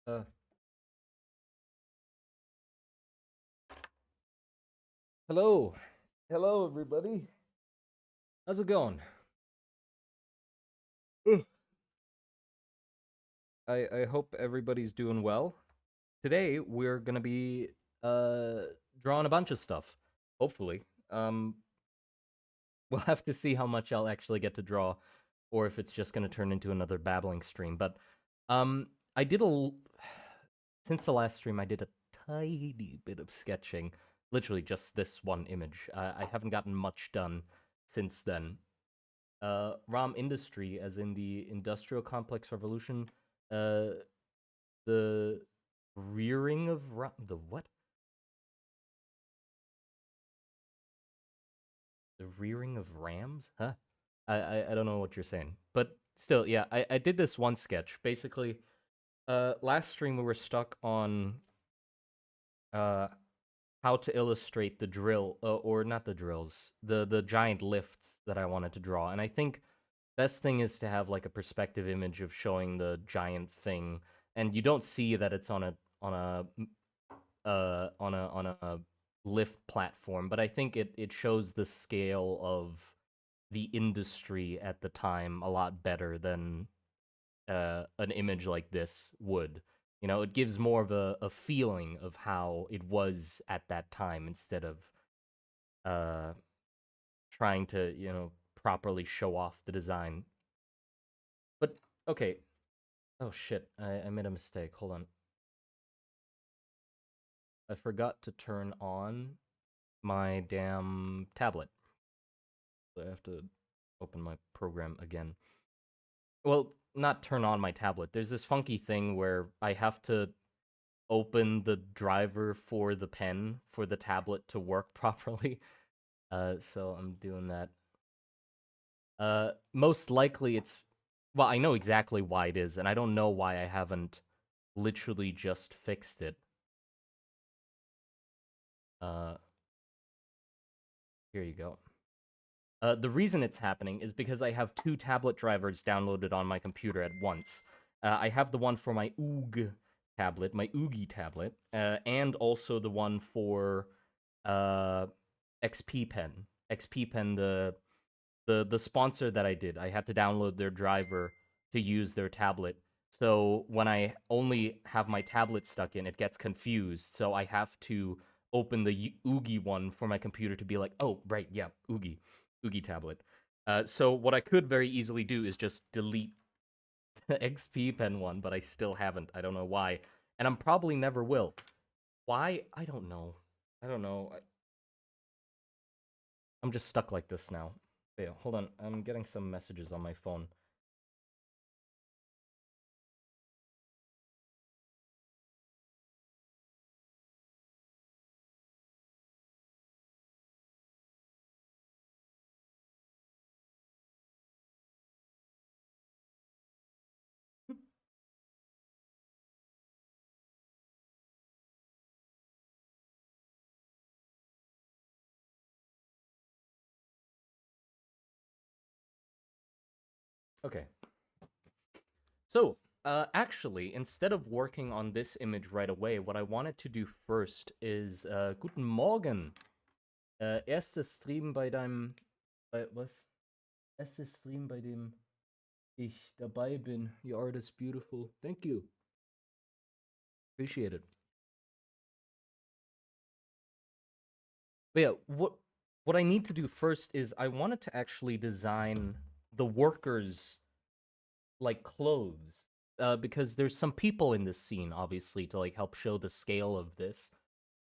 Uh, hello. Hello, everybody. How's it going? Ugh. I hope everybody's doing well. Today, we're gonna be uh, drawing a bunch of stuff. Hopefully. Um, we'll have to see how much I'll actually get to draw, or if it's just gonna turn into another babbling stream. But um, I did since the last stream, I did a tiny bit of sketching. Literally just this one image. I haven't gotten much done since then. Ram industry, as in the industrial complex revolution, uh, the rearing of the what? The rearing of rams? Huh? I don't know what you're saying, but still, yeah, I did this one sketch. Basically, last stream we were stuck on uh how to illustrate the drill, or not the drills, the giant lifts that I wanted to draw, and I think best thing is to have like a perspective image of showing the giant thing, and you don't see that it's on a on a lift platform, but I think it shows the scale of the industry at the time a lot better than an image like this would. You know, it gives more of a feeling of how it was at that time instead of uh trying to, properly show off the design. But okay. Oh shit, I made a mistake. Hold on. I forgot to turn on my damn tablet. So I have to open my program again. Well, not turn on my tablet. There's this funky thing where I have to open the driver for the pen for the tablet to work properly. So I'm doing that. Most likely it's, well, I know exactly why it is, and I don't know why I haven't literally just fixed it. Uh, Here you go. The reason it's happening is because I have two tablet drivers downloaded on my computer at once. I have the one for my OOG tablet, my Oogie tablet, and also the one for uh, XP Pen. XP Pen, the sponsor that I did, I had to download their driver to use their tablet. So when I only have my tablet stuck in, it gets confused. So I have to open the Oogie one for my computer to be like, oh, right, yeah, Oogie tablet. So what I could very easily do is just delete the XP Pen one, but I still haven't. I don't know why. And I'm probably never will. Why? I don't know. I don't know. I'm just stuck like this now. Wait, hold on. I'm getting some messages on my phone. Okay. So, actually, instead of working on this image right away, what I wanted to do first is, guten Morgen. Erstes Stream bei deinem, was? Erstes Stream, bei dem ich dabei bin. Your art is beautiful. Thank you. Appreciate it. But yeah, what I need to do first is I wanted to actually design the workers like clothes, because there's some people in this scene, obviously, to like help show the scale of this,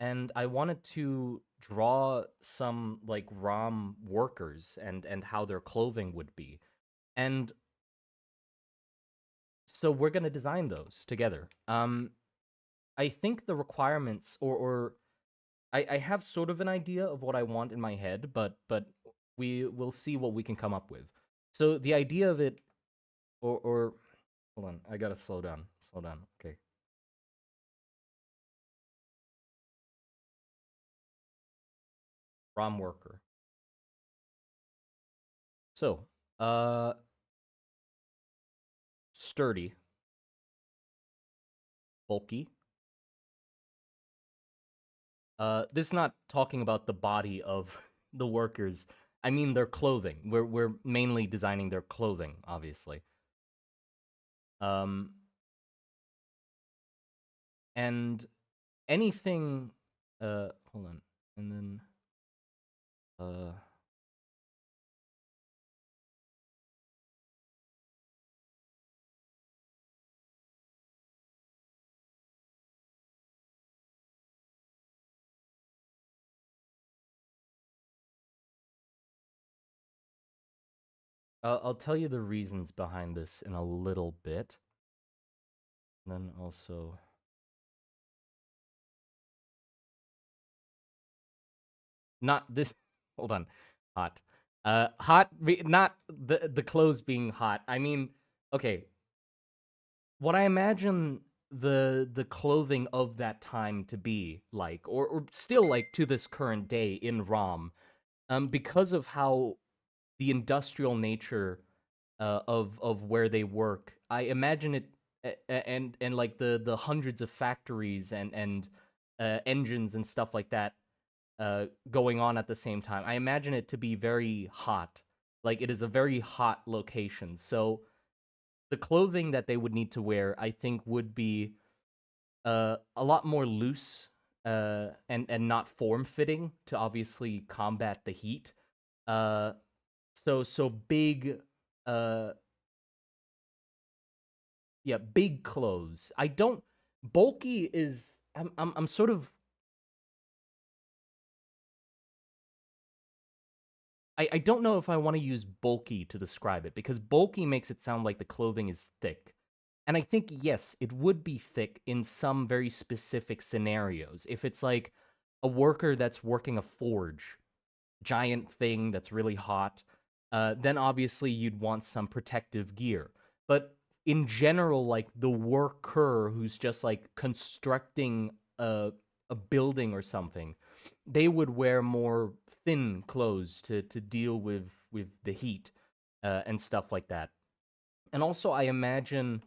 and I wanted to draw some like ROM workers and how their clothing would be, and so we're gonna design those together. I think the requirements, or I have sort of an idea of what I want in my head, but we will see what we can come up with. So the idea of it, or hold on, I gotta slow down. Slow down. Okay. ROM worker. So, uh, sturdy, bulky. This is not talking about the body of the workers. I mean their clothing. We're mainly designing their clothing, obviously. Um, and anything. Hold on, and then uh. I'll tell you the reasons behind this in a little bit. And then also, not this. Hold on, hot. Hot. Not the clothes being hot. I mean, okay. What I imagine the clothing of that time to be like, or still like to this current day in ROM, because of how the industrial nature of where they work. I imagine it, and like the hundreds of factories and engines and stuff like that going on at the same time. I imagine it to be very hot. Like it is a very hot location. So the clothing that they would need to wear, I think, would be a lot more loose and not form fitting to obviously combat the heat. Uh, so big uh yeah, big clothes. I don't bulky is I'm sort of I don't know if I want to use bulky to describe it because bulky makes it sound like the clothing is thick. And I think yes, it would be thick in some very specific scenarios. If it's like a worker that's working a forge, giant thing that's really hot, then obviously you'd want some protective gear. But in general, like the worker who's just like constructing a building or something, they would wear more thin clothes to deal with the heat and stuff like that. And also, I imagine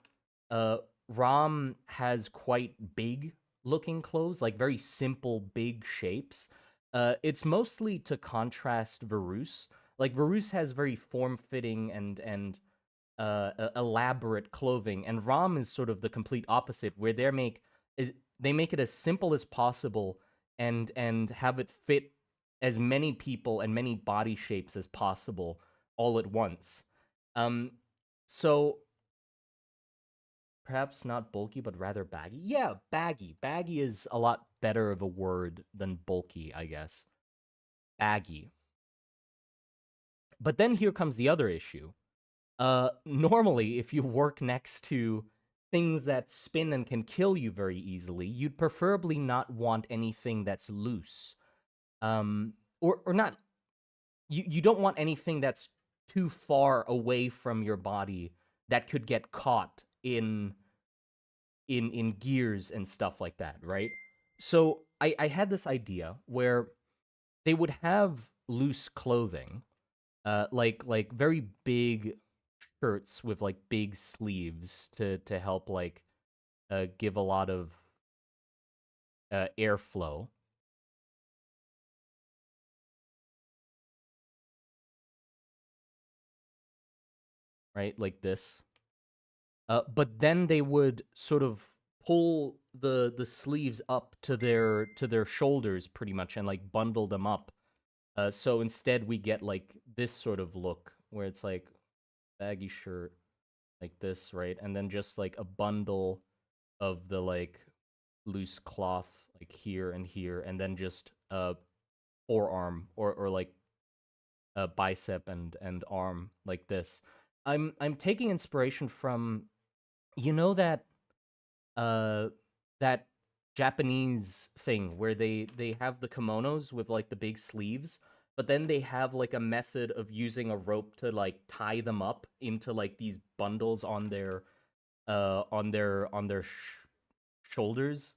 uh, Rom has quite big looking clothes, like very simple, big shapes. It's mostly to contrast Varus. Like Varus has very form fitting and elaborate clothing, and Rom is sort of the complete opposite, where they make it as simple as possible and have it fit as many people and many body shapes as possible all at once. Um, so perhaps not bulky, but rather baggy. Yeah, baggy. Baggy is a lot better of a word than bulky, I guess. Baggy. But then here comes the other issue. Normally, if you work next to things that spin and can kill you very easily, you'd preferably not want anything that's loose. Um, or not. You don't want anything that's too far away from your body that could get caught in gears and stuff like that, right? So I had this idea where they would have loose clothing, like very big shirts with like big sleeves to help like give a lot of airflow, right? Like this. But then they would sort of pull the sleeves up to their shoulders pretty much and like bundle them up. So instead we get like this sort of look where it's like baggy shirt like this, right? And then just like a bundle of the like loose cloth like here and here, and then just a forearm or like a bicep and arm like this. I'm taking inspiration from you know uh that Japanese thing where they have the kimonos with like the big sleeves, but then they have like a method of using a rope to like tie them up into like these bundles on their shoulders.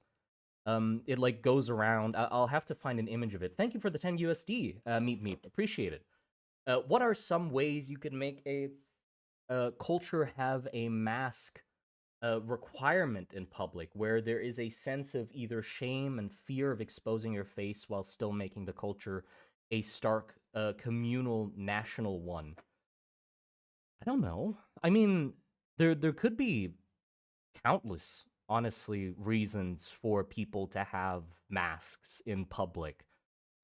It like goes around. I'll have to find an image of it. Thank you for the 10 USD. Meet me. Appreciate it. What are some ways you could make a culture have a mask requirement in public where there is a sense of either shame and fear of exposing your face while still making the culture a stark communal national one. I don't know. I mean, there could be countless, honestly, reasons for people to have masks in public.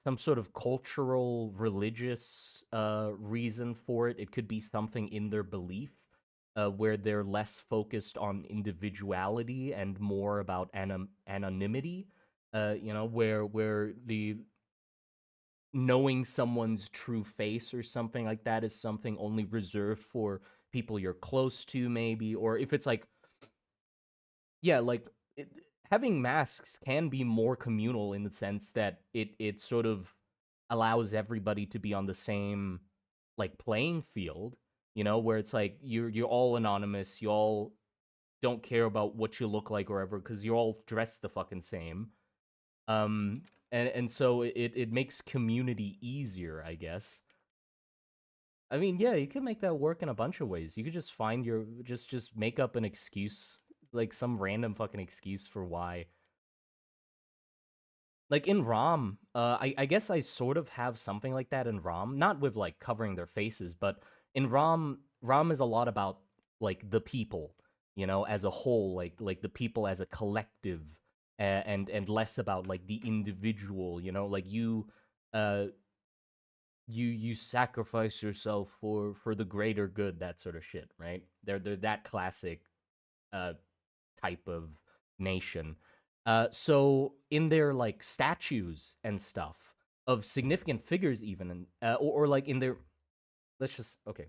Some sort of cultural, religious reason for it. It could be something in their belief, where they're less focused on individuality and more about anonymity. Where the knowing someone's true face or something like that is something only reserved for people you're close to, maybe. Or if it's like, yeah, like it, having masks can be more communal in the sense that it sort of allows everybody to be on the same like playing field, where it's like you're all anonymous, you all don't care about what you look like or whatever because you're all dressed the fucking same. Um, and so it makes community easier, I guess. I mean, yeah, you could make that work in a bunch of ways. You could just find your just make up an excuse, like some random fucking excuse for why. Like in ROM, I guess I sort of have something like that in ROM, not with like covering their faces, but in ROM is a lot about like the people, as a whole, like the people as a collective, and less about like the individual, like uh you sacrifice yourself for the greater good, that sort of shit, right? They're that classic uh type of nation. So in their like statues and stuff of significant figures, even, or like in their, let's just, okay,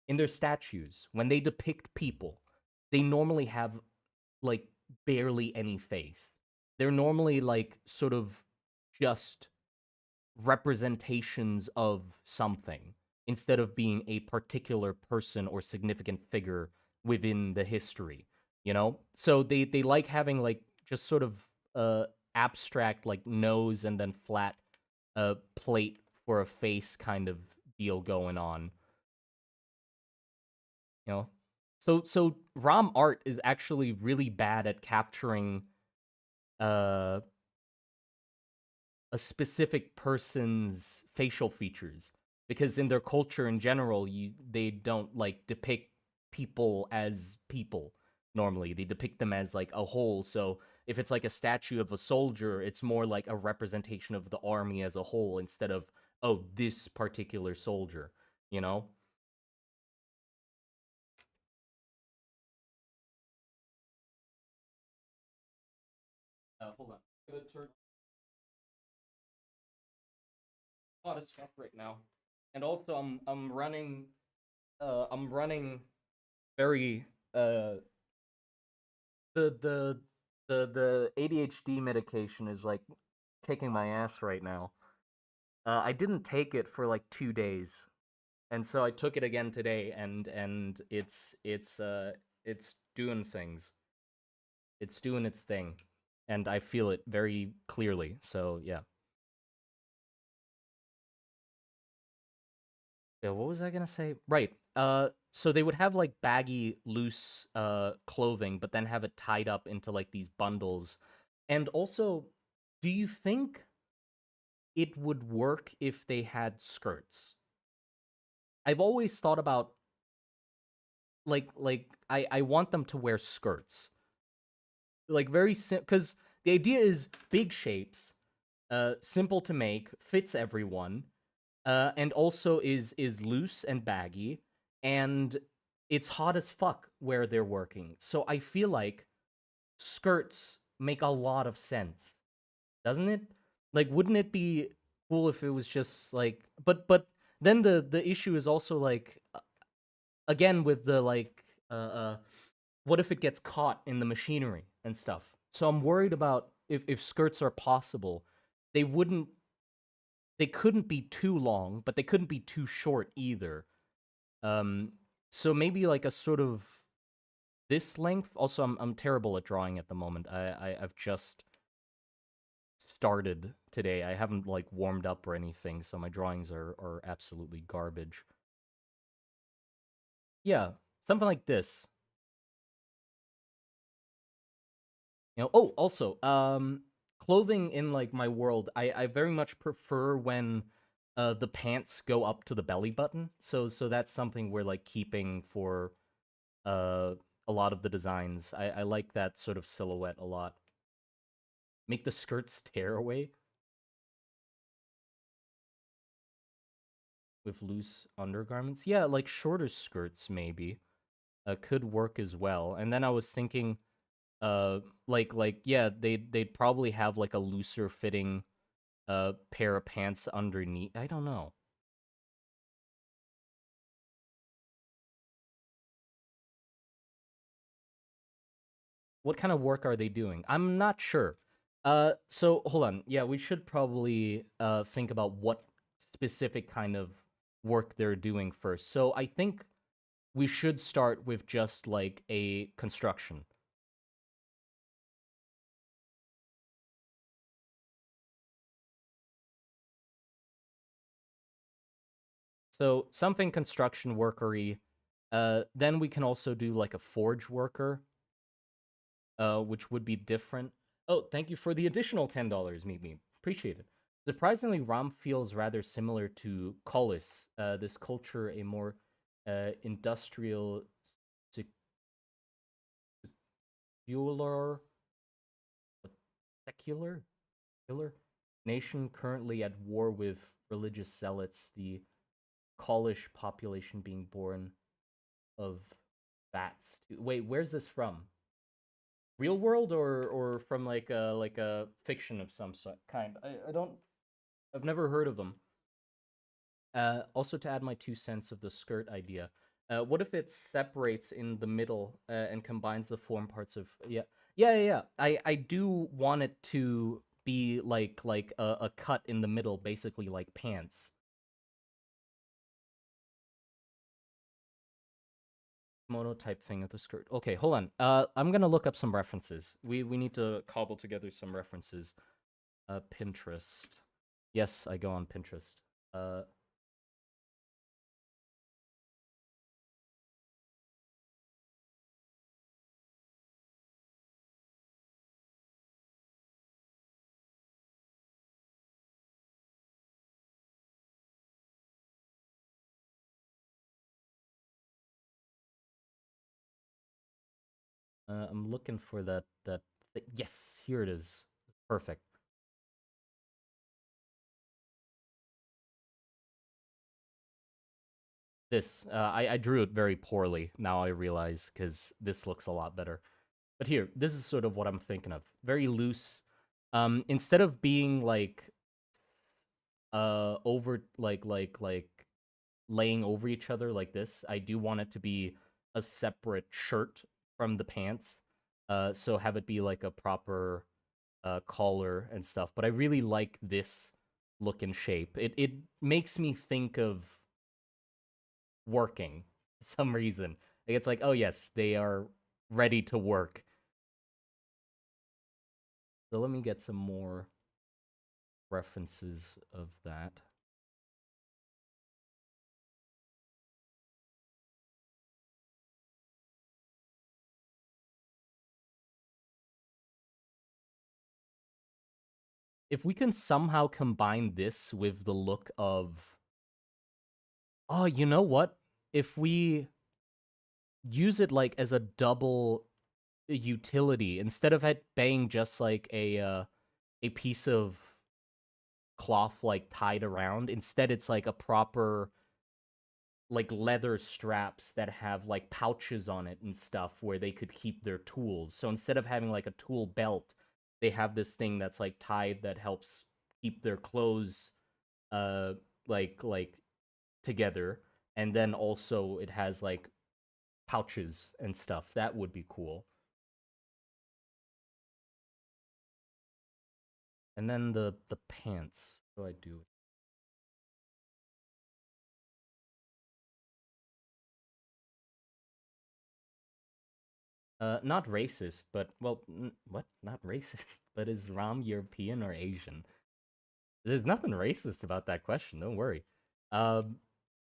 in their statues when they depict people, they normally have like barely any face. They're normally like sort of just representations of something instead of being a particular person or significant figure within the history, so they like having like just sort of abstract like nose and then flat plate for a face kind of deal going on, you know so rom art is actually really bad at capturing uh a specific person's facial features, because in their culture in general, they don't like depict people as people. Normally they depict them as like a whole. So if it's like a statue of a soldier, it's more like a representation of the army as a whole instead of, oh, this particular soldier, you know hold on, I'm gonna turn hot as fuck right now. And also I'm running very the the ADHD medication is like kicking my ass right now. I didn't take it for like 2 days, and so I took it again today, and it's doing things. It's doing its thing, and I feel it very clearly. So yeah. Yeah, what was I gonna say? Right. So they would have like baggy, loose clothing, but then have it tied up into like these bundles. And also, do you think it would work if they had skirts? I've always thought about I want them to wear skirts. Like very cuz the idea is big shapes, simple to make, fits everyone, and also is loose and baggy, and it's hot as fuck where they're working. So I feel like skirts make a lot of sense, doesn't it? Like, wouldn't it be cool if it was just like, but then the issue is also like, again with the like, what if it gets caught in the machinery and stuff? So I'm worried about if skirts are possible, they wouldn't they couldn't be too long, but they couldn't be too short either. Um, so maybe like a sort of this length. Also, I'm terrible at drawing at the moment. I've just started today. I haven't like warmed up or anything, so my drawings are absolutely garbage. Yeah, something like this. Oh, also, clothing in like my world, I very much prefer when the pants go up to the belly button. So that's something we're like keeping for uh a lot of the designs. I like that sort of silhouette a lot. Make the skirts tear away with loose undergarments. Yeah, like shorter skirts maybe could work as well. And then I was thinking, like yeah, they'd probably have like a looser fitting pair of pants underneath. I don't know. What kind of work are they doing? I'm not sure. So hold on. Yeah, we should probably think about what specific kind of work they're doing first. So I think we should start with just like a construction. So something construction workery. Then we can also do like a forge worker, which would be different. Oh, thank you for the additional $10, Meet Me. Appreciate it. Surprisingly, Ram feels rather similar to Collis. This culture, a more industrial, secular, secular, secular nation currently at war with religious zealots. The Collish population being born of bats. Wait, where's this from? Real world or from like a fiction of some sort kind? I don't. I've never heard of them. Also, to add my 2 cents of the skirt idea, what if it separates in the middle and combines the form parts of yeah. I do want it to be like a cut in the middle, basically like pants. Mono type thing of the skirt. Okay, hold on. I'm gonna look up some references. We need to cobble together some references. Pinterest. Yes, I go on Pinterest. Uh, I'm looking for yes, here it is. Perfect. This I drew it very poorly. Now I realize because this looks a lot better. But here, this is sort of what I'm thinking of. Very loose. Instead of being like over like laying over each other like this, I do want it to be a separate shirt from the pants. So have it be like a proper collar and stuff. But I really like this look and shape. It makes me think of working for some reason. Like it's like, oh yes, they are ready to work. So let me get some more references of that. If we can somehow combine this with the look of, oh, you know what? If we use it like as a double utility instead of it being just like a piece of cloth like tied around, instead it's like a proper like leather straps that have like pouches on it and stuff where they could keep their tools. So instead of having like a tool belt, they have this thing that's like tied that helps keep their clothes uh like together, and then also it has like pouches and stuff. That would be cool. And then the pants. What do I do? Not racist, but well, what? Not racist, but is Ram European or Asian? There's nothing racist about that question. Don't worry. Um,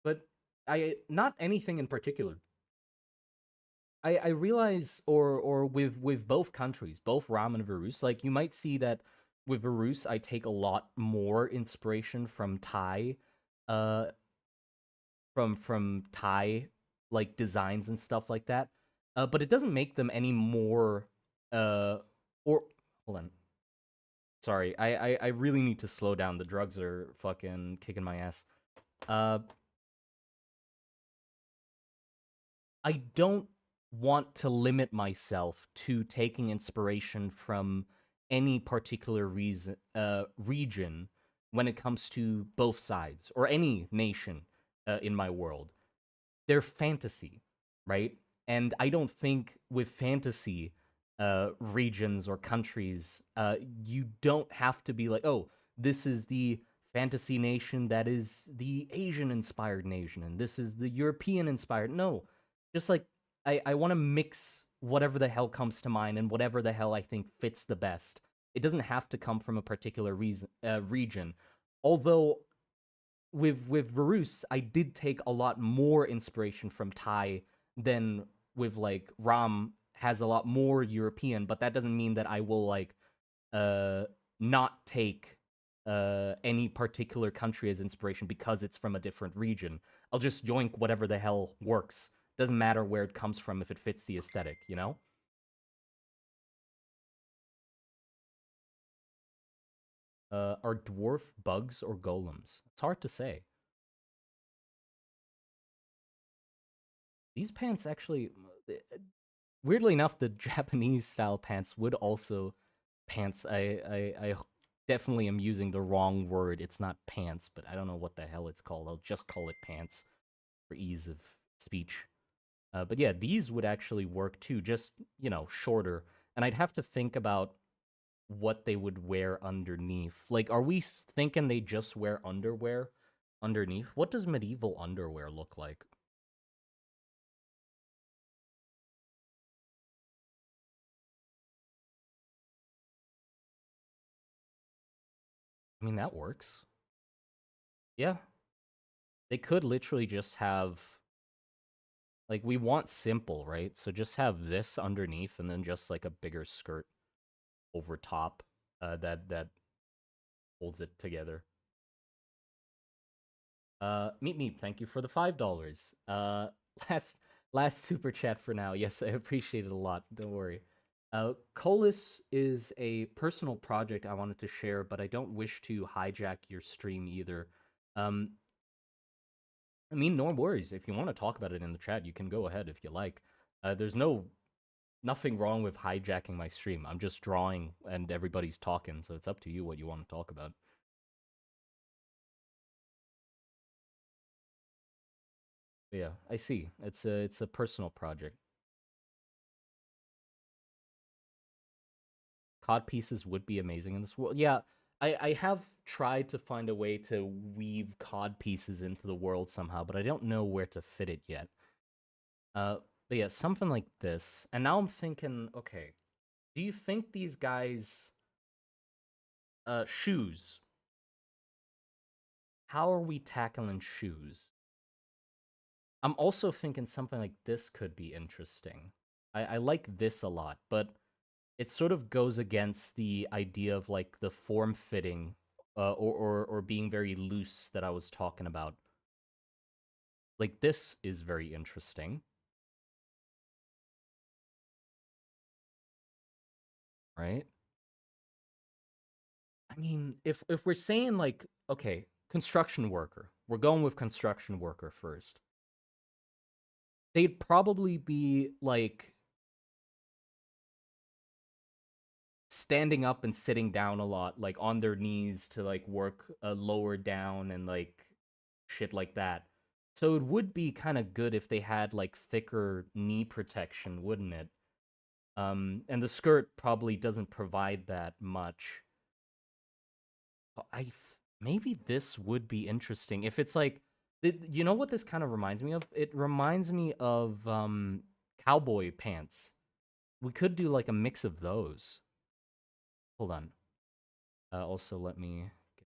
but I not anything in particular. I realize, or with both countries, both Ram and Varus, like you might see that with Varus, I take a lot more inspiration from Thai, uh, from Thai like designs and stuff like that. But it doesn't make them any more. Or hold on, sorry, I really need to slow down. The drugs are fucking kicking my ass. Uh, I don't want to limit myself to taking inspiration from any particular region when it comes to both sides or any nation in my world. They're fantasy, right? And I don't think with fantasy regions or countries, you don't have to be like, oh, this is the fantasy nation that is the Asian inspired nation, and this is the European inspired. No, just like I want to mix whatever the hell comes to mind and whatever the hell I think fits the best. It doesn't have to come from a particular region. Although with Varus, I did take a lot more inspiration from Thai than with like Ram has a lot more European, but that doesn't mean that I will like uh not take any particular country as inspiration because it's from a different region. I'll just yoink whatever the hell works. Doesn't matter where it comes from if it fits the aesthetic, you know? Are dwarf bugs or golems? It's hard to say. These pants actually, weirdly enough, the Japanese style pants would also pants. I definitely am using the wrong word. It's not pants, but I don't know what the hell it's called. I'll just call it pants for ease of speech. But yeah, these would actually work too, just, shorter. And I'd have to think about what they would wear underneath. Like, are we thinking they just wear underwear underneath? What does medieval underwear look like? I mean, that works. Yeah, they could literally just have, like, we want simple, right? So just have this underneath and then just like a bigger skirt over top that holds it together. Meet me, thank you for the $5. Last last super chat for now. Yes, I appreciate it a lot. Don't worry. Colas is a personal project I wanted to share, but I don't wish to hijack your stream either. Um, I mean, no worries. If you want to talk about it in the chat, you can go ahead if you like. There's nothing wrong with hijacking my stream. I'm just drawing and everybody's talking, so it's up to you what you want to talk about. But yeah, I see. It's a personal project. Cod pieces would be amazing in this world. Yeah, I have tried to find a way to weave cod pieces into the world somehow, but I don't know where to fit it yet. Uh, but yeah, something like this. And now I'm thinking, okay, do you think these guys shoes? How are we tackling shoes? I'm also thinking something like this could be interesting. I like this a lot, but it sort of goes against the idea of like the form fitting or being very loose that I was talking about. Like this is very interesting, right? I mean, if we're saying like, okay, construction worker, we're going with construction worker first. They'd probably be like standing up and sitting down a lot, like on their knees to like work lower down and like shit like that. So it would be kind of good if they had like thicker knee protection, wouldn't it? And the skirt probably doesn't provide that much. Maybe this would be interesting if it's like, you know what this kind of reminds me of? It reminds me of cowboy pants. We could do like a mix of those. Hold on. Also, let me get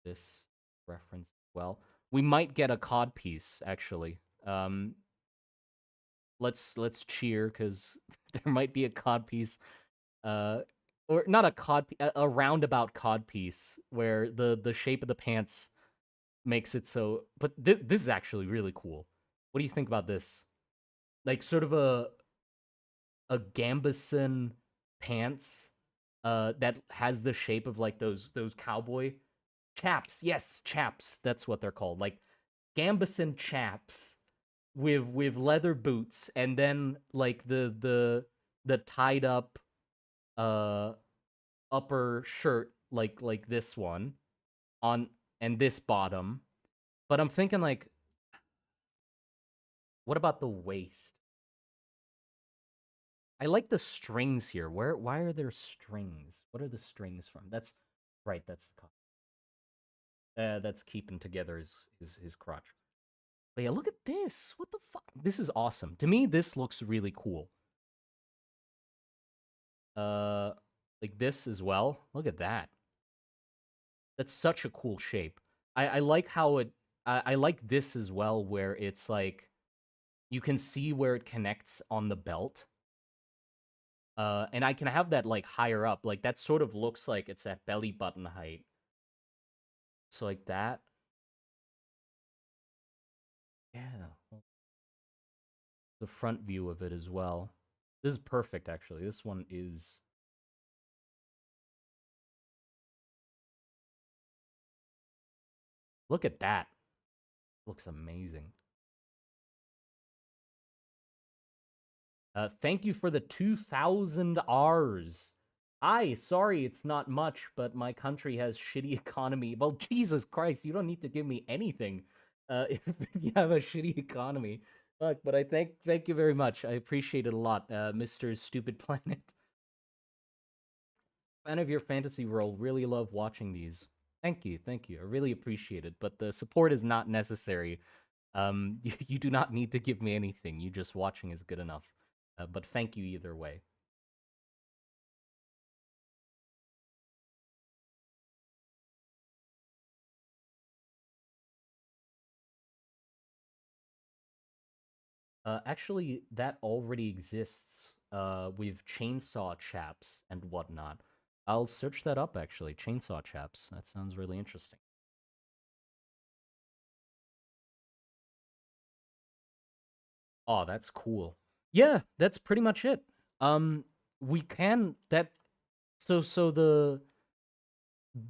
this reference as well. We might get a cod piece actually. let's cheer because there might be a cod piece, uh, or not a a roundabout cod piece where the shape of the pants makes it so. But this is actually really cool. What do you think about this? Like sort of a gambeson pants, that has the shape of like those cowboy chaps. Yes, chaps. That's what they're called. Like gambeson chaps with leather boots, and then like the tied up uh upper shirt like this one on, and this bottom. But I'm thinking like, what about the waist? I like the strings here. Why are there strings? What are the strings from? That's right, that's the that's keeping together his crotch. But yeah, look at this. What the fuck? This is awesome. To me, this looks really cool. Uh like this as well. Look at that. That's such a cool shape. I like how it I like this as well, where it's like you can see where it connects on the belt. And I can have that like higher up. Like that sort of looks like it's at belly button height. So like that. Yeah. The front view of it as well. This is perfect actually. This one is, look at that. Looks amazing. Thank you for the 2,000 Rs. Hi, sorry it's not much, but my country has shitty economy. Well, Jesus Christ, you don't need to give me anything if you have a shitty economy. Fuck, but I thank you very much. I appreciate it a lot, Mr. Stupid Planet. Fan of your fantasy world. Really love watching these. Thank you, thank you. I really appreciate it. But the support is not necessary. You do not need to give me anything. You just watching is good enough. But thank you either way. Actually, that already exists with chainsaw chaps and whatnot. I'll search that up, actually. Chainsaw chaps. That sounds really interesting. Oh, that's cool. Yeah, that's pretty much it. We can that so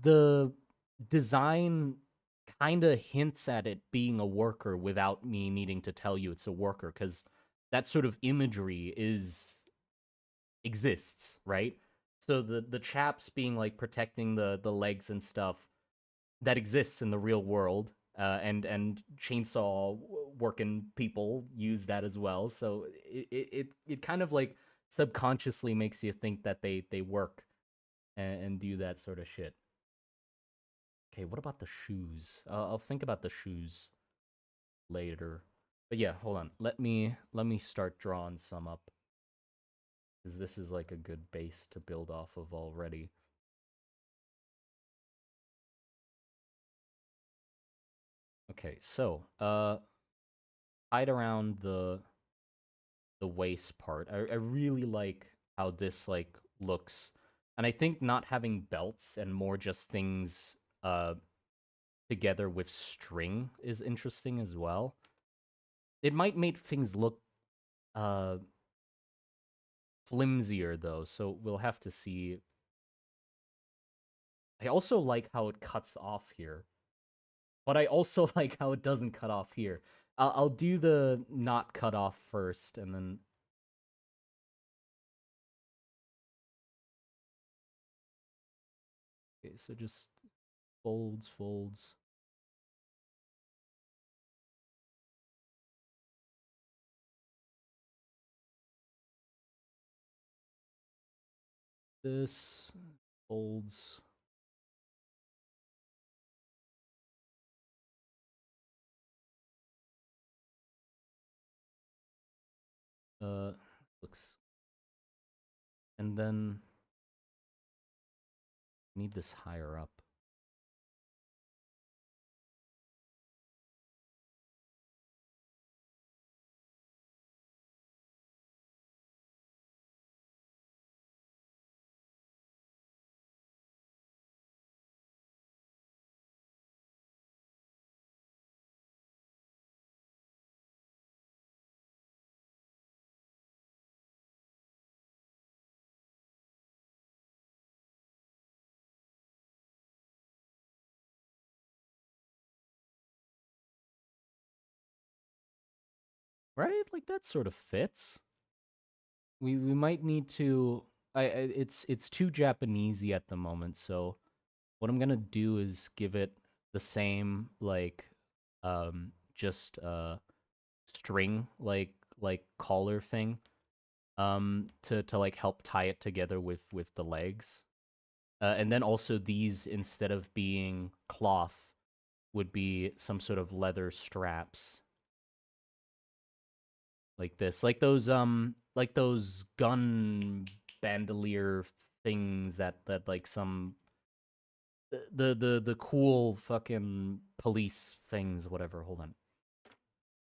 the design kind of hints at it being a worker without me needing to tell you it's a worker, because that sort of imagery is exists, right? So the chaps being like protecting the legs and stuff, that exists in the real world, and chainsaw working people use that as well. So it kind of like subconsciously makes you think that they work and do that sort of shit. Okay, what about the shoes? I'll think about the shoes later. But yeah, hold on. Let me start drawing some up, because this is like a good base to build off of already. Okay, so tied around the waist part, I really like how this like looks, and I think not having belts and more just things together with string is interesting as well. It might make things look uh flimsier though, so we'll have to see. I also like how it cuts off here, but I also like how it doesn't cut off here. I'll do the not cut off first, and then okay, so just folds, folds. This folds. Uh, looks, and then need this higher up. right? Like that sort of fits. We might need to. It's too Japanesey at the moment. So what I'm gonna do is give it the same just string like collar thing to like help tie it together with the legs. And then also these, instead of being cloth, would be some sort of leather straps like this, like those gun bandolier things that like some the cool fucking police things, whatever. Hold on,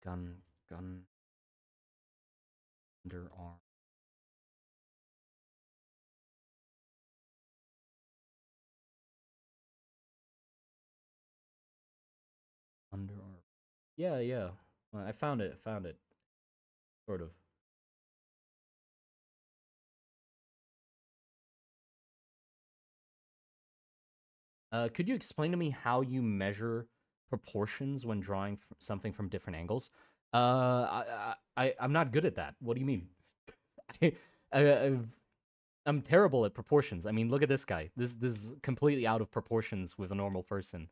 gun underarm underarm. Yeah, yeah. I found it. Found it. Sort of. Could you explain to me how you measure proportions when drawing something from different angles? I'm not good at that. What do you mean? I, I, I'm terrible at proportions. I mean, look at this guy. This is completely out of proportions with a normal person.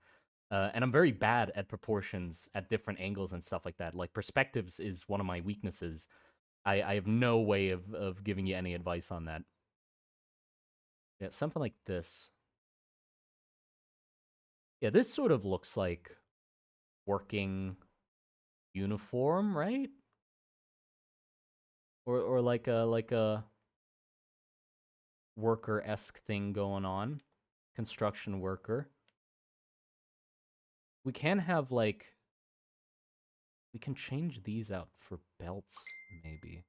And I'm very bad at proportions at different angles and stuff like that. Like perspectives is one of my weaknesses. I have no way of giving you any advice on that. Yeah, something like this. Yeah, this sort of looks like working uniform, right? Or like a worker-esque thing going on. Construction worker. We can have like we can change these out for belts, maybe.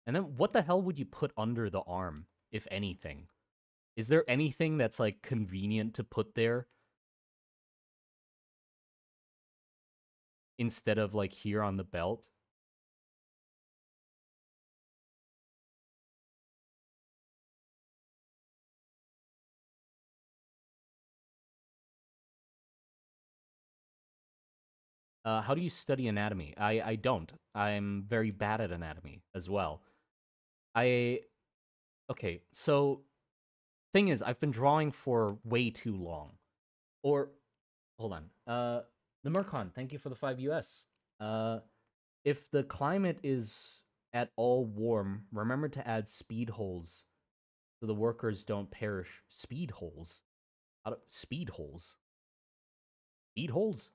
And then what the hell would you put under the arm, if anything? Is there anything that's like convenient to put there instead of like here on the belt? How do you study anatomy? I don't. I'm very bad at anatomy as well. I okay, so thing is, I've been drawing for way too long. Or hold on. The Mercon, thank you for the 5 US. If the climate is at all warm, remember to add speed holes so the workers don't perish. Speed holes? Speed holes? Speed holes?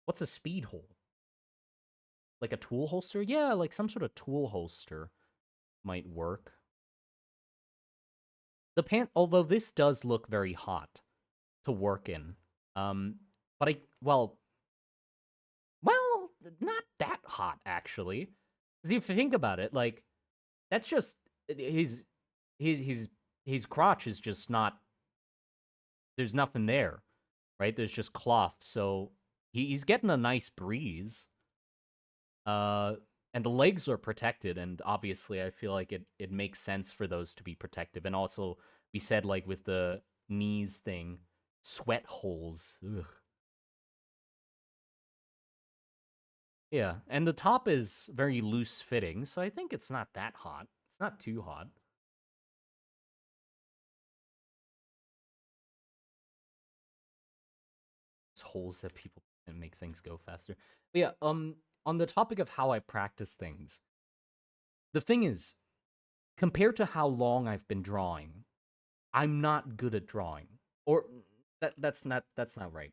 What's a speed hole? Like a tool holster? Yeah, like some sort of tool holster might work. Although this does look very hot to work in. Um, but well, not that hot actually. 'Cause if you think about it, like that's just his his his crotch is just not. There's nothing there, right? There's just cloth, so he's getting a nice breeze. Uh, and the legs are protected, and obviously, I feel like it makes sense for those to be protective. And also, we said like with the knees thing, sweat holes. Ugh. Yeah, and the top is very loose fitting, so I think it's not that hot. It's not too hot. It's holes that people can make things go faster. But yeah, on the topic of how I practice things, the thing is, compared to how long I've been drawing, I'm not good at drawing. Or that's not right.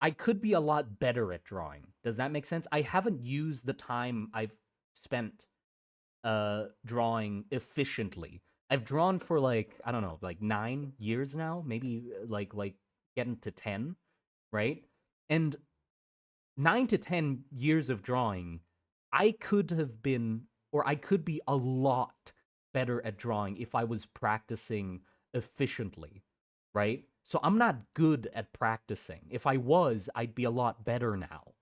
I could be a lot better at drawing. Does that make sense? I haven't used the time I've spent drawing efficiently. I've drawn for like, I don't know, like 9 years now, maybe like getting to 10, right? And 9 to 10 years of drawing, I could have been, or I could be a lot better at drawing if I was practicing efficiently, right? So I'm not good at practicing. If I was, I'd be a lot better now.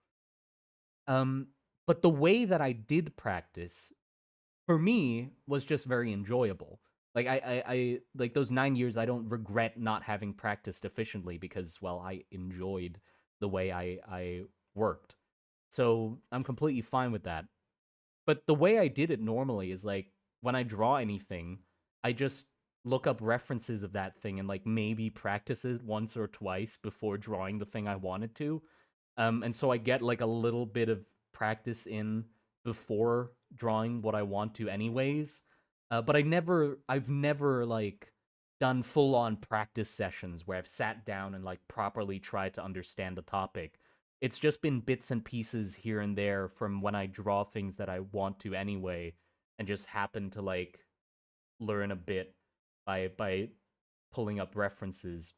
Um, but the way that I did practice, for me, was just very enjoyable. Like I like those 9 years, I don't regret not having practiced efficiently because, well, I enjoyed the way I worked. So I'm completely fine with that. But the way I did it normally is like when I draw anything, I just look up references of that thing and like maybe practice it once or twice before drawing the thing I wanted to. And so I get like a little bit of practice in before drawing what I want to, anyways. But I've never like done full on practice sessions where I've sat down and like properly tried to understand the topic. It's just been bits and pieces here and there from when I draw things that I want to anyway, and just happen to like learn a bit by pulling up references.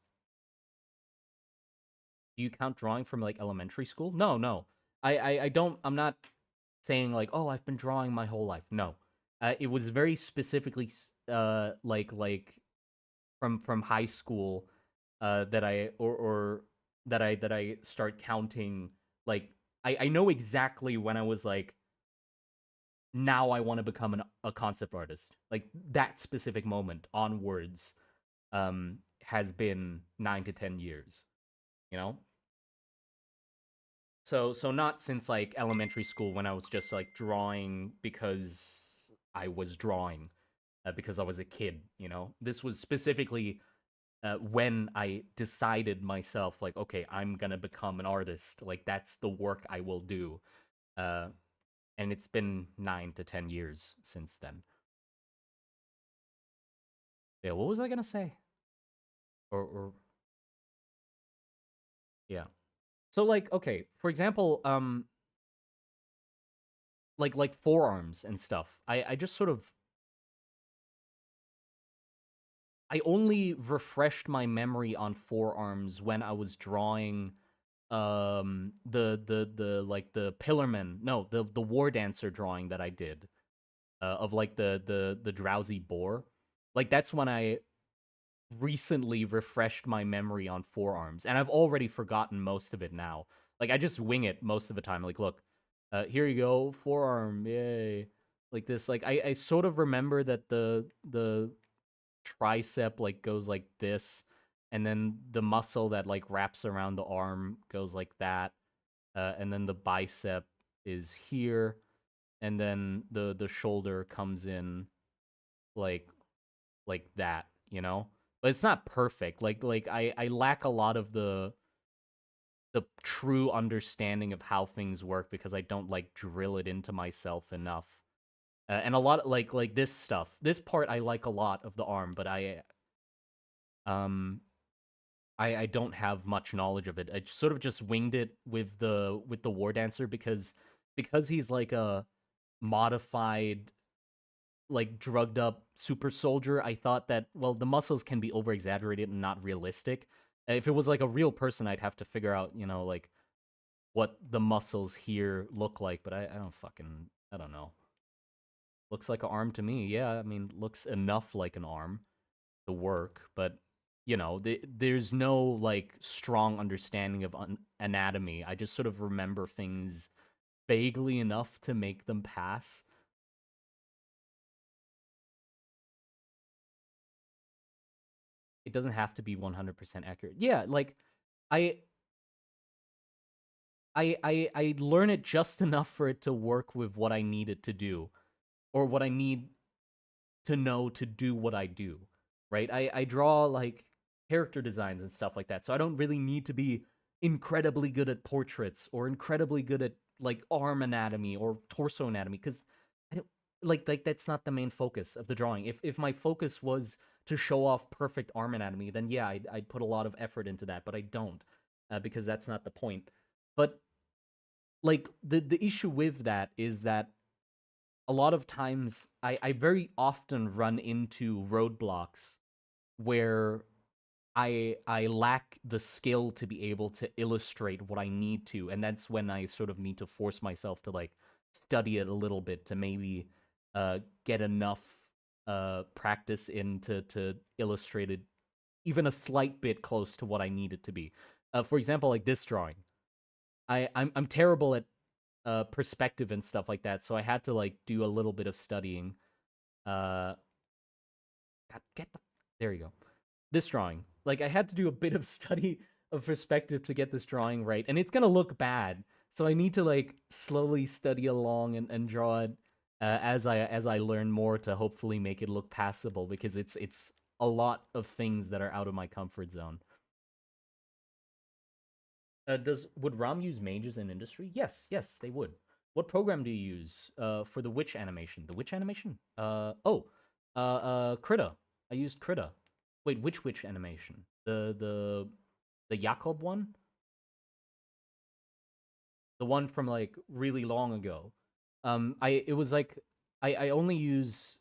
Do you count drawing from like elementary school? No, no. I don't. I'm not saying like, oh, I've been drawing my whole life. No, it was very specifically like from high school that I or that I start counting. Like I know exactly when I was like, now I want to become a concept artist. Like that specific moment onwards has been 9 to 10 years. You know. So not since like elementary school when I was just like drawing because I was drawing because I was a kid, you know. This was specifically when I decided myself like, okay, I'm gonna become an artist. Like that's the work I will do. Uh, and it's been 9 to 10 years since then. Yeah, what was I gonna say? Or yeah. So like, okay, for example, like forearms and stuff. I just sort of I only refreshed my memory on forearms when I was drawing the like the pillarman, no, the war dancer drawing that I did of like the drowsy boar. Like that's when I recently refreshed my memory on forearms, and I've already forgotten most of it now. Like I just wing it most of the time. Like, look, here you go, forearm, yay. Like this, like I sort of remember that the tricep like goes like this, and then the muscle that like wraps around the arm goes like that, and then the bicep is here, and then the shoulder comes in like that, you know. But it's not perfect. Like I lack a lot of the true understanding of how things work because I don't like drill it into myself enough. And a lot of, like this stuff, this part I like a lot of the arm, but um I don't have much knowledge of it. I sort of just winged it with the War Dancer because he's like a modified, like drugged up super soldier. I thought that, well, the muscles can be over exaggerated and not realistic. If it was like a real person, I'd have to figure out, you know, like what the muscles here look like. But I don't fucking, I don't know. Looks like an arm to me. Yeah, I mean, looks enough like an arm to work, but you know, there's no like strong understanding of anatomy. I just sort of remember things vaguely enough to make them pass. It doesn't have to be 100% accurate. Yeah, like I I learn it just enough for it to work with what I need it to do, or what I need to know to do what I do, right? I draw like character designs and stuff like that, so I don't really need to be incredibly good at portraits or incredibly good at like arm anatomy or torso anatomy because I don't like that's not the main focus of the drawing. If my focus was to show off perfect arm anatomy, then yeah, I'd put a lot of effort into that, but I don't because that's not the point. But like the issue with that is that a lot of times I very often run into roadblocks where I lack the skill to be able to illustrate what I need to, and that's when I sort of need to force myself to like study it a little bit to maybe get enough practice in to illustrate it even a slight bit close to what I need it to be. For example, like this drawing. I'm terrible at perspective and stuff like that, so I had to like do a little bit of studying. Uh, God, get the there you go. This drawing, like I had to do a bit of study of perspective to get this drawing right, and it's gonna look bad So I need to like slowly study along and draw it as I learn more to hopefully make it look passable because it's a lot of things that are out of my comfort zone. Does would ROM use mages in industry? Yes, yes, they would. What program do you use for the witch animation? The witch animation? Krita. I used Krita. Wait, which witch animation? The Jakob one? The one from like really long ago. I it was like I only use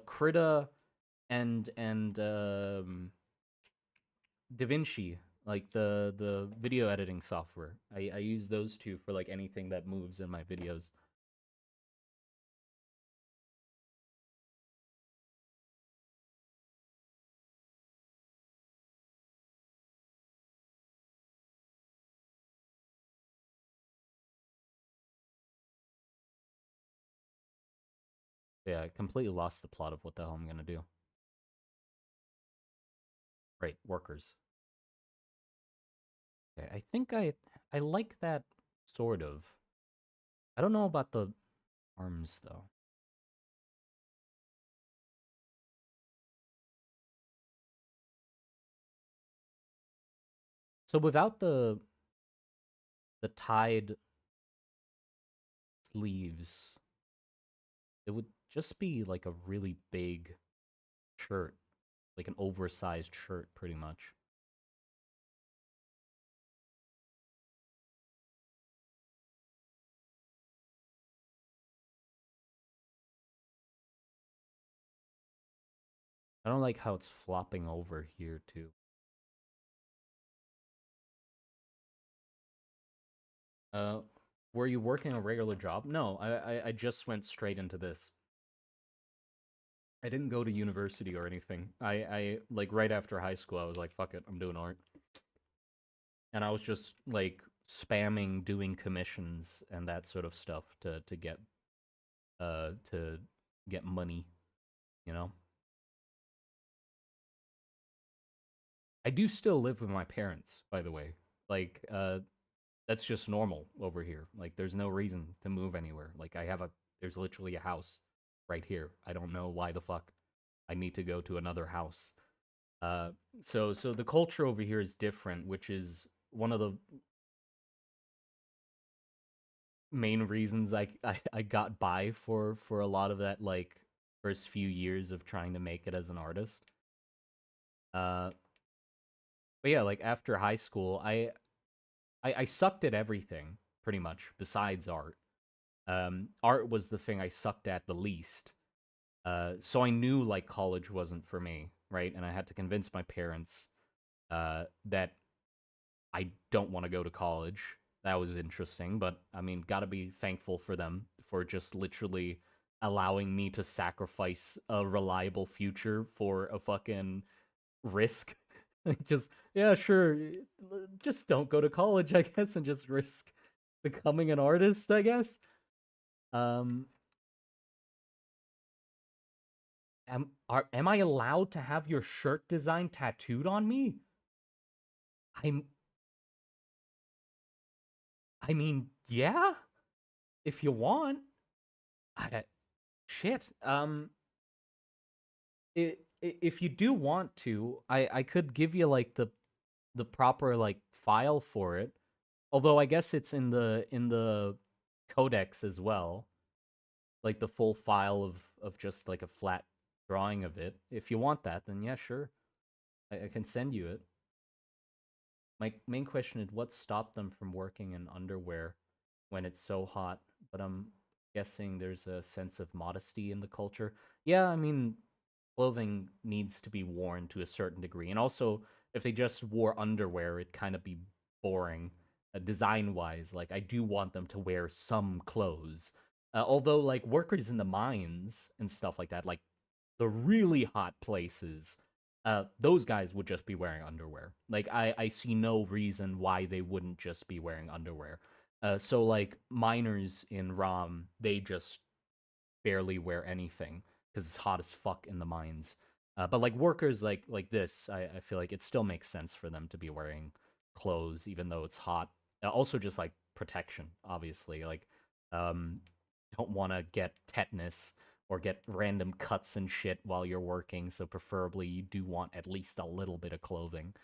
Krita and DaVinci, like the video editing software. I use those two for like anything that moves in my videos. Yeah, I completely lost the plot of what the hell I'm gonna do. Right, workers. Okay, I think I like that sort of. I don't know about the arms though. So without the tied sleeves, it would just be like a really big shirt, like an oversized shirt, pretty much. I don't like how it's flopping over here too. Uh, were you working a regular job? No, I just went straight into this. I didn't go to university or anything. I like right after high school, I was like, fuck it, I'm doing art. And I was just like spamming doing commissions and that sort of stuff to get money, you know? I do still live with my parents, by the way. Like, that's just normal over here. Like, there's no reason to move anywhere. Like, there's literally a house right here. I don't know why the fuck I need to go to another house. Uh, so the culture over here is different, which is one of the main reasons I got by for a lot of that like first few years of trying to make it as an artist. Uh, but yeah, like after high school, I sucked at everything pretty much besides art. Art was the thing I sucked at the least. So I knew like college wasn't for me, right? And I had to convince my parents that I don't want to go to college. That was interesting, but I mean, gotta be thankful for them for just literally allowing me to sacrifice a reliable future for a fucking risk. Like, just, yeah, sure, just don't go to college, I guess, and just risk becoming an artist, I guess. Um, am I allowed to have your shirt design tattooed on me? I'm I mean, yeah, if you want. I shit. If you do want to, I could give you like the proper like file for it. Although I guess it's in the codex as well, like the full file of just like a flat drawing of it. If you want that, then yeah, sure. I can send you it. My main question is what stopped them from working in underwear when it's so hot, but I'm guessing there's a sense of modesty in the culture. Yeah, I mean, clothing needs to be worn to a certain degree. And also, if they just wore underwear, it'd kind of be boring design wise. Like, I do want them to wear some clothes. Although, like, workers in the mines and stuff like that, like the really hot places, those guys would just be wearing underwear. Like, I see no reason why they wouldn't just be wearing underwear. So, like, miners in ROM, they just barely wear anything because it's hot as fuck in the mines. But like workers like this, I feel like it still makes sense for them to be wearing clothes even though it's hot. Also, just like protection, obviously. Like, um, don't want to get tetanus or get random cuts and shit while you're working. So preferably, you do want at least a little bit of clothing.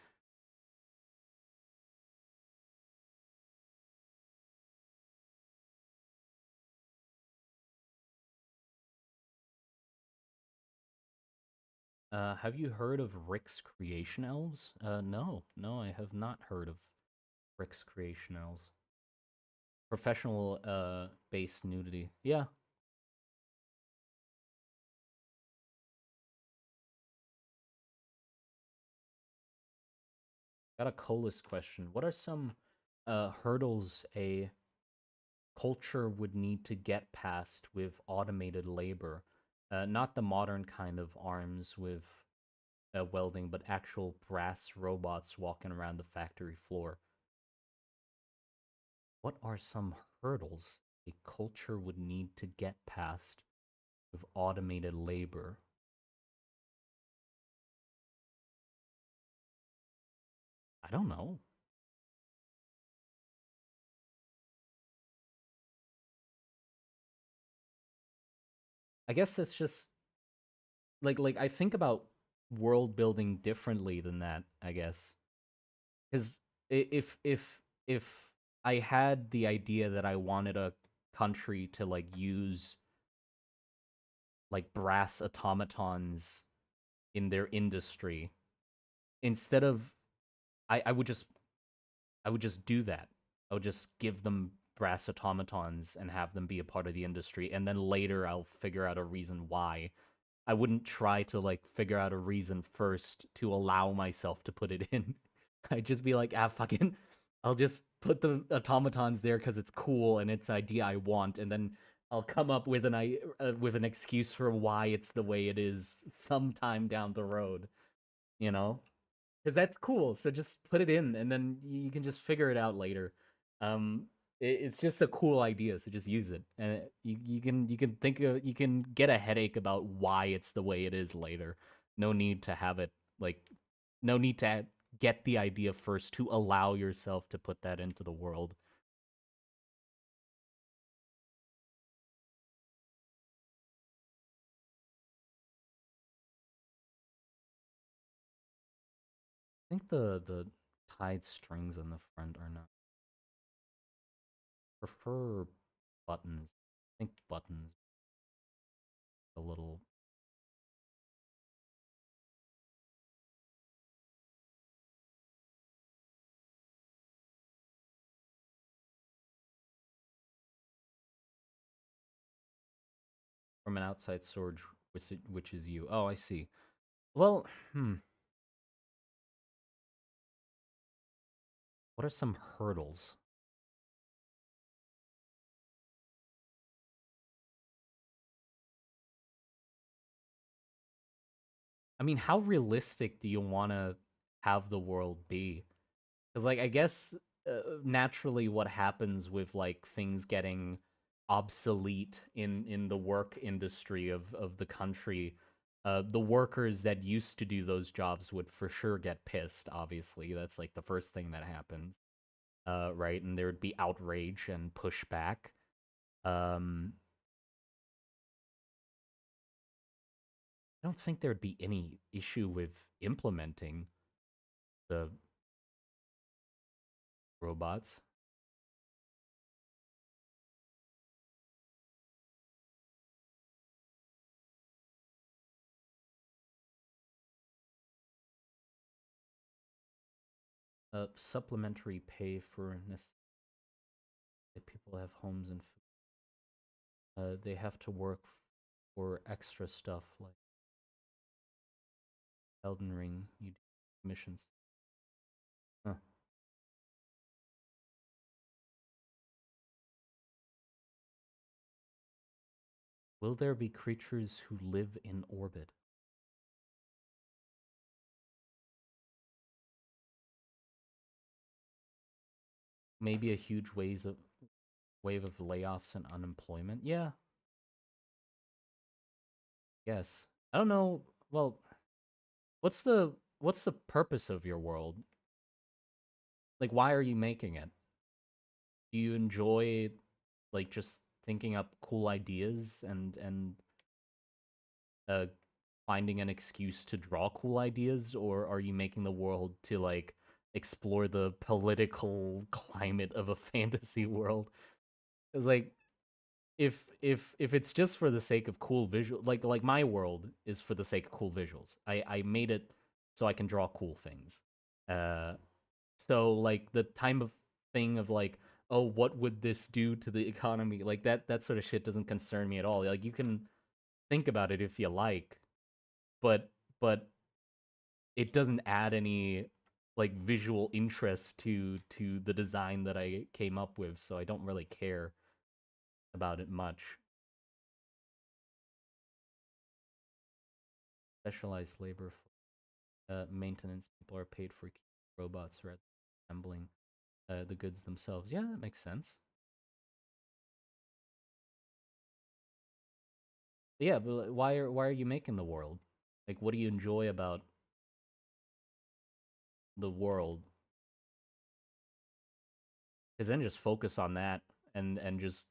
Have you heard of Rick's Creation Elves? No, no, I have not heard of Rick's Creation Elves. Professional, based nudity. Yeah, got a coolest question. What are some, hurdles a culture would need to get past with automated labor? Not the modern kind of arms with welding, but actual brass robots walking around the factory floor. What are some hurdles a culture would need to get past with automated labor? I don't know. I guess that's just like I think about world building differently than that, I guess. Cuz if I had the idea that I wanted a country to like use like brass automatons in their industry instead of I would just I would just do that. I would just give them brass automatons and have them be a part of the industry, and then later I'll figure out a reason why. I wouldn't try to like figure out a reason first to allow myself to put it in. I'd just be like, ah, fucking, I'll just put the automatons there because it's cool and it's an idea I want, and then I'll come up with with an excuse for why it's the way it is sometime down the road. You know? Because that's cool. So just put it in, and then you can just figure it out later. It's just a cool idea, so just use it, and you can think of you can get a headache about why it's the way it is later. No need to have it like, no need to get the idea first to allow yourself to put that into the world. I think the tied strings on the front are not prefer buttons. I think buttons a little from an outside source, which is you. Oh, I see. Well, what are some hurdles? I mean, how realistic do you want to have the world be? Because, like, I guess naturally, what happens with like things getting obsolete in the work industry of the country, the workers that used to do those jobs would for sure get pissed. Obviously, that's like the first thing that happens, right? And there would be outrage and pushback. Um, I don't think there'd be any issue with implementing the robots. Supplementary pay for that people have homes and they have to work for extra stuff like Elden Ring. You do missions. Huh. Will there be creatures who live in orbit? Maybe a huge wave of layoffs and unemployment. Yeah, yes. I don't know. Well, what's the purpose of your world? Like, why are you making it? Do you enjoy like just thinking up cool ideas and uh finding an excuse to draw cool ideas, or are you making the world to like explore the political climate of a fantasy world? It's like if it's just for the sake of cool visual, like my world is for the sake of cool visuals. I made it so I can draw cool things. Uh, so like the time of thing of like, oh, what would this do to the economy? Like that sort of shit doesn't concern me at all. Like you can think about it if you like, but but it doesn't add any like visual interest to the design that I came up with, so I don't really care about it much. Specialized labor for maintenance. People are paid for robots rather than assembling the goods themselves. Yeah, that makes sense. But yeah, but like, why are you making the world? Like, what do you enjoy about the world? Because then just focus on that and just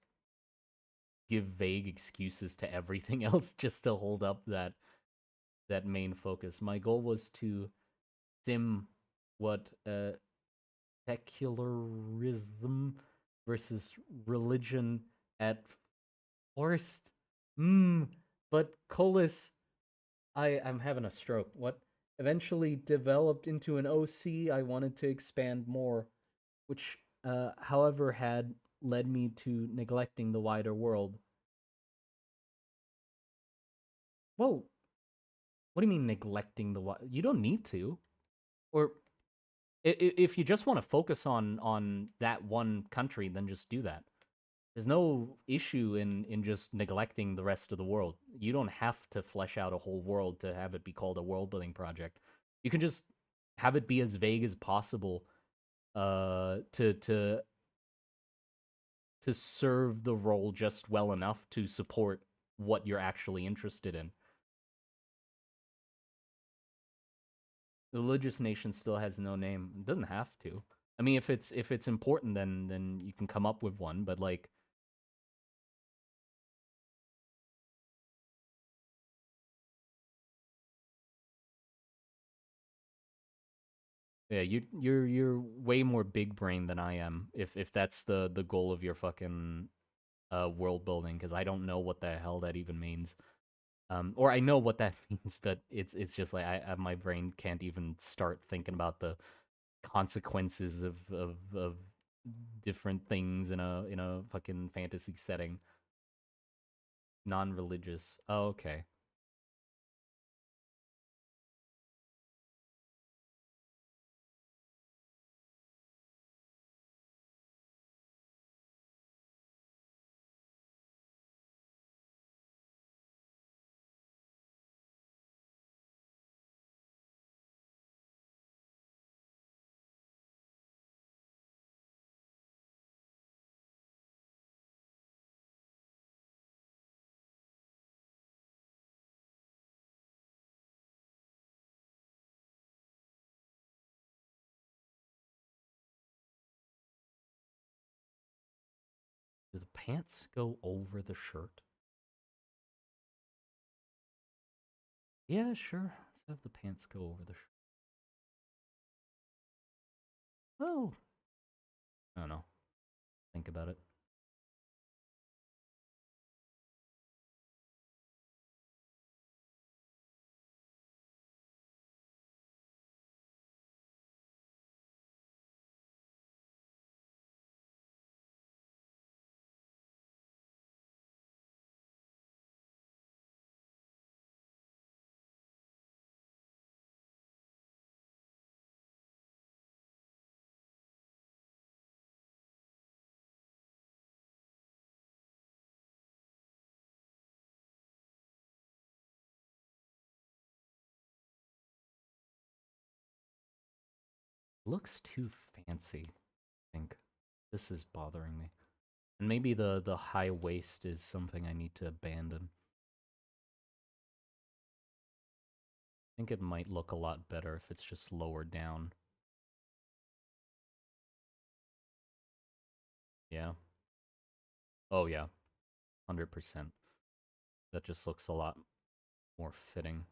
give vague excuses to everything else just to hold up that main focus. My goal was to sim what secularism versus religion at first. But Colas, I'm having a stroke. What eventually developed into an OC I wanted to expand more, which, however, had led me to neglecting the wider world. Well, what do you mean neglecting the wider? You don't need to. Or if you just want to focus on that one country, then just do that. There's no issue in just neglecting the rest of the world. You don't have to flesh out a whole world to have it be called a world building project. You can just have it be as vague as possible to serve the role just well enough to support what you're actually interested in. The religious nation still has no name. It doesn't have to. I mean, if it's important, then you can come up with one. But like, yeah, you're way more big brain than I am. If that's the goal of your fucking world building, because I don't know what the hell that even means. Or I know what that means, but it's just like my brain can't even start thinking about the consequences of different things in a fucking fantasy setting. Non-religious. Oh, okay. Do the pants go over the shirt? Yeah, sure. Let's have the pants go over the shirt. Oh, I don't know. Think about it. Looks too fancy, I think. This is bothering me. And maybe the high waist is something I need to abandon. I think it might look a lot better if it's just lower down. Yeah. Oh yeah. 100%. That just looks a lot more fitting.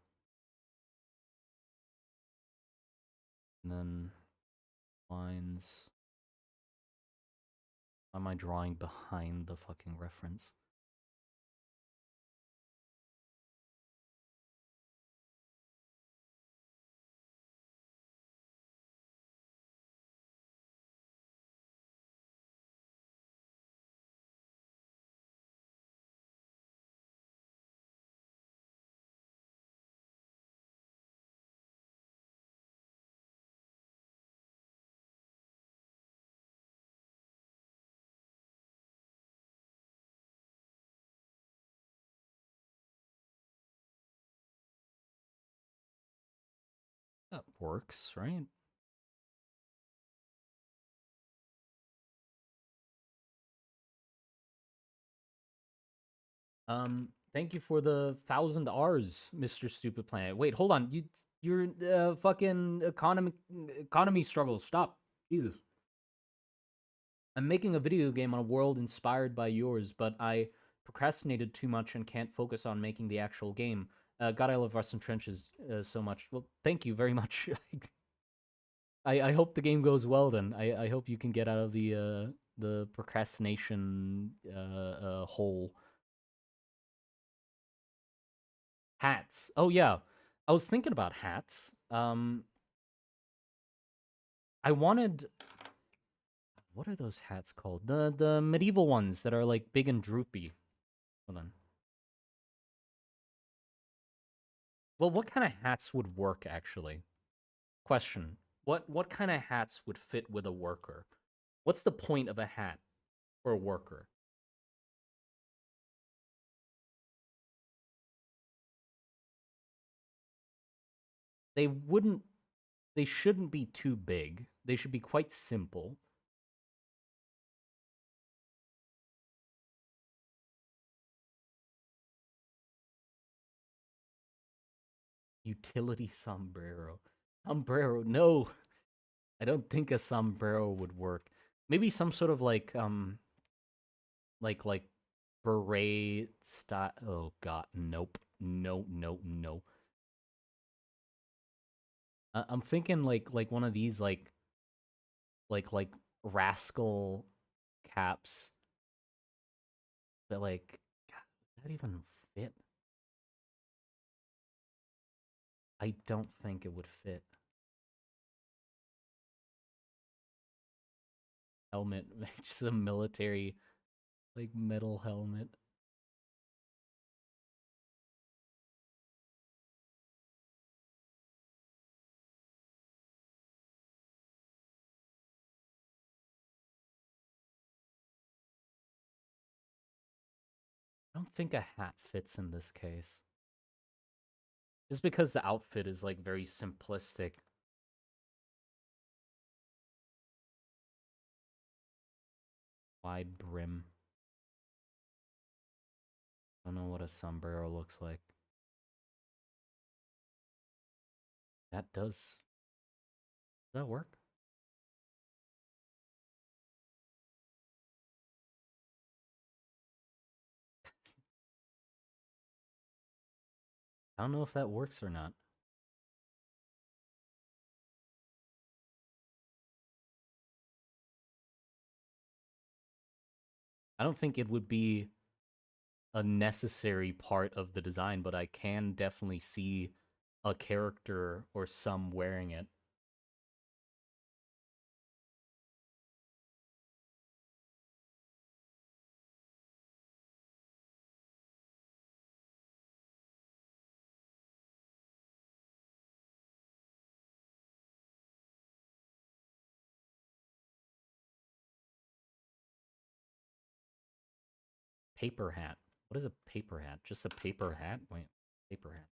And then lines. Why am I drawing behind the fucking reference? That works, right? Thank you for the 1,000 Rs, Mr. Stupid Planet. Wait, hold on. Your fucking economy struggles. Stop. Jesus. I'm making a video game on a world inspired by yours, but I procrastinated too much and can't focus on making the actual game. God, I love Rust and Trenches so much. Well, thank you very much. I hope the game goes well. Then I hope you can get out of the procrastination hole. Hats. Oh yeah, I was thinking about hats. I wanted. What are those hats called? The medieval ones that are like big and droopy. Hold on. Well, what kind of hats would work actually? Question. What kind of hats would fit with a worker? What's the point of a hat for a worker? They wouldn't they shouldn't be too big. They should be quite simple. Utility sombrero. Sombrero, no. I don't think a sombrero would work. Maybe some sort of like beret style. Oh god, nope. No, no, no. I'm thinking like one of these like rascal caps that like god, does that even fit? I don't think it would fit. Helmet, just a military like metal helmet. I don't think a hat fits in this case. Just because the outfit is like very simplistic. Wide brim. I don't know what a sombrero looks like. That does. Does that work? I don't know if that works or not. I don't think it would be a necessary part of the design, but I can definitely see a character or some wearing it. Paper hat. What is a paper hat? Just a paper hat? Wait, paper hat.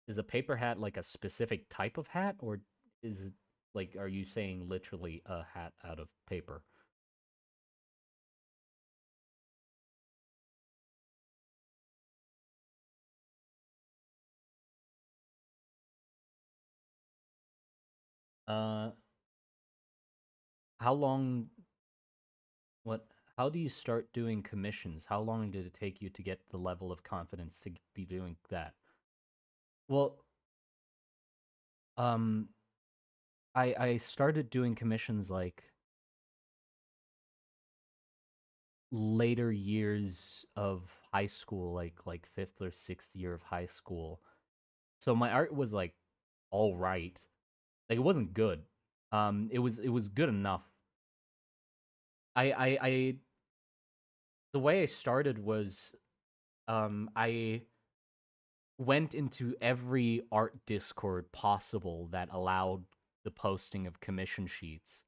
Is a paper hat like a specific type of hat, or is it like, are you saying literally a hat out of paper? Uh, how long? What? How do you start doing commissions? How long did it take you to get the level of confidence to be doing that? Well, um, I started doing commissions like later years of high school, like fifth or sixth year of high school. So my art was like all right. Like it wasn't good. It was good enough. I the way I started was I went into every art Discord possible that allowed the posting of commission sheets.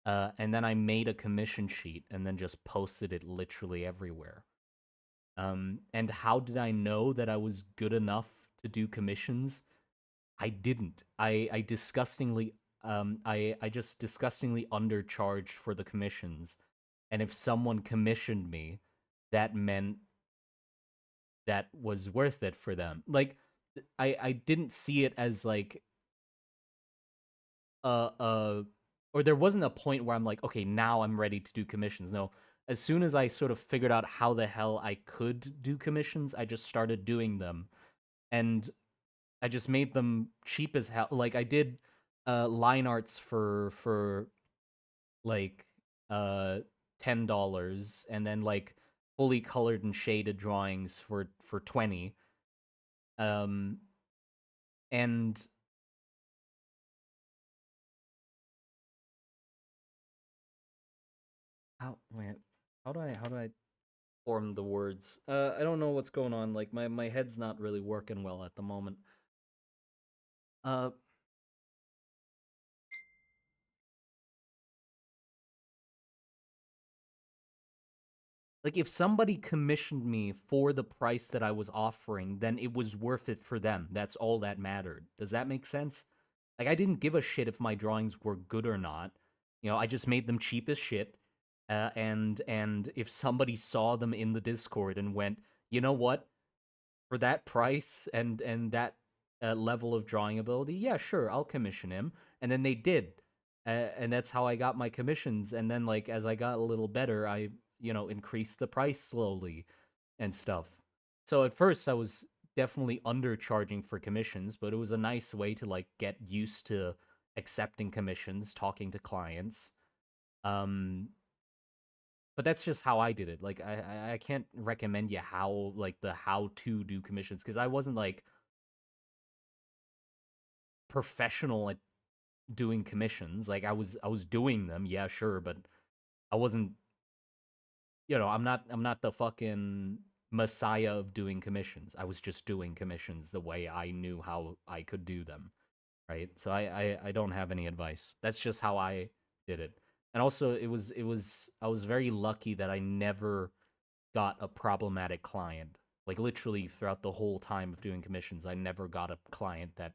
And then I made a commission sheet and then just posted it literally everywhere. And how did I know that I was good enough to do commissions? I didn't. I disgustingly I just disgustingly undercharged for the commissions. And if someone commissioned me, that meant that was worth it for them. Like I didn't see it as like uh or there wasn't a point where I'm like, okay, now I'm ready to do commissions. No, as soon as I sort of figured out how the hell I could do commissions, I just started doing them. And I just made them cheap as hell. Like I did line arts for like uh $10 and then like fully colored and shaded drawings for 20. Um and wait, how do I form the words? I don't know what's going on. Like my head's not really working well at the moment. Uh like if somebody commissioned me for the price that I was offering, then it was worth it for them. That's all that mattered. Does that make sense? Like I didn't give a shit if my drawings were good or not. I just made them cheap as shit. And if somebody saw them in the Discord and went, you know what, for that price and that level of drawing ability, yeah, sure, I'll commission him. And then they did, and that's how I got my commissions. And then like as I got a little better, I increased the price slowly and stuff. So at first I was definitely undercharging for commissions, but it was a nice way to like get used to accepting commissions, talking to clients. Um, but that's just how I did it. Like I can't recommend you how like the how to do commissions because I wasn't like professional at doing commissions. Like I was doing them, yeah, sure, but I wasn't, I'm not the fucking messiah of doing commissions. I was just doing commissions the way I knew how I could do them, right? So I don't have any advice. That's just how I did it. And also it was I was very lucky that I never got a problematic client. Like literally throughout the whole time of doing commissions, I never got a client that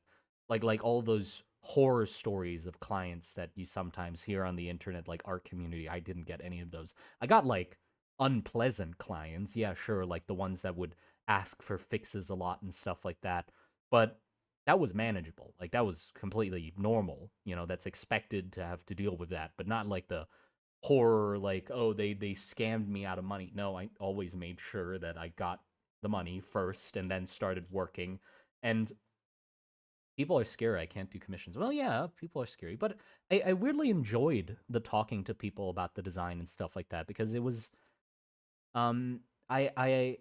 like all those horror stories of clients that you sometimes hear on the internet like art community. I didn't get any of those. I got like unpleasant clients. Yeah, sure, like the ones that would ask for fixes a lot and stuff like that. But that was manageable. Like that was completely normal. That's expected to have to deal with that, but not like the horror like, oh, they scammed me out of money. No, I always made sure that I got the money first and then started working. And people are scary. I can't do commissions. Well, yeah, people are scary, but I weirdly enjoyed the talking to people about the design and stuff like that because it was um I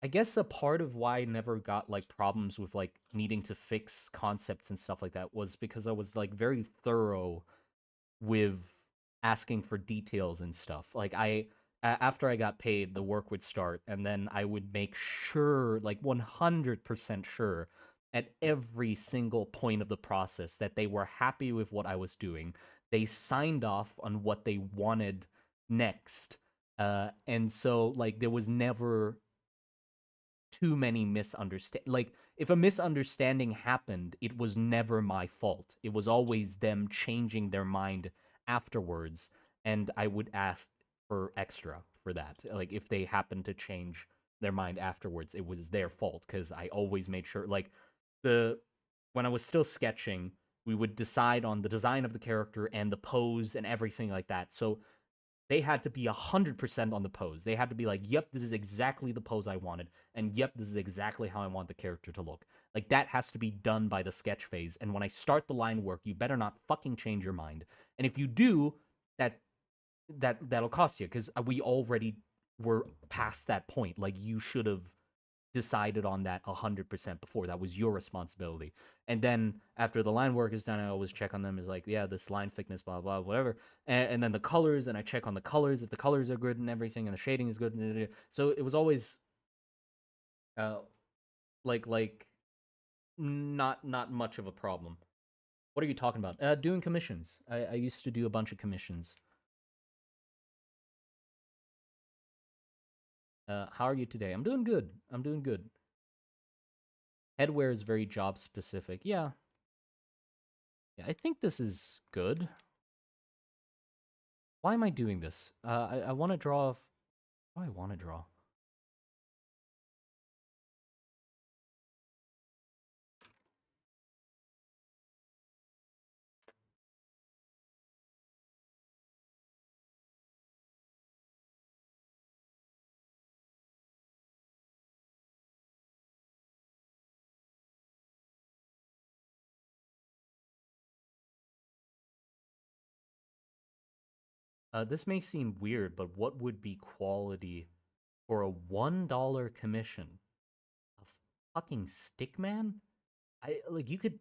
guess a part of why I never got like problems with like needing to fix concepts and stuff like that was because I was like very thorough with asking for details and stuff. Like after I got paid, the work would start and then I would make sure, like 100% sure at every single point of the process that they were happy with what I was doing. They signed off on what they wanted next. And so like there was never too many misunderstand like if a misunderstanding happened, it was never my fault. It was always them changing their mind afterwards, and I would ask for extra for that. Like if they happened to change their mind afterwards, it was their fault because I always made sure like the when I was still sketching, we would decide on the design of the character and the pose and everything like that. So they had to be 100% on the pose. They had to be like, yep, this is exactly the pose I wanted. And yep, this is exactly how I want the character to look. Like, that has to be done by the sketch phase. And when I start the line work, you better not fucking change your mind. And if you do, that that'll cost you, because we already were past that point. Like, you should have decided on that 100% before. That was your responsibility. And then after the line work is done, I always check on them, is like, yeah, this line thickness, blah blah, whatever. And then the colors, and I check on the colors if the colors are good and everything, and the shading is good. So it was always uh like not much of a problem. What are you talking about? Doing commissions. I used to do a bunch of commissions. How are you today? I'm doing good. I'm doing good. Headwear is very job specific. Yeah. Yeah, I think this is good. Why am I doing this? I want to draw. What do I want to draw? This may seem weird, but what would be quality for a $1 commission? A fucking stickman? I like you could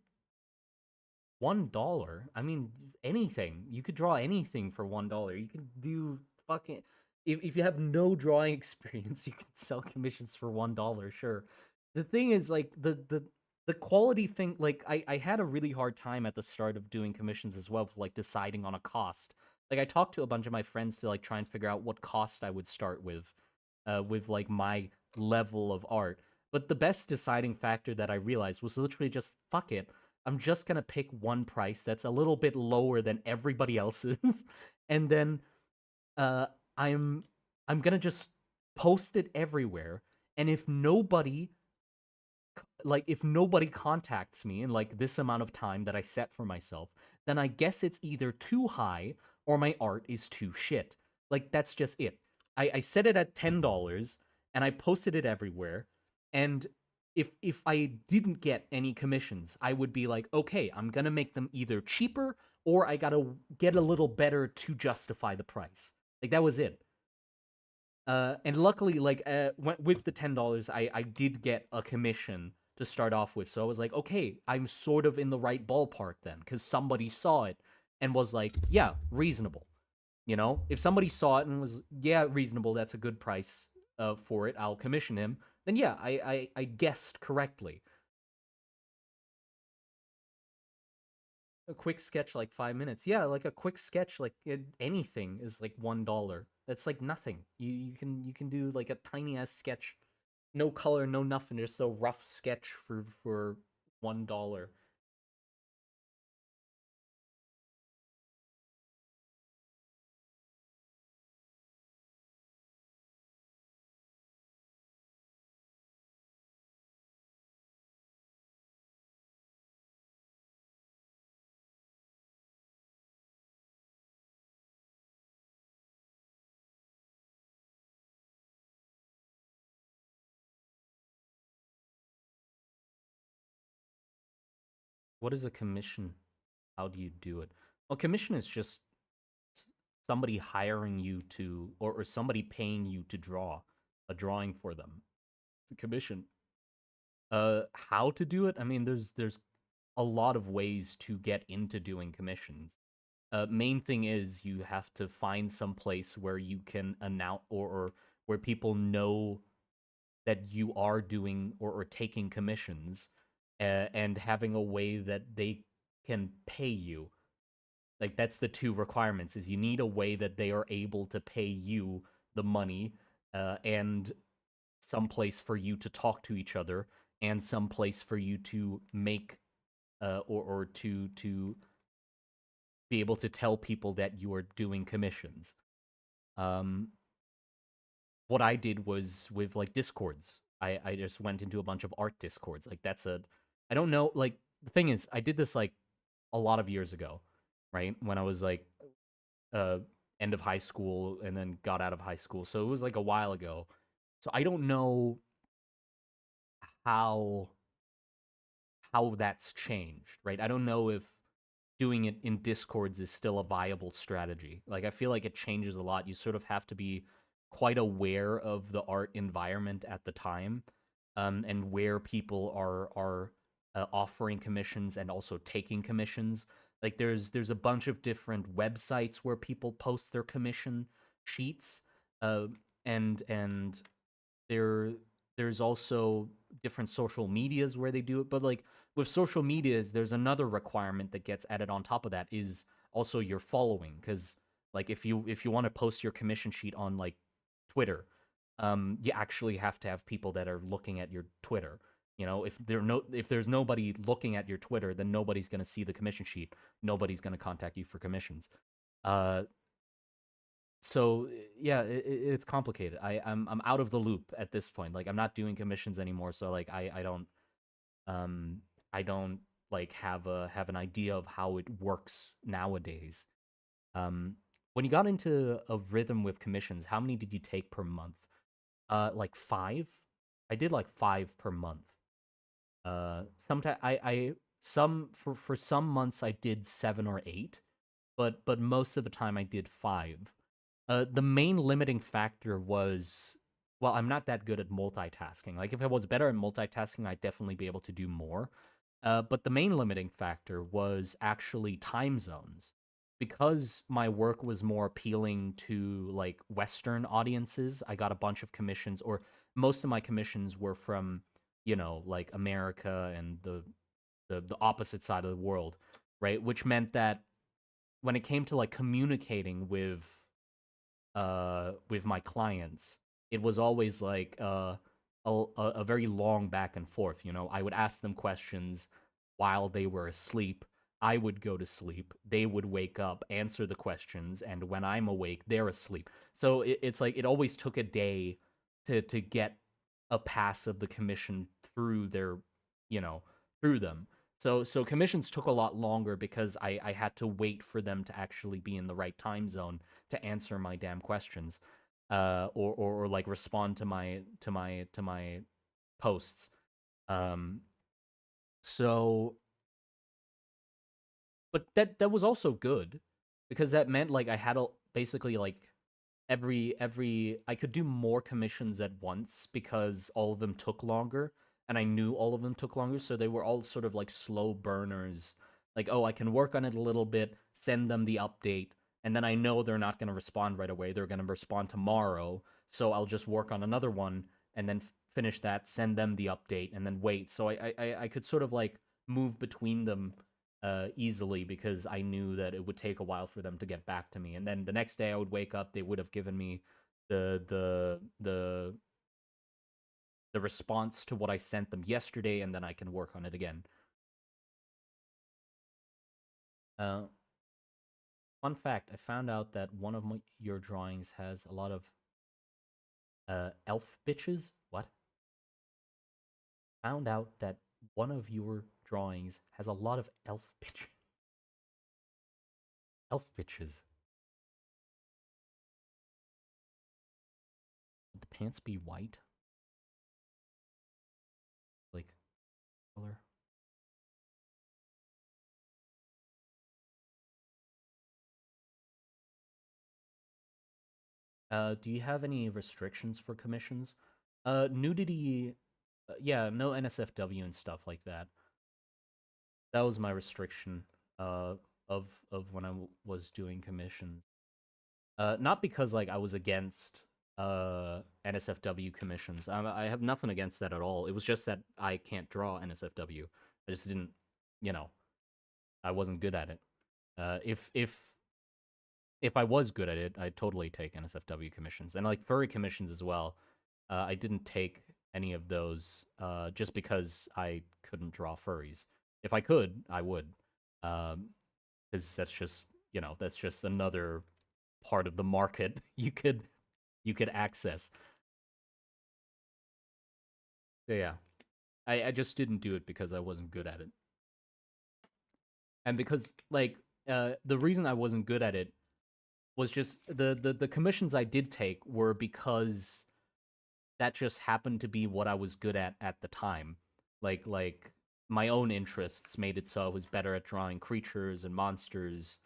$1. I mean, anything. You could draw anything for $1. You could do fucking. If you have no drawing experience, you can sell commissions for $1. Sure. The thing is, like, the quality thing. Like, I had a really hard time at the start of doing commissions as well, for, like, deciding on a cost. Like, I talked to a bunch of my friends to, like, try and figure out what cost I would start with like my level of art. But the best deciding factor that I realized was literally just fuck it. I'm just gonna pick one price that's a little bit lower than everybody else's, and then uh, I'm I'm gonna just post it everywhere. And if nobody contacts me in like this amount of time that I set for myself, then I guess it's either too high or my art is too shit. Like, that's just it. I set it at $10 and I posted it everywhere. And if I didn't get any commissions, I would be like, okay, I'm gonna make them either cheaper or I gotta get a little better to justify the price. Like, that was it. And luckily, like, with the $10, I did get a commission to start off with. So I was like, okay, I'm sort of in the right ballpark then, because somebody saw it and was like, yeah, reasonable. You know, if somebody saw it and was, yeah, reasonable, that's a good price for it, I'll commission him. Then yeah, I guessed correctly. A quick sketch, like 5 minutes. Yeah, like a quick sketch, like anything is like $1. That's like nothing. You can do like a tiny ass sketch, no color, no nothing, just a rough sketch for $1. What is a commission? How do you do it? Well, commission is just somebody hiring you to, or somebody paying you to draw a drawing for them. It's a commission. How to do it? I mean, there's a lot of ways to get into doing commissions. Main thing is you have to find some place where you can announce, or where people know that you are doing or taking commissions, and having a way that they can pay you. Like, that's the two requirements: is you need a way that they are able to pay you the money, and some place for you to talk to each other, and some place for you to make or to be able to tell people that you are doing commissions. Um, what I did was with like discords. I just went into a bunch of art discords. Like, that's a, I don't know, like, the thing is, I did this like a lot of years ago, right? When I was like uh end of high school and then got out of high school. So it was like a while ago. So I don't know how that's changed, right? I don't know if doing it in discords is still a viable strategy. Like I feel like it changes a lot. You sort of have to be quite aware of the art environment at the time, and where people are offering commissions and also taking commissions. Like there's a bunch of different websites where people post their commission sheets, uh, and there there's also different social medias where they do it. But like with social medias, there's another requirement that gets added on top of that is also your following. Because like if you want to post your commission sheet on like Twitter, you actually have to have people that are looking at your Twitter. You know, if there's nobody looking at your Twitter, then nobody's going to see the commission sheet. Nobody's going to contact you for commissions. Uh, so yeah, it's complicated. I'm out of the loop at this point. Like I'm not doing commissions anymore, so like um I don't like have an idea of how it works nowadays. Um when you got into a rhythm with commissions, how many did you take per month? Like 5? I did like 5 per month. Sometimes I some for some months I did 7 or 8, but most of the time I did 5. The main limiting factor was, well, I'm not that good at multitasking. Like, if I was better at multitasking, I'd definitely be able to do more. But the main limiting factor was actually time zones. Because my work was more appealing to like Western audiences, I got a bunch of commissions, or most of my commissions were from, like America and the opposite side of the world, right? Which meant that when it came to like communicating with my clients, it was always like a very long back and forth. I would ask them questions while they were asleep. I would go to sleep. They would wake up, answer the questions, and when I'm awake, they're asleep. So it's like it always took a day to get a pass of the commission through their, you know, through them. So commissions took a lot longer because I had to wait for them to actually be in the right time zone to answer my damn questions, or like respond to my posts. Um, so, but that was also good because that meant like I had basically like every I could do more commissions at once because all of them took longer, and I knew all of them took longer, so they were all sort of like slow burners. Like, oh, I can work on it a little bit, send them the update, and then I know they're not going to respond right away. They're going to respond tomorrow, so I'll just work on another one and then finish that, send them the update, and then wait. So I could sort of like move between them easily because I knew that it would take a while for them to get back to me. And then the next day I would wake up, they would have given me the the the the response to what I sent them yesterday, and then I can work on it again. Uh, Fun fact: I found out that one of your drawings has a lot of elf bitches. What? Found out that one of your drawings has a lot of elf bitches. Elf bitches. Would the pants be white? Like color? Do you have any restrictions for commissions? Nudity, yeah, no NSFW and stuff like that. That was my restriction uh, of when I was doing commissions. Not because like I was against NSFW commissions. I have nothing against that at all. It was just that I can't draw NSFW. I just didn't, you know, I wasn't good at it. If I was good at it, I'd totally take NSFW commissions and like furry commissions as well. I didn't take any of those just because I couldn't draw furries. If I could, I would, because that's just that's just another part of the market you could access. So yeah, I just didn't do it because I wasn't good at it. And because like the reason I wasn't good at it was just the commissions I did take were because that just happened to be what I was good at the time. Like my own interests made it so I was better at drawing creatures and monsters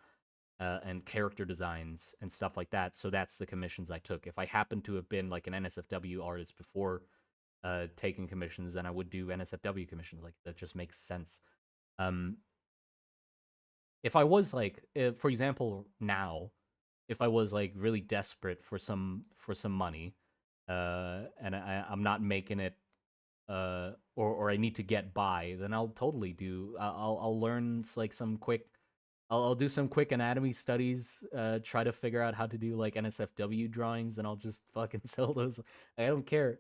and character designs and stuff like that. So that's the commissions I took. If I happened to have been like an NSFW artist before taking commissions, then I would do NSFW commissions. Like that just makes sense. Um, if I was like, if, for example, now, if I was like really desperate for some money, and I'm not making it, or I need to get by, then I'll totally do. I'll learn like some quick. I'll do some quick anatomy studies. Try to figure out how to do like NSFW drawings, and I'll just fucking sell those. I don't care.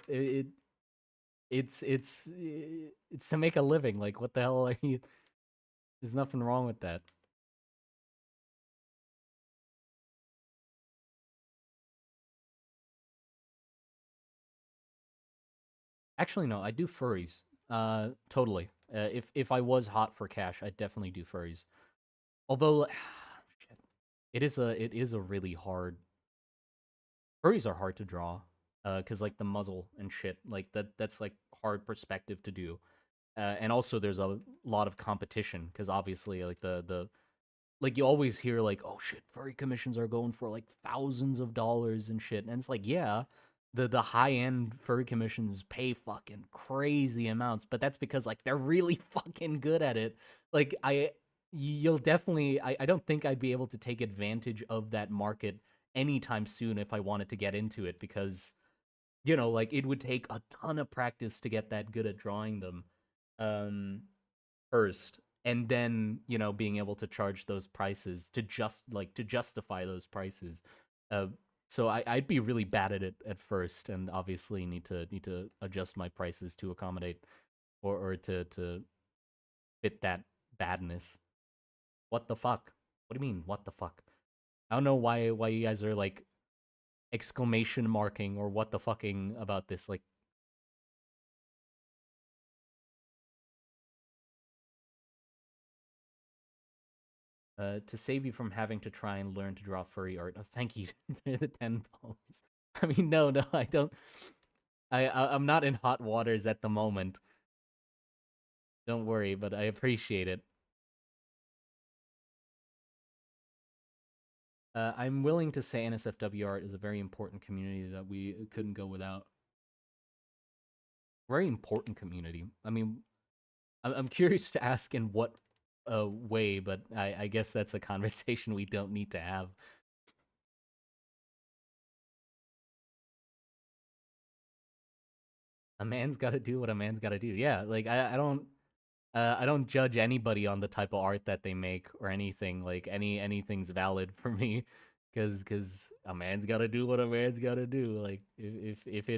It's to make a living. Like what the hell are you? There's nothing wrong with that. Actually, no, I do furries. Totally. If I was hot for cash, I'd definitely do furries. Although, shit, it is a really hard. Furries are hard to draw, cause like the muzzle and shit, like that's like hard perspective to do. And also there's a lot of competition, cause obviously like the like you always hear like, oh shit, furry commissions are going for like thousands of dollars and shit, and it's like, yeah, the high end furry commissions pay fucking crazy amounts, but that's because like they're really fucking good at it. Like you'll definitely, I don't think I'd be able to take advantage of that market anytime soon if I wanted to get into it, because like it would take a ton of practice to get that good at drawing them. Um, first, and then being able to charge those prices to justify those prices. uh so I'd be really bad at it at first, and obviously need to adjust my prices to accommodate, or to fit that badness. What the fuck? What do you mean what the fuck? I don't know why you guys are like exclamation marking or what the fucking about this. Like, to save you from having to try and learn to draw furry art. Oh, thank you for the $10. I mean, no, I don't. I'm not in hot waters at the moment. Don't worry, but I appreciate it. I'm willing to say NSFW art is a very important community that we couldn't go without. Very important community. I mean, I'm curious to ask in what way, but I guess that's a conversation we don't need to have. A man's got to do what a man's got to do. Yeah, like I don't judge anybody on the type of art that they make or anything. Like anything's valid for me, because a man's got to do what a man's got to do. Like if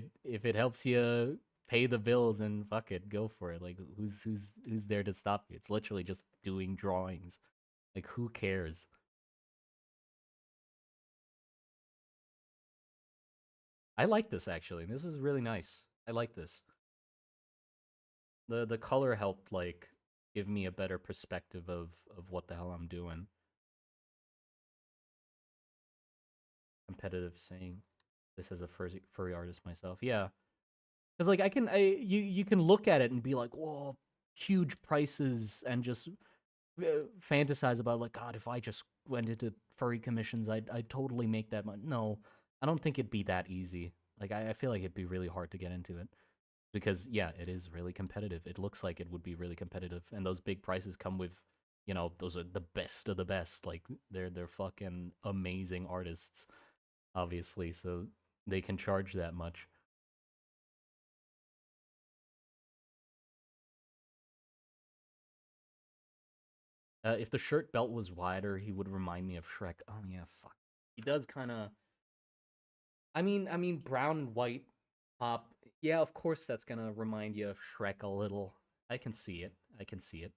it helps you pay the bills, and fuck it, go for it. Like who's there to stop you? It's literally just doing drawings. Like who cares? I like this actually. This is really nice. I like this. The color helped like give me a better perspective of what the hell I'm doing. Competitive saying this as a furry artist myself. Yeah, because like you can look at it and be like, whoa, huge prices, and just fantasize about like, God, if I just went into furry commissions, I'd totally make that much. No, I don't think it'd be that easy. Like I feel like it'd be really hard to get into it, because yeah, it is really competitive. It looks like it would be really competitive, and those big prices come with, those are the best of the best. Like they're fucking amazing artists, obviously, so they can charge that much. If the shirt belt was wider, he would remind me of Shrek. Oh yeah, fuck. He does kind of. I mean, brown and white top. Yeah, of course that's gonna remind you of Shrek a little. I can see it. I can see it.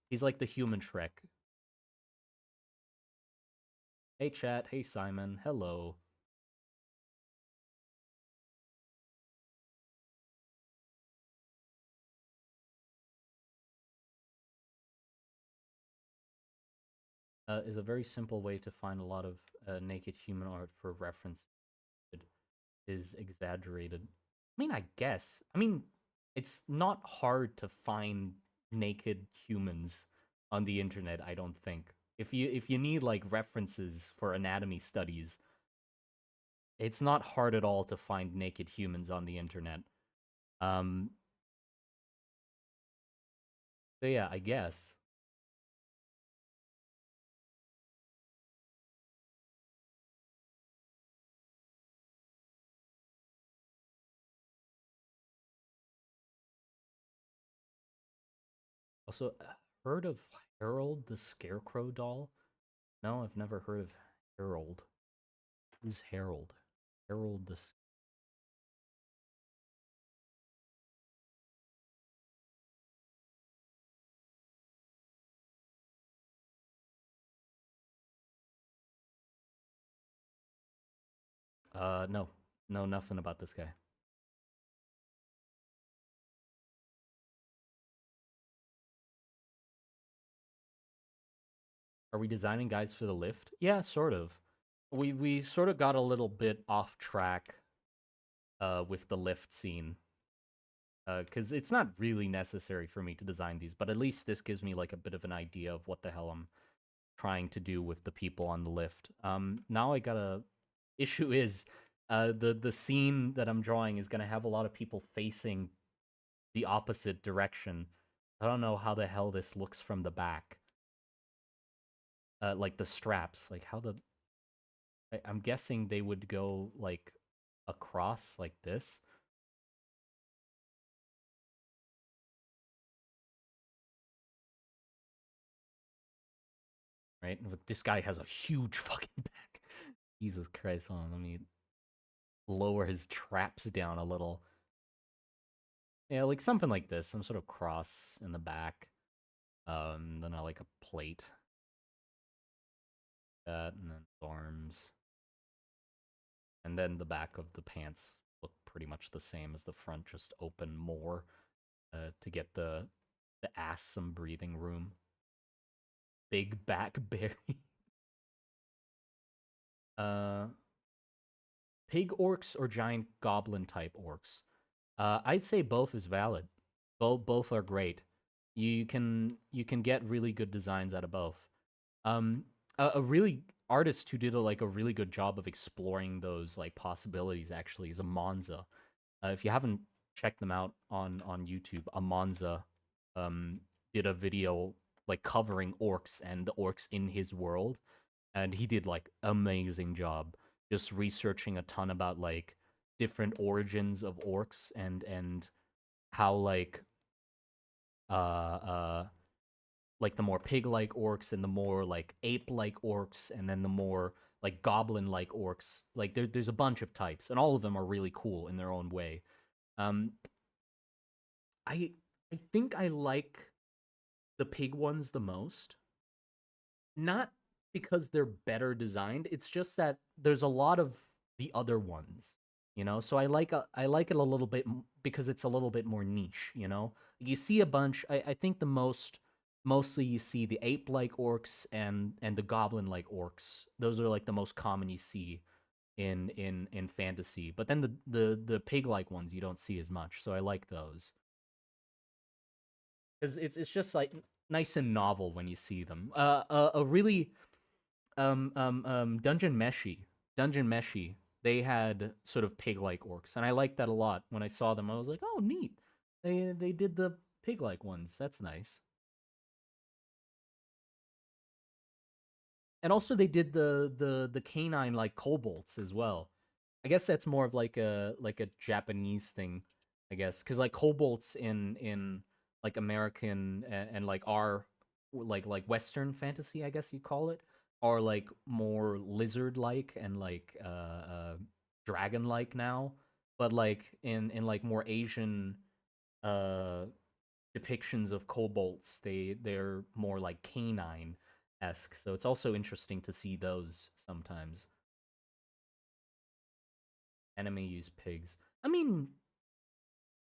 He's like the human Shrek. Hey chat. Hey Simon. Hello. is a very simple way to find a lot of naked human art for reference. It is exaggerated. I mean, I guess. I mean, it's not hard to find naked humans on the internet, I don't think. If you need like references for anatomy studies, it's not hard at all to find naked humans on the internet. Um, so yeah, I guess. Also, heard of Harold the Scarecrow doll? No, I've never heard of Harold. Who's Harold? Harold the. No, no, nothing about this guy. Are we designing guys for the lift? Yeah, sort of. We sort of got a little bit off track with the lift scene because it's not really necessary for me to design these, but at least this gives me like a bit of an idea of what the hell I'm trying to do with the people on the lift. Now I gotta issue is the scene that I'm drawing is gonna have a lot of people facing the opposite direction. I don't know how the hell this looks from the back. Like the straps, like how the I'm guessing they would go like across like this, right? But this guy has a huge fucking back. Jesus Christ, hold on, let me lower his traps down a little. Yeah, like something like this, some sort of cross in the back. Then I like a plate. That, and then arms. And then the back of the pants look pretty much the same as the front, just open more to get the ass some breathing room. Big back berry. uh, Pig orcs or giant goblin type orcs? I'd say both is valid. Both are great. You can get really good designs out of both. Um, a really artist who did like a really good job of exploring those like possibilities actually is Amonza. If you haven't checked them out on YouTube, Amonza did a video like covering orcs and the orcs in his world, and he did like amazing job just researching a ton about like different origins of orcs and how uh like the more pig-like orcs and the more like ape-like orcs and then the more like goblin-like orcs. Like there's a bunch of types and all of them are really cool in their own way. um i I think I like the pig ones the most, not because they're better designed. It's just that there's a lot of the other ones, you know. So I like it a little bit because it's a little bit more niche, you know. You see a bunch. I think the mostly you see the ape like orcs and the goblin like orcs. Those are like the most common you see in fantasy. But then the pig like ones you don't see as much. So I like those because it's just like nice and novel when you see them. A really Dungeon Meshi, they had sort of pig-like orcs, and I liked that a lot. When I saw them, I was like, "Oh, neat! They did the pig-like ones. That's nice." And also, they did the canine like kobolds as well. I guess that's more of like a Japanese thing, I guess, because like kobolds in like American and like our like Western fantasy, I guess you call it, are like more lizard like and like dragon like now, but like in like more Asian uh depictions of kobolds, they're more like canine esque. So it's also interesting to see those sometimes. Anime use pigs. I mean,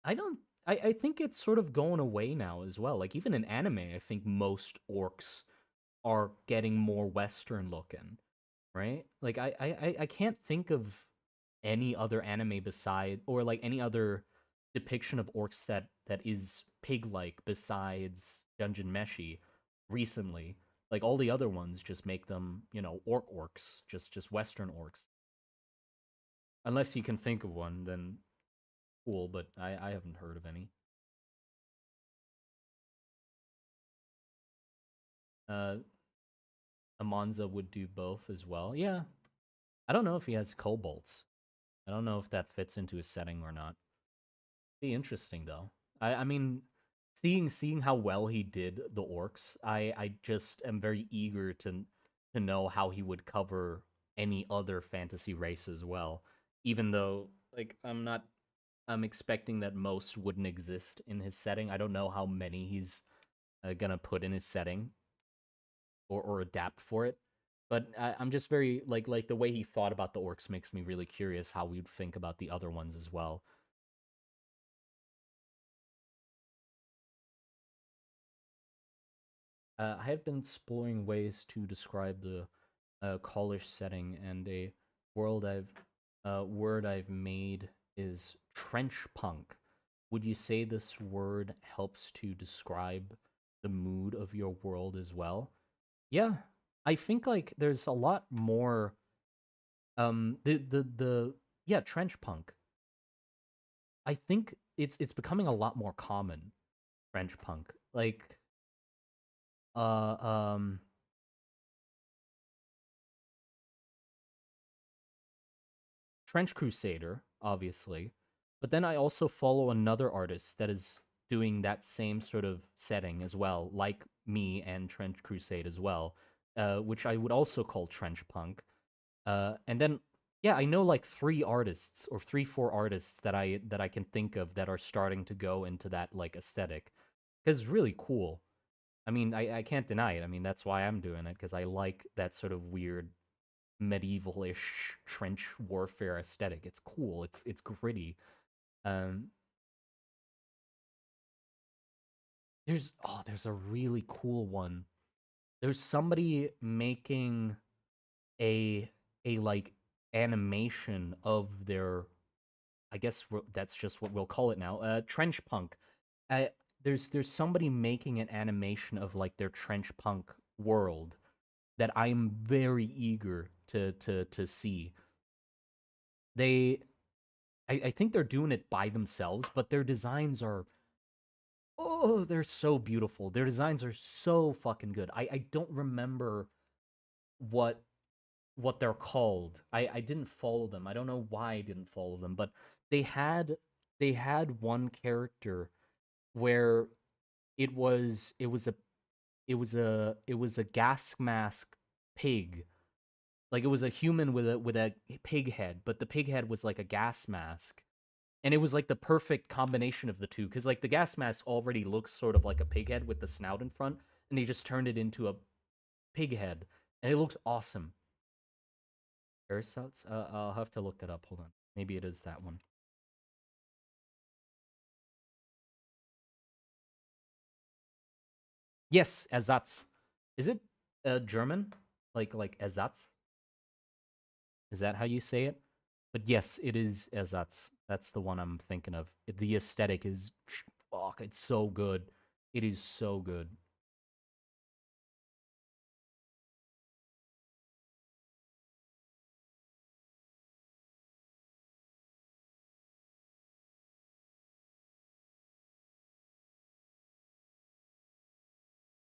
I don't. I think it's sort of going away now as well. Like even in anime, I think most orcs are getting more Western looking, right? Like I can't think of any other anime beside or like any other depiction of orcs that is pig-like besides Dungeon Meshi recently. Like all the other ones just make them, orcs, just Western orcs. Unless you can think of one, then cool, but I haven't heard of any. Uh Amonza would do both as well. Yeah. I don't know if he has kobolds. I don't know if that fits into his setting or not. Be interesting though. I mean, seeing how well he did the orcs, I just am very eager to know how he would cover any other fantasy race as well. Even though like I'm expecting that most wouldn't exist in his setting. I don't know how many he's gonna put in his setting or adapt for it. But I'm just very like the way he thought about the orcs makes me really curious how we'd think about the other ones as well. I have been exploring ways to describe the college setting, and a world I've word I've made is trench punk. Would you say this word helps to describe the mood of your world as well? Yeah, I think like there's a lot more. The yeah, trench punk. I think it's becoming a lot more common. Trench punk, like uh um Trench Crusader, obviously. But then I also follow another artist that is doing that same sort of setting as well, like me and Trench Crusade as well, which I would also call trench punk. And then, yeah, I know like three artists or three, four artists that I can think of that are starting to go into that like aesthetic, because it's really cool. I mean, I can't deny it. I mean, that's why I'm doing it because I like that sort of weird medieval-ish trench warfare aesthetic. It's cool. It's gritty. Um, there's a really cool one. There's somebody making a like animation of their. I guess that's just what we'll call it now. Trench punk. Uh, there's somebody making an animation of like their trench punk world that I'm very eager to see. They I think they're doing it by themselves, but their designs are they're so beautiful. Their designs are so fucking good. I don't remember what what they're called. I didn't follow them. I don't know why I didn't follow them, but they had they had one character where it was a gas mask pig. Like it was a human with a pig head, but the pig head was like a gas mask. And it was like the perfect combination of the two because like the gas mask already looks sort of like a pig head with the snout in front, and they just turned it into a pig head, and it looks awesome. Ersatz? I'll have to look that up. Hold on, maybe it is that one. Yes, Ersatz. Is it German? Like Ersatz? Is that how you say it? But yes, it is Ersatz. That's the one I'm thinking of. The aesthetic is fuck. It's so good. It is so good.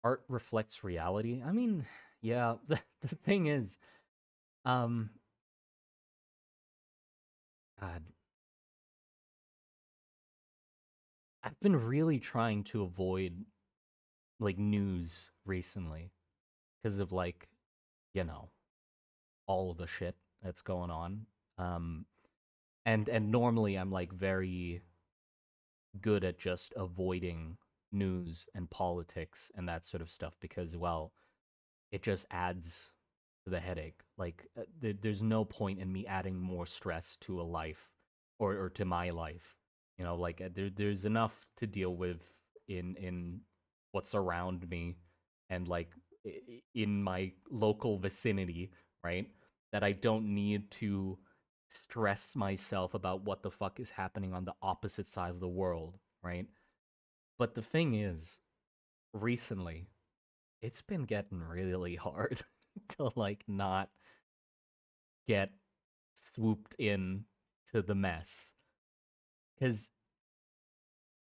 Art reflects reality. I mean, yeah, the thing is, um, God, I've been really trying to avoid like news recently because of like, you know, all of the shit that's going on. Um, and normally I'm like very good at just avoiding news and politics and that sort of stuff because, well, it just adds to the headache. Like, there's no point in me adding more stress to a life or to my life. You know, like there's enough to deal with in what's around me, and like in my local vicinity, right? That I don't need to stress myself about what the fuck is happening on the opposite side of the world, right? But the thing is, recently, it's been getting really hard to like not get swooped in to the mess. Cuz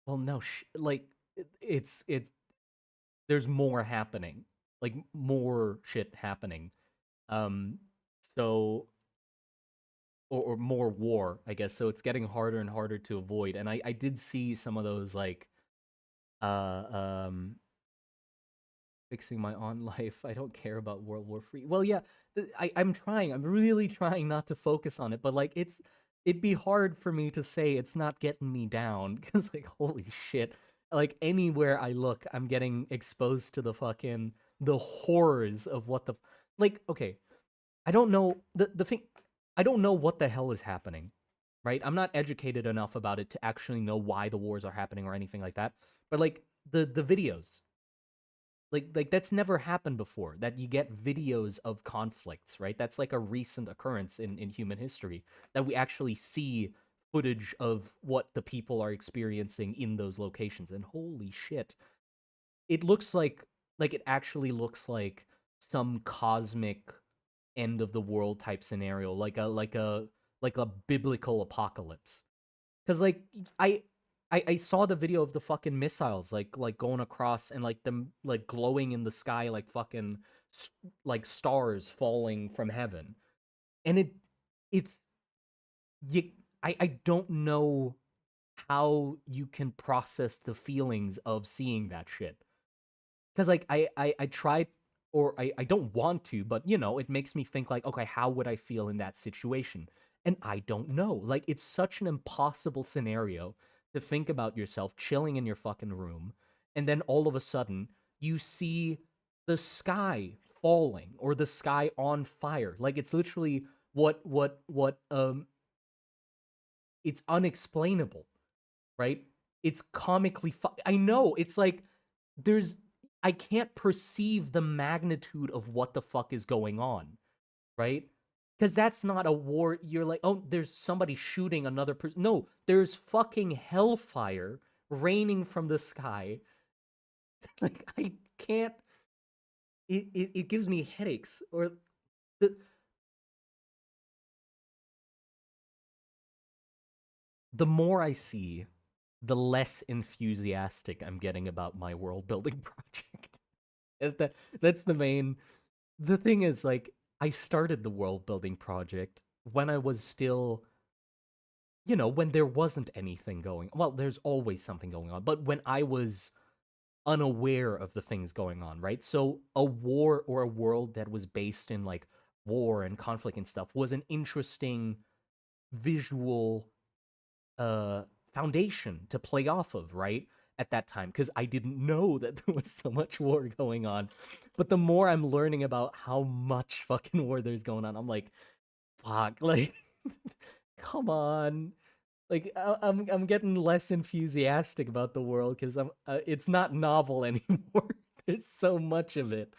well no, like it's there's more happening. Like more shit happening. Um so or more war, I guess. So it's getting harder and harder to avoid. And I did see some of those like uh um fixing my on life. I don't care about World War III. Well, yeah, I'm trying. I'm really trying not to focus on it, but like it'd be hard for me to say it's not getting me down because like holy shit, like anywhere I look, I'm getting exposed to the horrors of what the like. Okay, I don't know the thing. I don't know what the hell is happening, right? I'm not educated enough about it to actually know why the wars are happening or anything like that. But like the videos, like that's never happened before, that you get videos of conflicts, right? That's like a recent occurrence in human history, that we actually see footage of what the people are experiencing in those locations. And holy shit, it looks like it actually looks like some cosmic end of the world type scenario, like a biblical apocalypse. Because like I, I saw the video of the fucking missiles like going across and like them like glowing in the sky like fucking like stars falling from heaven, and it's you. I don't know how you can process the feelings of seeing that shit. Because like I tried, or I don't want to, but you know, it makes me think like, okay, how would I feel in that situation? And I don't know. Like it's such an impossible scenario to think about yourself chilling in your fucking room, and then all of a sudden you see the sky falling or the sky on fire. Like it's literally what it's unexplainable, right? It's comically I know, it's like there's I can't perceive the magnitude of what the fuck is going on, right? Because that's not a war. You're like, oh, there's somebody shooting another person. No, there's fucking hellfire raining from the sky. Like I can't. It gives me headaches. Or the the more I see, the less enthusiastic I'm getting about my world building project. That's the main. The thing is, like, I started the world building project when I was still, you know, when there wasn't anything going. Well, there's always something going on, but when I was unaware of the things going on, right? So a war or a world that was based in like war and conflict and stuff was an interesting visual uh foundation to play off of, right? At that time, because I didn't know that there was so much war going on. But the more I'm learning about how much fucking war there's going on, I'm like, fuck, like, come on. Like, I'm getting less enthusiastic about the world because it's not novel anymore. There's so much of it.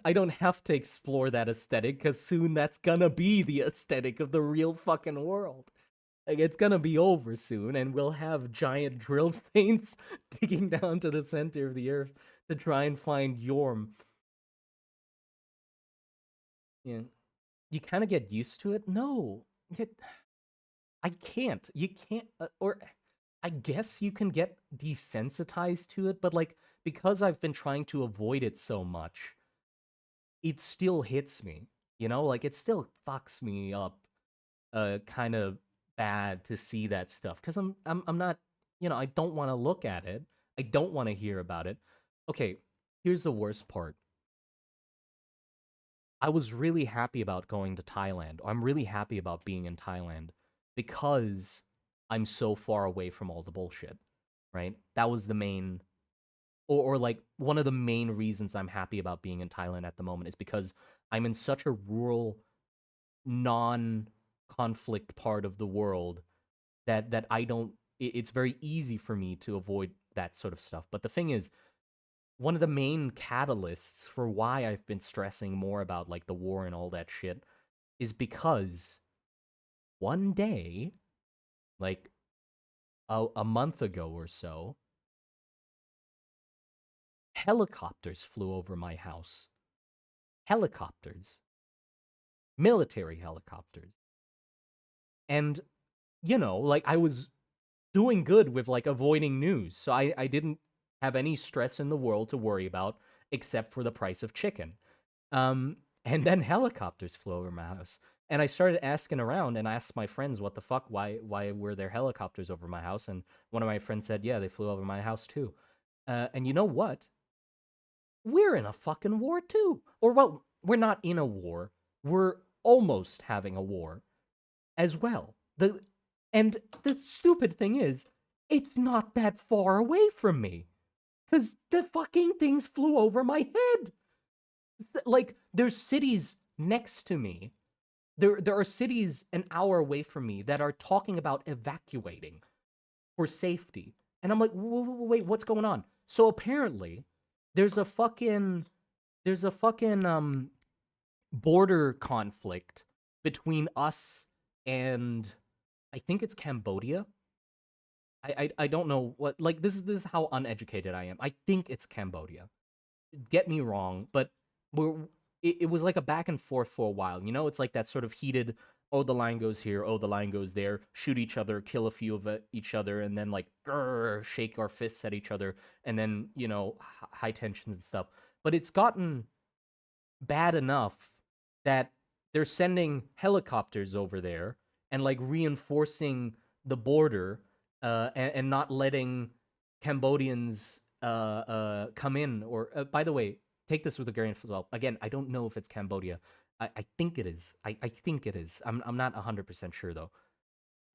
I don't have to explore that aesthetic because soon that's gonna be the aesthetic of the real fucking world. Like it's gonna be over soon, and we'll have giant drill saints digging down to the center of the earth to try and find Yorm. Yeah, you kind of get used to it. No, I can't. You can't, or I guess you can get desensitized to it, but like because I've been trying to avoid it so much, it still hits me. You know, like it still fucks me up kind of bad to see that stuff because I'm not, you know, I don't want to look at it. I don't want to hear about it. Okay, here's the worst part. I was really happy about going to Thailand. I'm really happy about being in Thailand because I'm so far away from all the bullshit, right? That was the main or like one of the main reasons I'm happy about being in Thailand at the moment is because I'm in such a rural non-conflict part of the world that I don't it's very easy for me to avoid that sort of stuff. But the thing is, one of the main catalysts for why I've been stressing more about like the war and all that shit is because one day, like a month ago or so, helicopters flew over my house. Helicopters, military helicopters. And, like I was doing good with like avoiding news. So I didn't have any stress in the world to worry about except for the price of chicken. And then helicopters flew over my house. And I started asking around and I asked my friends, what the fuck? Why were there helicopters over my house? And one of my friends said, yeah, they flew over my house too. And you know what? We're in a fucking war too. Or, well, we're not in a war. We're almost having a war as well. And the stupid thing is, it's not that far away from me. Because the fucking things flew over my head. Like, there's cities next to me. There are cities an hour away from me that are talking about evacuating for safety. And I'm like, wait, what's going on? So apparently, there's a fucking border conflict between us and I think it's Cambodia. I don't know what, like, this is how uneducated I am. I think it's Cambodia. Get me wrong, but it was like a back and forth for a while. It's like that sort of heated. Oh, the line goes here. Oh, the line goes there. Shoot each other, kill a few of each other, and then like grr, shake our fists at each other, and then high tensions and stuff. But it's gotten bad enough that they're sending helicopters over there and like reinforcing the border and not letting Cambodians come in. Or by the way, take this with a grain of salt. Again, I don't know if it's Cambodia. I think it is. I think it is. I'm not 100% sure though.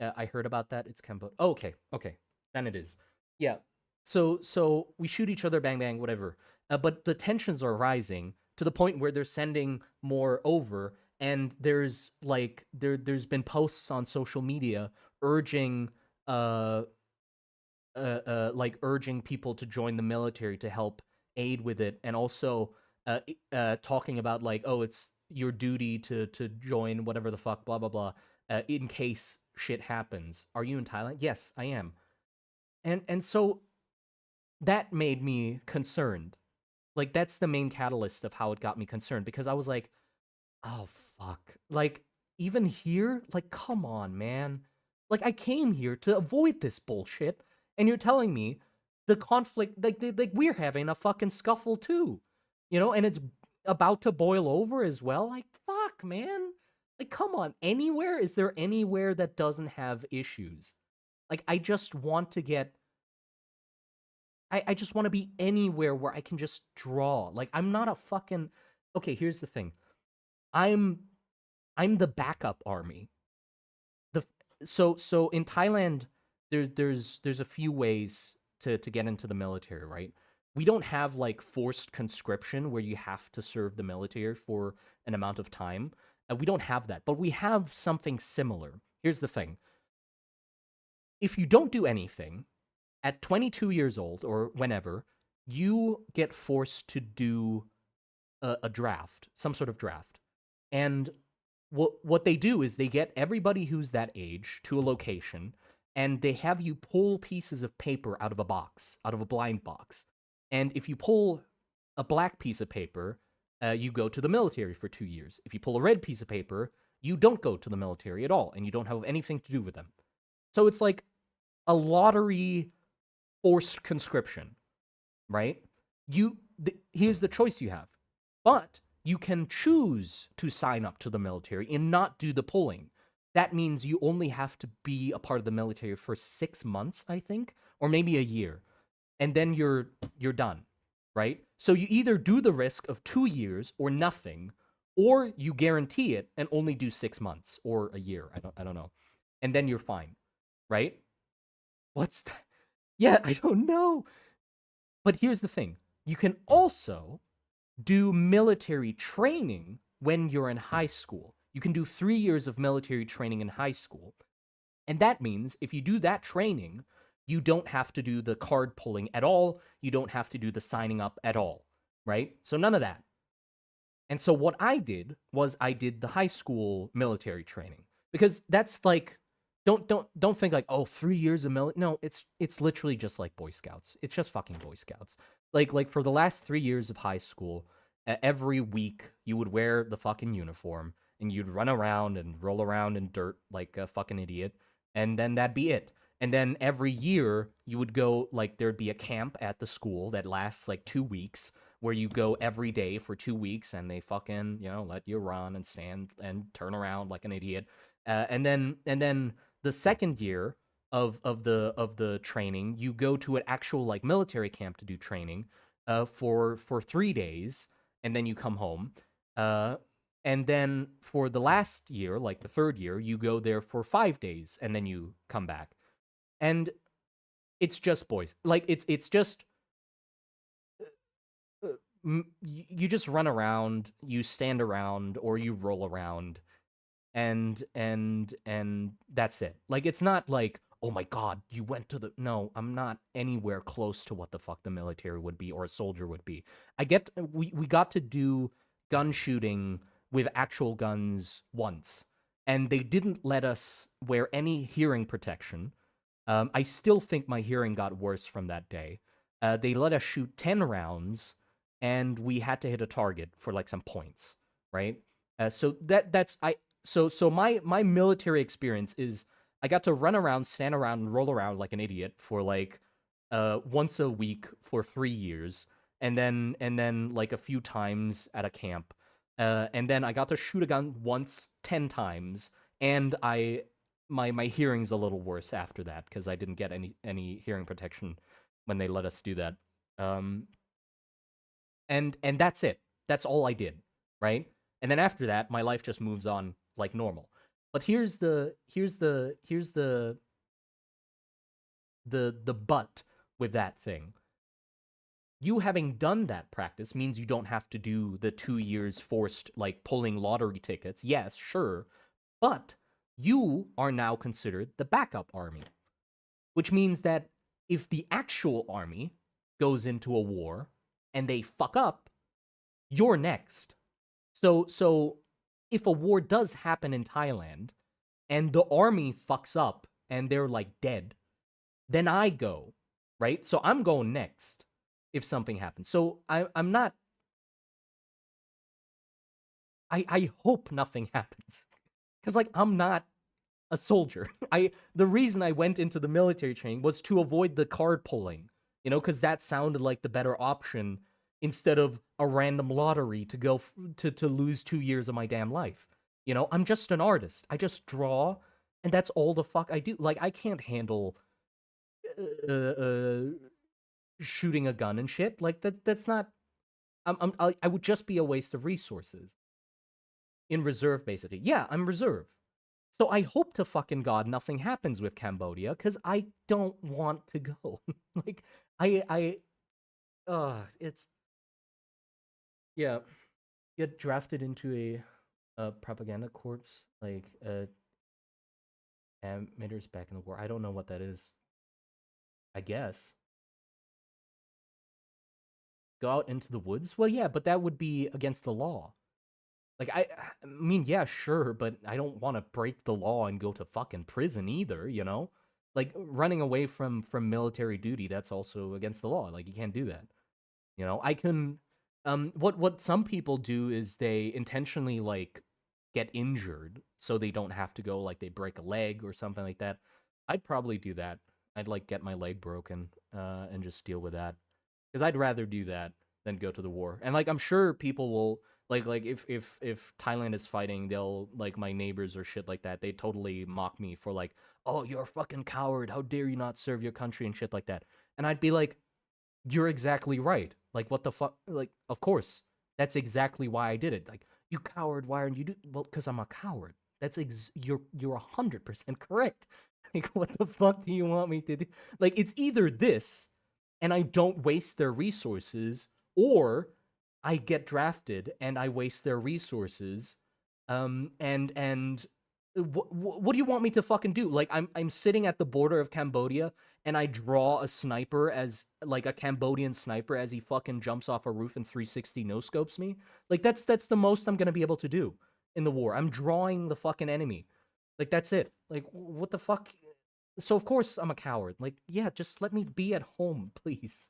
I heard about that. It's Cambodia. Oh, okay. Then it is. Yeah. So we shoot each other, bang bang, whatever. But the tensions are rising to the point where they're sending more over, and there's been posts on social media urging urging people to join the military to help aid with it, and also talking about like, oh, it's your duty to join whatever the fuck, blah blah blah, in case shit happens. Are you in Thailand? Yes, I am. And so that made me concerned. Like that's the main catalyst of how it got me concerned, because I was like, oh fuck. Like even here, like come on, man. Like I came here to avoid this bullshit, and you're telling me the conflict, like we're having a fucking scuffle too, and it's about to boil over as well. Like fuck, man. Like come on, anywhere? Is there anywhere that doesn't have issues? Like I just want to get I just want to be anywhere where I can just draw. Like I'm not a fucking okay, here's the thing. I'm I'm the backup army. The so in Thailand there's a few ways to get into the military, right? We don't have like forced conscription where you have to serve the military for an amount of time. We don't have that, but we have something similar. Here's the thing. If you don't do anything, at 22 years old or whenever, you get forced to do a draft, some sort of draft. And what they do is they get everybody who's that age to a location, and they have you pull pieces of paper out of a box, out of a blind box. And if you pull a black piece of paper, you go to the military for 2 years. If you pull a red piece of paper, you don't go to the military at all, and you don't have anything to do with them. So it's like a lottery forced conscription, right? Here's the choice you have. But you can choose to sign up to the military and not do the pulling. That means you only have to be a part of the military for 6 months, I think, or maybe a year. And then you're done, right? So you either do the risk of 2 years or nothing, or you guarantee it and only do 6 months or a year. I don't know. And then you're fine, right? What's that? Yeah, I don't know. But here's the thing. You can also do military training when you're in high school. You can do 3 years of military training in high school. And that means if you do that training, you don't have to do the card pulling at all. You don't have to do the signing up at all, right? So none of that. And so what I did was I did the high school military training because that's like don't think like, oh, 3 years of military. No, it's literally just like Boy Scouts. It's just fucking Boy Scouts. Like for the last 3 years of high school, every week you would wear the fucking uniform and you'd run around and roll around in dirt like a fucking idiot, and then that'd be it. And then every year you would go, like, there'd be a camp at the school that lasts like 2 weeks, where you go every day for 2 weeks and they fucking, let you run and stand and turn around like an idiot. And then the second year of the training, you go to an actual like military camp to do training for 3 days, and then you come home. Uh, and then for the last year, like the third year, you go there for 5 days, and then you come back. And it's just boys. Like it's just you just run around, you stand around, or you roll around, and that's it. Like it's not like, oh my god, you went to the no, I'm not anywhere close to what the fuck the military would be or a soldier would be. We got to do gun shooting with actual guns once, and they didn't let us wear any hearing protection. I still think my hearing got worse from that day. They let us shoot 10 rounds, and we had to hit a target for like some points, right? So that's I so my military experience is I got to run around, stand around, and roll around like an idiot for like once a week for 3 years, and then like a few times at a camp, and then I got to shoot a gun once 10 times, and my hearing's a little worse after that because I didn't get any hearing protection when they let us do that. Um, and that's it. That's all I did, right? And then after that, my life just moves on like normal. But here's the but with that thing. You having done that practice means you don't have to do the 2 years forced like pulling lottery tickets. Yes, sure, but you are now considered the backup army, which means that if the actual army goes into a war and they fuck up, you're next. So if a war does happen in Thailand and the army fucks up and they're like dead, then I go, right? So I'm going next if something happens. So I'm not. I hope nothing happens because like I'm not a soldier. The reason I went into the military training was to avoid the card pulling, because that sounded like the better option instead of a random lottery to go to lose 2 years of my damn life. I'm just an artist. I just draw, and that's all the fuck I do. Like I can't handle uh, uh, shooting a gun and shit. Like that's not. I would just be a waste of resources in reserve, basically. Yeah, I'm reserve. So I hope to fucking God nothing happens with Cambodia, because I don't want to go. Like, it's, yeah, get drafted into a propaganda corps, like, emitters back in the war. I don't know what that is. I guess. Go out into the woods? Well, yeah, but that would be against the law. Like, I mean, yeah, sure, but I don't want to break the law and go to fucking prison either, you know? Like, running away from military duty, that's also against the law. Like, you can't do that. I can, what some people do is they intentionally, like, get injured so they don't have to go, like, they break a leg or something like that. I'd probably do that. I'd, like, get my leg broken, and just deal with that. Because I'd rather do that than go to the war. And like I'm sure people will like if Thailand is fighting, they'll like my neighbors or shit like that. They totally mock me for like, oh, you're a fucking coward. How dare you not serve your country and shit like that. And I'd be like, you're exactly right. Like what the fuck? Like of course that's exactly why I did it. Like you coward. Why aren't you do? Well, because I'm a coward. You're 100% correct. Like what the fuck do you want me to do? Like it's either this and I don't waste their resources, or I get drafted and I waste their resources. And what do you want me to fucking do? Like I'm sitting at the border of Cambodia and I draw a sniper as like a Cambodian sniper as he fucking jumps off a roof and 360 no scopes me. Like that's the most I'm gonna be able to do in the war. I'm drawing the fucking enemy. Like that's it. Like what the fuck? So of course I'm a coward. Like yeah, just let me be at home, please.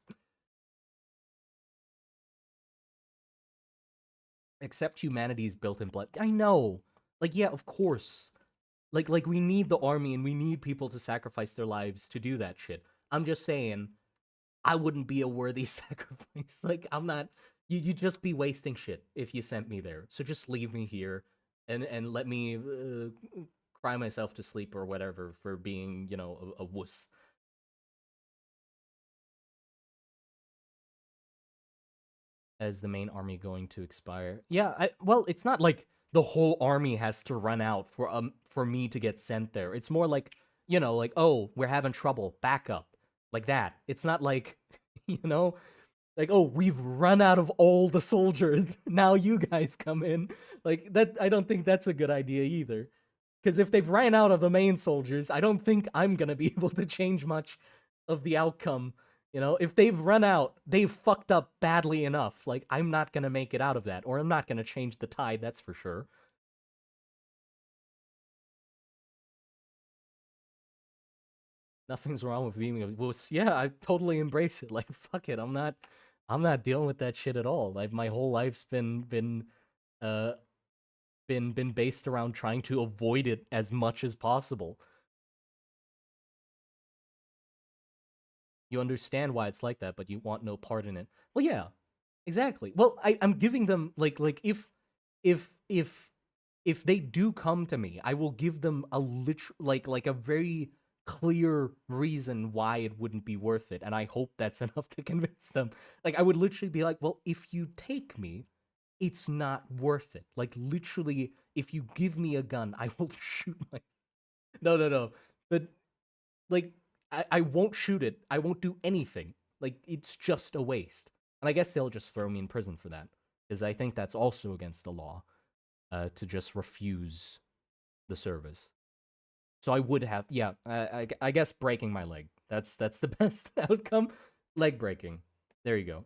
Except humanity is built in blood. I know. Like yeah, of course. Like we need the army and we need people to sacrifice their lives to do that shit. I'm just saying I wouldn't be a worthy sacrifice. Like I'm not. You'd just be wasting shit if you sent me there. So just leave me here, and let me cry myself to sleep or whatever for being a wuss. As the main army going to expire. Yeah, well, it's not like the whole army has to run out for me to get sent there. It's more like like oh we're having trouble, backup, like that. It's not like you know like oh we've run out of all the soldiers now you guys come in like that. I don't think that's a good idea either because if they've ran out of the main soldiers I don't think I'm gonna be able to change much of the outcome. If they've run out they've fucked up badly enough. Like I'm not gonna make it out of that or I'm not gonna change the tide, that's for sure. Nothing's wrong with being a wuss. Yeah, I totally embrace it. Like fuck it, I'm not dealing with that shit at all. Like my whole life's uh been based around trying to avoid it as much as possible. You understand why it's like that, but you want no part in it. Well, yeah, exactly. Well, I'm giving them like if if they do come to me, I will give them a like a very clear reason why it wouldn't be worth it, and I hope that's enough to convince them. Like I would literally be like, well, if you take me, it's not worth it. Like literally, if you give me a gun, I will shoot my. No, no, no. But like, I won't shoot it. I won't do anything. Like it's just a waste. And I guess they'll just throw me in prison for that because I think that's also against the law to just refuse the service. So I would have, yeah. I guess breaking my leg. That's the best outcome. Leg breaking. There you go.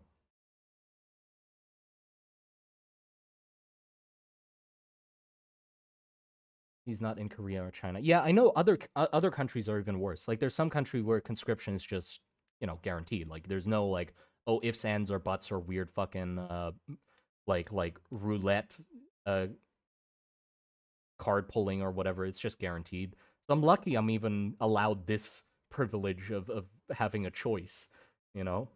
He's not in Korea or China. Yeah, I know other countries are even worse. Like there's some country where conscription is just guaranteed. Like there's no like oh ifs ands or buts or weird fucking like roulette uh card pulling or whatever. It's just guaranteed. So I'm lucky I'm even allowed this privilege of having a choice. You know,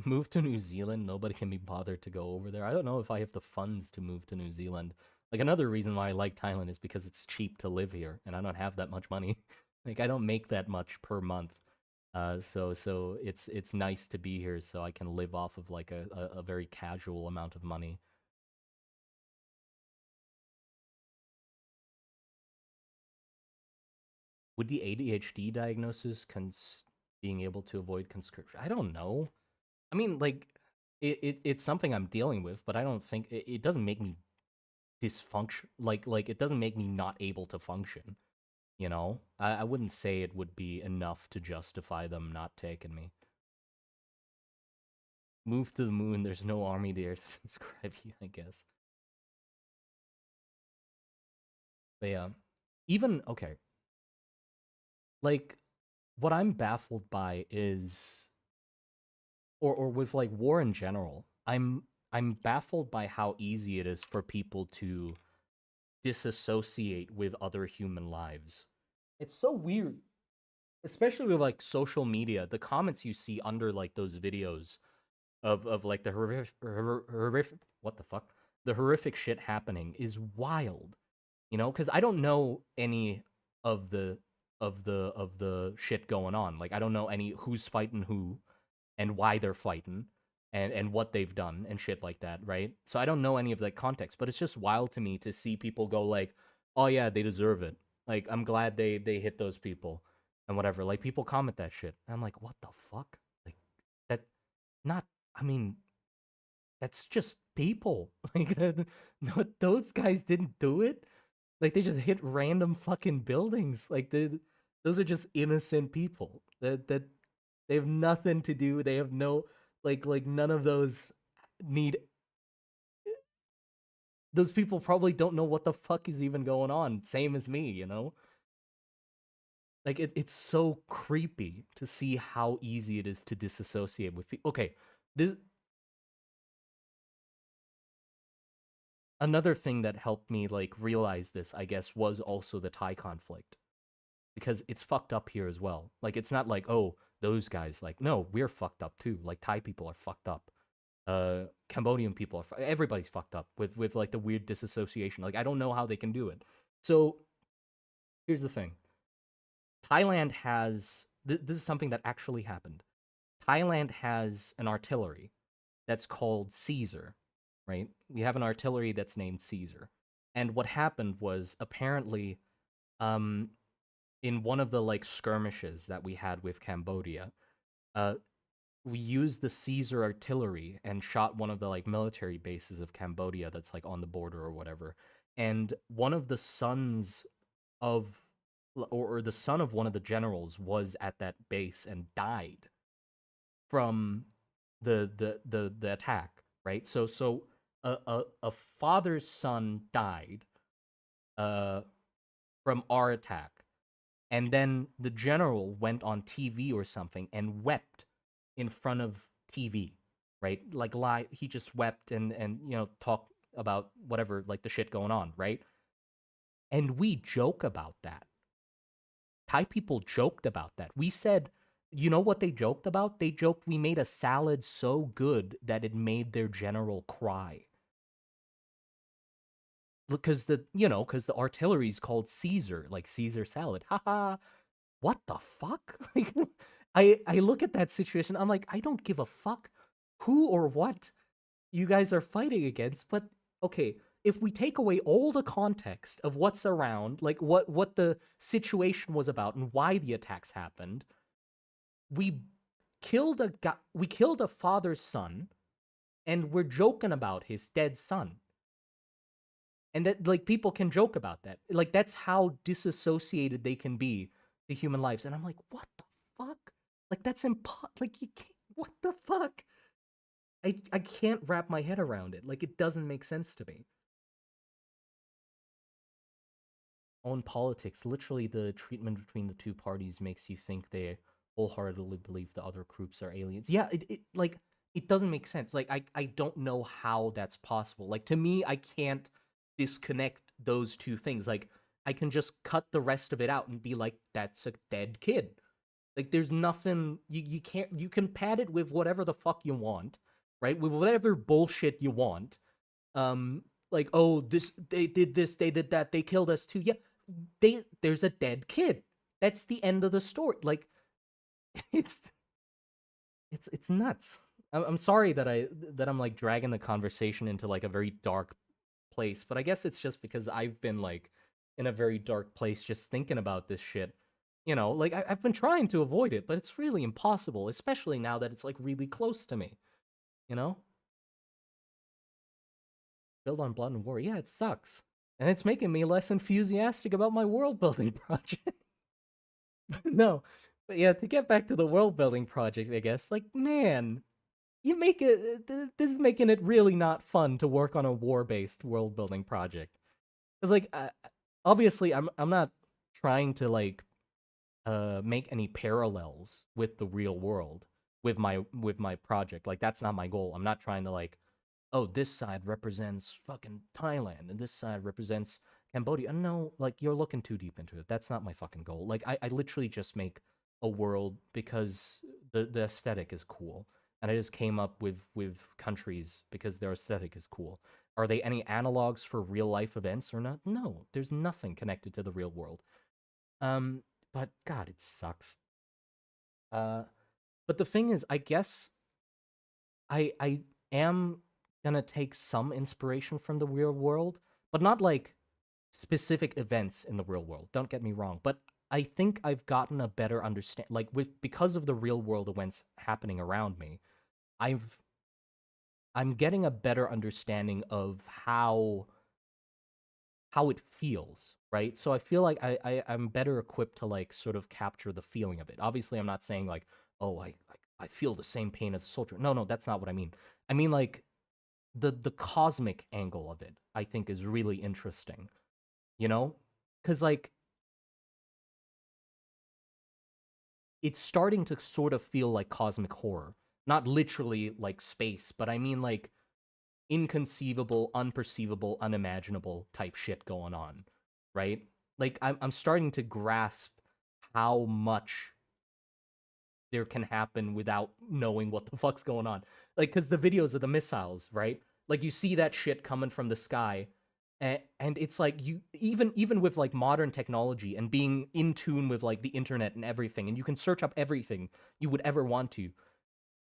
move to New Zealand. Nobody can be bothered to go over there. I don't know if I have the funds to move to New Zealand. Like another reason why I like Thailand is because it's cheap to live here, and I don't have that much money. Like I don't make that much per month. So it's nice to be here, so I can live off of like a very casual amount of money. Would the ADHD diagnosis being able to avoid conscription? I don't know. I mean, like, it's something I'm dealing with, but I don't think it doesn't make me dysfunction. Like it doesn't make me not able to function. I wouldn't say it would be enough to justify them not taking me. Move to the moon. There's no army there to describe you, I guess. But yeah, even okay. Like, what I'm baffled by is or with like war in general, I'm baffled by how easy it is for people to disassociate with other human lives. It's so weird, especially with like social media. The comments you see under like those videos of like the horrific what the fuck? The horrific shit happening is wild. Cuz I don't know any of the shit going on. Like I don't know any who's fighting who and why they're fighting and what they've done and shit like that, right? So I don't know any of that context, but it's just wild to me to see people go like, "Oh yeah, they deserve it." Like I'm glad they hit those people and whatever. Like people comment that shit. And I'm like, "What the fuck?" Like that not I mean, that's just people. Like, no, those guys didn't do it. Like, they just hit random fucking buildings. Like, those are just innocent people. That they have nothing to do. They have no like none of those need. Those people probably don't know what the fuck is even going on. Same as me, you know. Like it's so creepy to see how easy it is to disassociate with people. Okay, this another thing that helped me like realize this, I guess, was also the Thai conflict because it's fucked up here as well. Like it's not like, oh, those guys, like, no, we're fucked up too. Like Thai people are fucked up. Cambodian people are everybody's fucked up with like the weird disassociation. Like I don't know how they can do it. So here's the thing. Thailand has this is something that actually happened. Thailand has an artillery that's called Caesar, right? We have an artillery that's named Caesar. And what happened was apparently um in one of the like skirmishes that we had with Cambodia, uh we used the Caesar artillery and shot one of the like military bases of Cambodia that's like on the border or whatever. And one of the sons of or the son of one of the generals was at that base and died from the attack, right? So a father's son died uh from our attack, and then the general went on TV or something and wept in front of TV, right? Like lie, he just wept and you know talked about whatever like the shit going on, right? And we joke about that. Thai people joked about that. We said, you know what they joked about? They joked we made a salad so good that it made their general cry. Because because the artillery's called Caesar, like Caesar salad. Haha. What the fuck? Like I look at that situation, I'm like, I don't give a fuck who or what you guys are fighting against, but okay, if we take away all the context of what's around, like what the situation was about and why the attacks happened, we we killed a father's son and we're joking about his dead son. And that like people can joke about that. Like that's how disassociated they can be to human lives. And I'm like, what the fuck? Like that's like you can't what the fuck? I can't wrap my head around it. Like it doesn't make sense to me. On politics, literally the treatment between the two parties makes you think they wholeheartedly believe the other groups are aliens. Yeah, it like it doesn't make sense. Like I don't know how that's possible. Like to me, I can't disconnect those two things. Like I can just cut the rest of it out and be like, that's a dead kid. Like there's nothing you can't you can pad it with whatever the fuck you want, right? With whatever bullshit you want. Like, oh, this, they did that, they killed us too. Yeah, there's a dead kid. That's the end of the story. Like, it's it's nuts. I'm sorry that I'm like dragging the conversation into like a very dark place, but I guess it's just because I've been like in a very dark place just thinking about this shit. Like I've been trying to avoid it, but it's really impossible, especially now that it's like really close to me. You know, build on blood and war. Yeah, it sucks, and it's making me less enthusiastic about my world building project. No, but yeah, to get back to the world building project, I guess, like, man, you make it, this is making it really not fun to work on a war-based world building project. Because, like, obviously, I'm not trying to, like, make any parallels with the real world with my project. Like, that's not my goal. I'm not trying to, like, oh, this side represents fucking Thailand and this side represents Cambodia. No, like you're looking too deep into it. That's not my fucking goal. Like I literally just make a world because the aesthetic is cool. And I just came up with countries because their aesthetic is cool. Are they any analogs for real life events or not? No, there's nothing connected to the real world. Um, but God, it sucks. Uh, but the thing is, I guess I am gonna take some inspiration from the real world, but not like specific events in the real world. Don't get me wrong, but I think I've gotten a better understand like with because of the real world events happening around me. I've I'm getting a better understanding of how it feels, right? So I feel like I'm better equipped to like sort of capture the feeling of it. Obviously, I'm not saying like, oh, I feel the same pain as a soldier. No, no, that's not what I mean. I mean like the cosmic angle of it, I think is really interesting, you know? Cuz like it's starting to sort of feel like cosmic horror. Not literally like space, but I mean like inconceivable, unperceivable, unimaginable type shit going on, right? Like I'm starting to grasp how much there can happen without knowing what the fuck's going on. Like, because the videos of the missiles, right? Like you see that shit coming from the sky, and it's like you even with like modern technology and being in tune with like the internet and everything, and you can search up everything you would ever want to,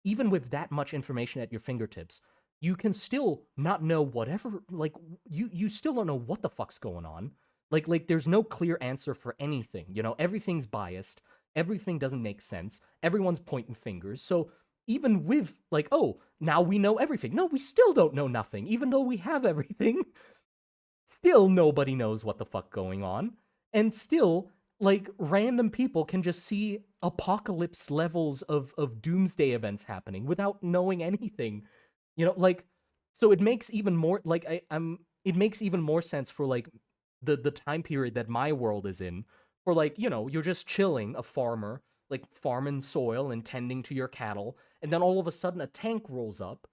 even with that much information at your fingertips, you can still not know whatever like you still don't know what the fuck's going on. Like there's no clear answer for anything, you know, everything's biased, everything doesn't make sense, everyone's pointing fingers. So even with like, oh, now we know everything. No, we still don't know nothing. Even though we have everything, still nobody knows what the fuck going on. And still, like, random people can just see apocalypse levels of doomsday events happening without knowing anything. You know, like, so it makes even more like I'm it makes even more sense for like the time period that my world is in. For like, you know, you're just chilling, a farmer, like farming soil and tending to your cattle, and then all of a sudden a tank rolls up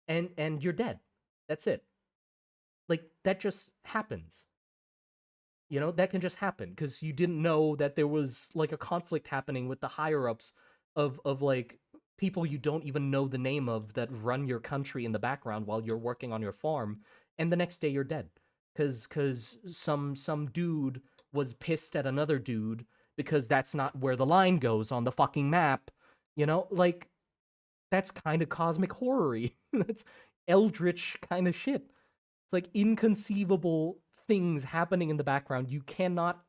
and you're dead. That's it. Like that just happens. You know, that can just happen because you didn't know that there was like a conflict happening with the higher ups of like people you don't even know the name of that run your country in the background while you're working on your farm, and the next day you're dead because some dude was pissed at another dude because that's not where the line goes on the fucking map. You know, like that's kind of cosmic horror-y. That's eldritch kind of shit. It's like inconceivable things happening in the background you cannot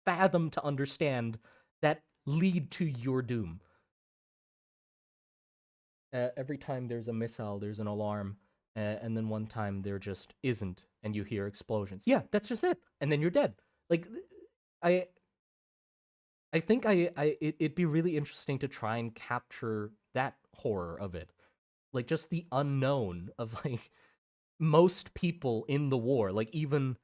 fathom to understand that lead to your doom. Every time there's a missile, there's an alarm, and then one time there just isn't, and you hear explosions. Yeah, that's just it, and then you're dead. Like, I, I think it'd be really interesting to try and capture that horror of it, like just the unknown of like most people in the war, like even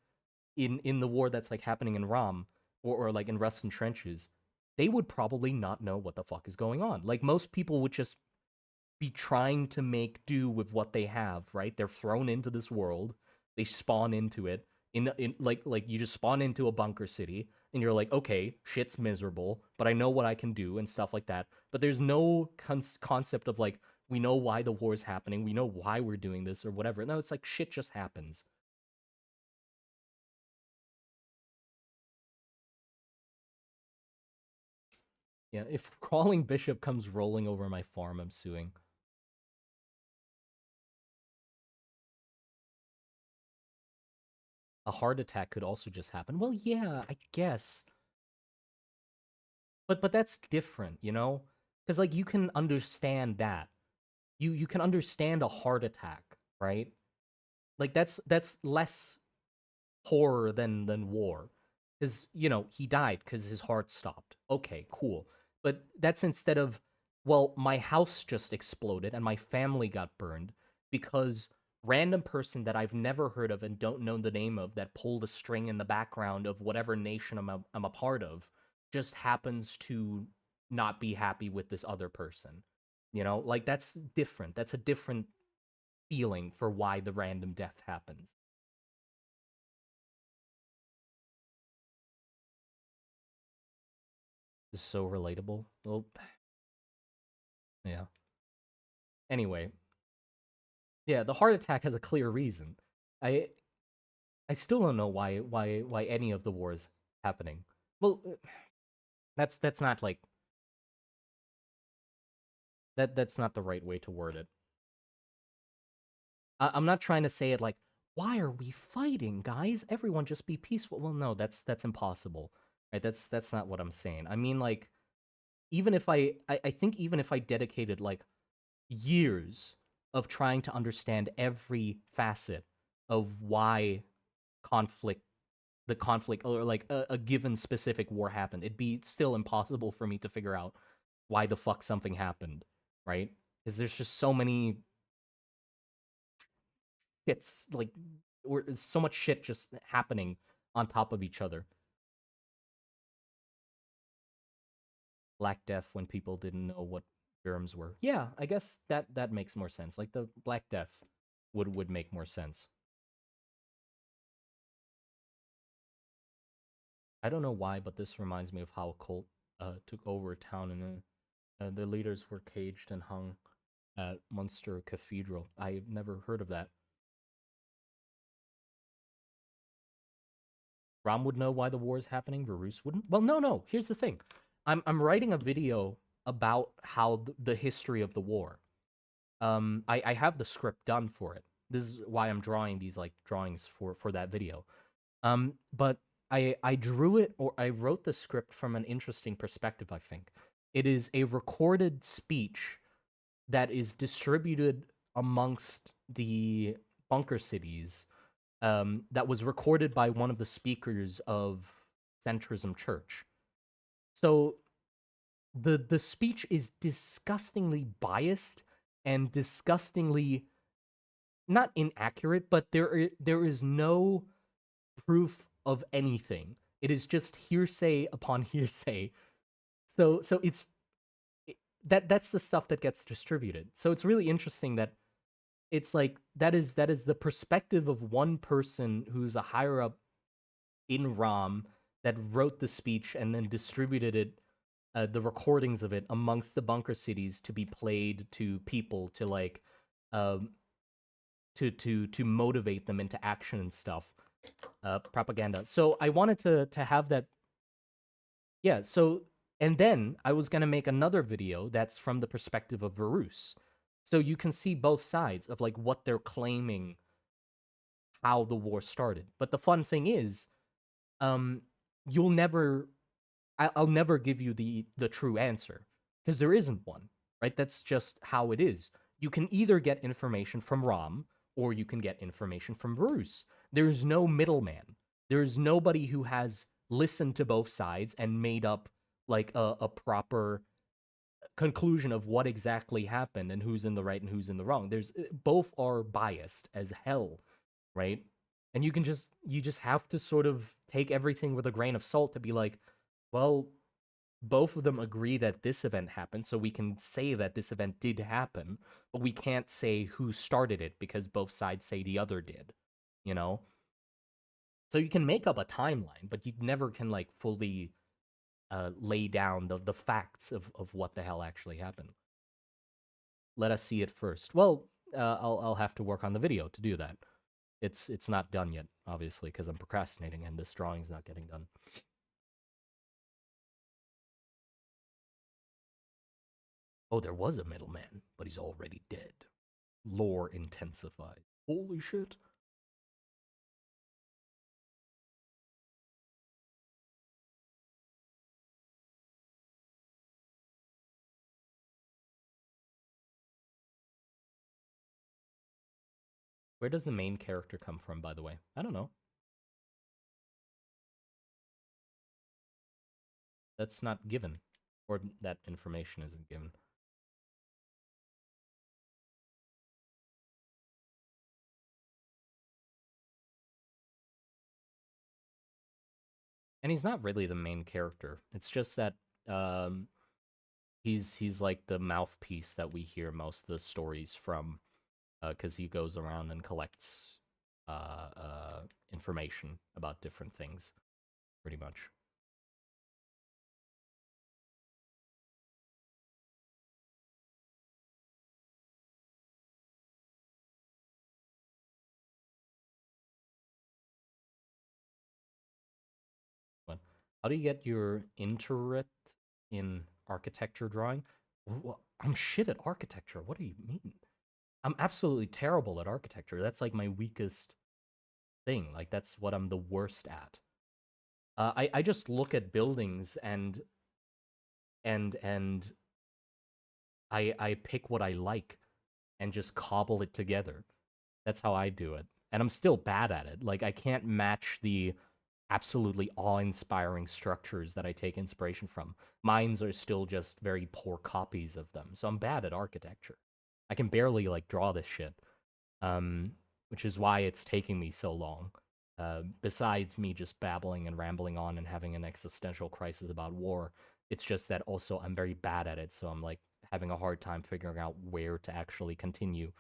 in the war that's like happening in Ram or like in Russian trenches, they would probably not know what the fuck is going on. Like most people would just be trying to make do with what they have, right? They're thrown into this world, they spawn into it. In like you just spawn into a bunker city and you're like, okay, shit's miserable, but I know what I can do and stuff like that. But there's no concept of like we know why the war is happening, we know why we're doing this or whatever. No, it's like shit just happens. Yeah, if crawling bishop comes rolling over my farm, I'm suing. A heart attack could also just happen. Well, yeah, I guess. But that's different, you know? Cuz like you can understand that. You can understand a heart attack, right? Like that's less horror than war. Cuz you know, he died cuz his heart stopped. Okay, cool. But that's instead of, well, my house just exploded and my family got burned because random person that I've never heard of and don't know the name of that pulled a string in the background of whatever nation I'm a part of just happens to not be happy with this other person. You know, like that's different. That's a different feeling for why the random death happens. Is so relatable. Well, yeah. Anyway, yeah, the heart attack has a clear reason. I I still don't know why any of the wars happening. Well, that's not like that's not the right way to word it. I'm not trying to say it like, why are we fighting, guys? Everyone just be peaceful. Well, no, that's impossible. Right? That's not what I'm saying. I mean like even if I think even if I dedicated like years of trying to understand every facet of why conflict the conflict or like a given specific war happened. It'd be still impossible for me to figure out why the fuck something happened, right? Because there's just so many shits like or so much shit just happening on top of each other. Black Death when people didn't know what germs were. Yeah, I guess that makes more sense. Like the Black Death would make more sense. I don't know why, but this reminds me of how a cult took over a town and the leaders were caged and hung at Munster Cathedral. I've never heard of that. Rom would know why the war is happening. Varus wouldn't. Well, no. Here's the thing. I'm writing a video about how the history of the war. I have the script done for it. This is why I'm drawing these like drawings for that video. But I drew it or I wrote the script from an interesting perspective. I think it is a recorded speech that is distributed amongst the bunker cities. That was recorded by one of the speakers of Centrism Church. So the speech is disgustingly biased and disgustingly not inaccurate, but there is no proof of anything. It is just hearsay upon hearsay. So it's that's the stuff that gets distributed. So it's really interesting that it's like that is the perspective of one person who's a higher up in ROM that wrote the speech and then distributed it, the recordings of it amongst the bunker cities to be played to people to like um to motivate them into action and stuff, propaganda. So I wanted to have that. Yeah, so and then I was gonna make another video that's from the perspective of Varus. So you can see both sides of like what they're claiming how the war started. But the fun thing is, um, you'll never I'll never give you the true answer because there isn't one, right? That's just how it is. You can either get information from Rom or you can get information from Varus. There's no middleman. There's nobody who has listened to both sides and made up like a proper conclusion of what exactly happened and who's in the right and who's in the wrong. There's both are biased as hell, right? And you just have to sort of take everything with a grain of salt to be like, well, both of them agree that this event happened, so we can say that this event did happen, but we can't say who started it because both sides say the other did, you know? So you can make up a timeline, but you never can like fully lay down the facts of what the hell actually happened. Let us see it first. Well, I'll have to work on the video to do that. It's not done yet, obviously, because I'm procrastinating and this drawing's not getting done. Oh, there was a middleman, but he's already dead. Lore intensified. Holy shit. Where does the main character come from, by the way? I don't know. That's not given. Or that information isn't given. And he's not really the main character. It's just that um, he's like the mouthpiece that we hear most of the stories from, because he goes around and collects information about different things, pretty much. But how do you get your interest in architecture drawing? I'm shit at architecture. What do you mean? I'm absolutely terrible at architecture. That's like my weakest thing. Like that's what I'm the worst at. I just look at buildings and I pick what I like and just cobble it together. That's how I do it. And I'm still bad at it. Like I can't match the absolutely awe-inspiring structures that I take inspiration from. Mines are still just very poor copies of them. So I'm bad at architecture. I can barely like draw this shit. Um, which is why it's taking me so long. Besides me just babbling and rambling on and having an existential crisis about war, it's just that also I'm very bad at it, so I'm like having a hard time figuring out where to actually continue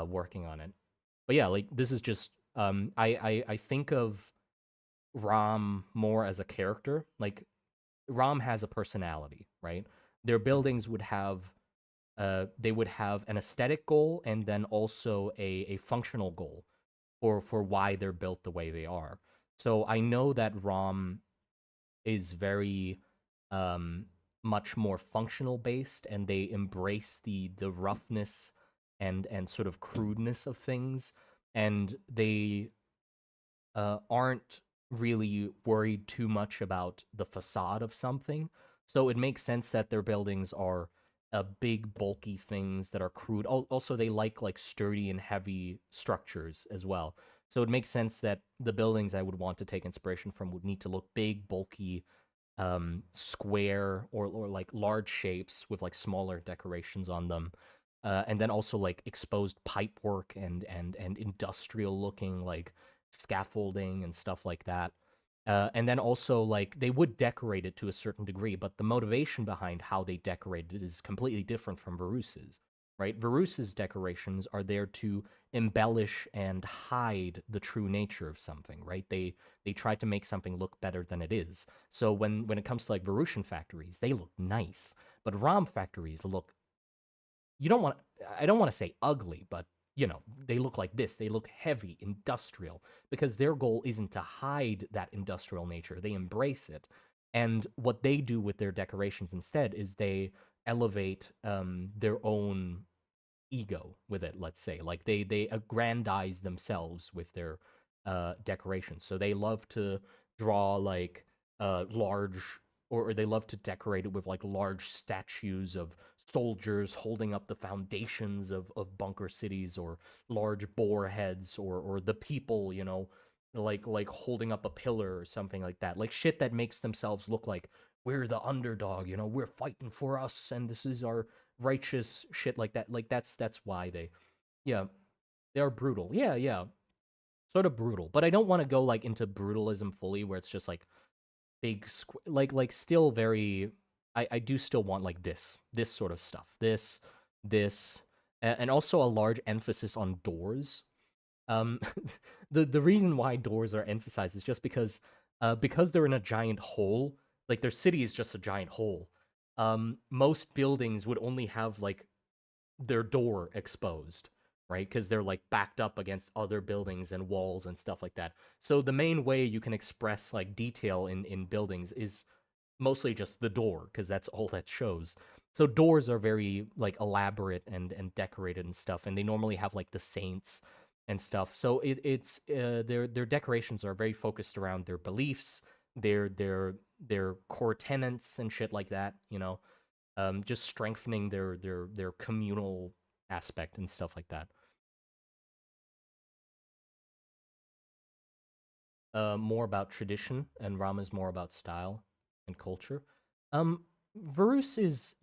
working on it. But yeah, like this is just I think of Rom more as a character. Like Rom has a personality, right? Their buildings would have they would have an aesthetic goal and then also a functional goal for why they're built the way they are. So I know that ROM is very um, much more functional based, and they embrace the roughness and sort of crudeness of things, and they aren't really worried too much about the facade of something. So it makes sense that their buildings are big, bulky things that are crude. Also, they like sturdy and heavy structures as well. So it makes sense that the buildings I would want to take inspiration from would need to look big, bulky, square, or like large shapes with like smaller decorations on them. And then also like exposed pipe work and industrial looking like scaffolding and stuff like that. And then also like they would decorate it to a certain degree, but the motivation behind how they decorate it is completely different from Varus's, right? Varus's decorations are there to embellish and hide the true nature of something, right? They try to make something look better than it is. So when it comes to like Varusian factories, they look nice, but Rom factories look, you don't want, I don't want to say ugly, but they look like this. They look heavy, industrial, because their goal isn't to hide that industrial nature. They embrace it. And what they do with their decorations instead is they elevate their own ego with it, let's say. Like they aggrandize themselves with their decorations. So they love to draw like large, or they love to decorate it with like large statues of soldiers holding up the foundations of bunker cities, or large boar heads, or the people, like holding up a pillar or something like that. Like shit that makes themselves look like we're the underdog, we're fighting for us and this is our righteous shit, like that. Like that's why yeah, they are brutal. Yeah, yeah, sort of brutal. But I don't want to go like into brutalism fully, where it's just like big, like still very. I do still want like this sort of stuff. This, and also a large emphasis on doors. Um, the reason why doors are emphasized is just because they're in a giant hole. Like their city is just a giant hole. Most buildings would only have like their door exposed, right? Because they're like backed up against other buildings and walls and stuff like that. So the main way you can express like detail in buildings is mostly just the door, because that's all that shows. So doors are very like elaborate and decorated and stuff, and they normally have like the saints and stuff. So it's their decorations are very focused around their beliefs, their core tenets and shit like that. Just strengthening their communal aspect and stuff like that. More about tradition, and Rama's more about style and culture. Um, Varus is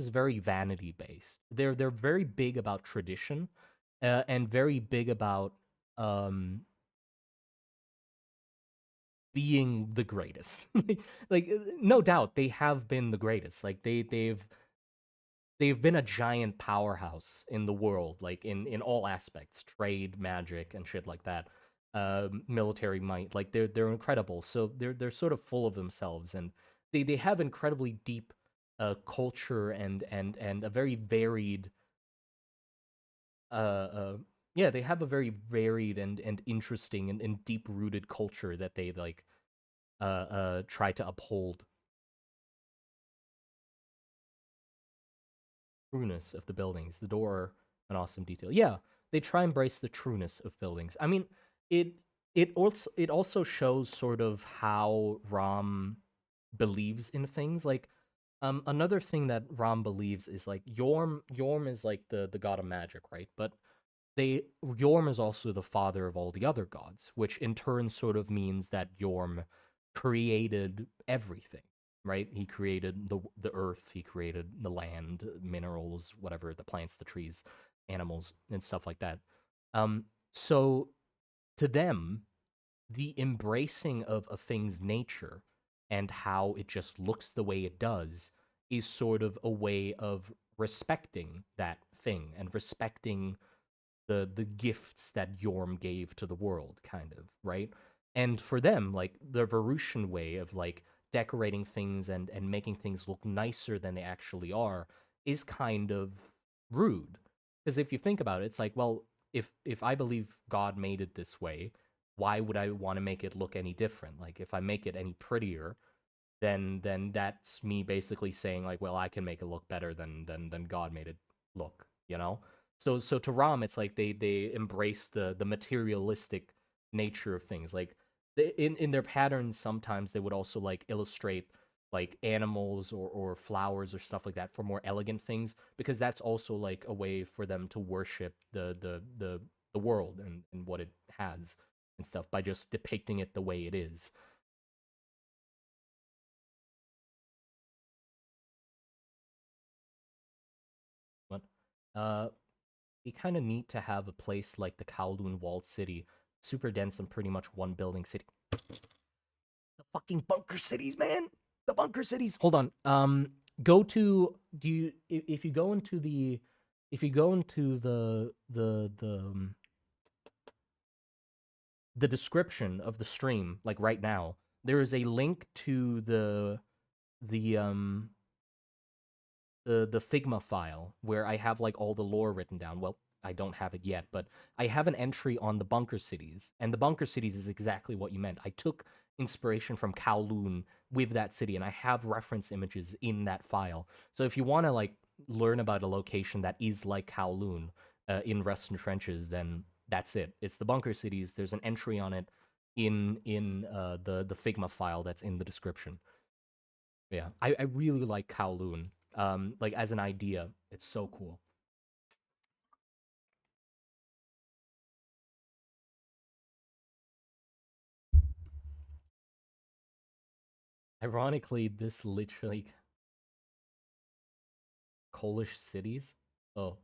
very vanity based. They're very big about tradition, and very big about um being the greatest. No doubt they have been the greatest. Like they've been a giant powerhouse in the world, like in all aspects, trade, magic, and shit like that. Military might, like they're incredible. So they're sort of full of themselves, and they have incredibly deep culture and a very varied yeah, they have a very varied and interesting and deep rooted culture that they like try to uphold. Trueness of the buildings. The door, an awesome detail. Yeah, they try and embrace the trueness of buildings. I mean, it it also shows sort of how Ram believes in things. Like Another thing that Ram believes is like Yorm is like the god of magic, right? But they Yorm is also the father of all the other gods, which in turn sort of means that Yorm created everything, right? He created the earth, he created the land, minerals, whatever, the plants, the trees, animals, and stuff like that. Um, so to them, the embracing of a thing's nature and how it just looks the way it does is sort of a way of respecting that thing and respecting the gifts that Yorm gave to the world, kind of, right? And for them, like the Varusian way of like decorating things and making things look nicer than they actually are is kind of rude. Because if you think about it, it's like, well, if I believe God made it this way, why would I want to make it look any different? Like if I make it any prettier, then that's me basically saying like, well, I can make it look better than God made it look, you know? So to Ram, it's like they embrace the materialistic nature of things. Like in their patterns, sometimes they would also like illustrate like animals or flowers or stuff like that for more elegant things because that's also like a way for them to worship the world and what it has and stuff by just depicting it the way it is. But be kind of neat to have a place like the Kowloon walled city, super dense and pretty much one building city. The fucking bunker cities, man. The bunker cities. Hold on. Go to do you if you go into the if you go into the description of the stream like right now, there is a link to the the Figma file where I have like all the lore written down. Well, I don't have it yet, but I have an entry on the bunker cities, and the bunker cities is exactly what you meant. I took inspiration from Kowloon with that city, and I have reference images in that file. So if you want to like learn about a location that is like Kowloon in Ruston Trenches, then that's it. It's the bunker cities. There's an entry on it in the Figma file that's in the description. Yeah, I really like Kowloon. Like as an idea, it's so cool. Ironically, this literally Polish cities. Oh,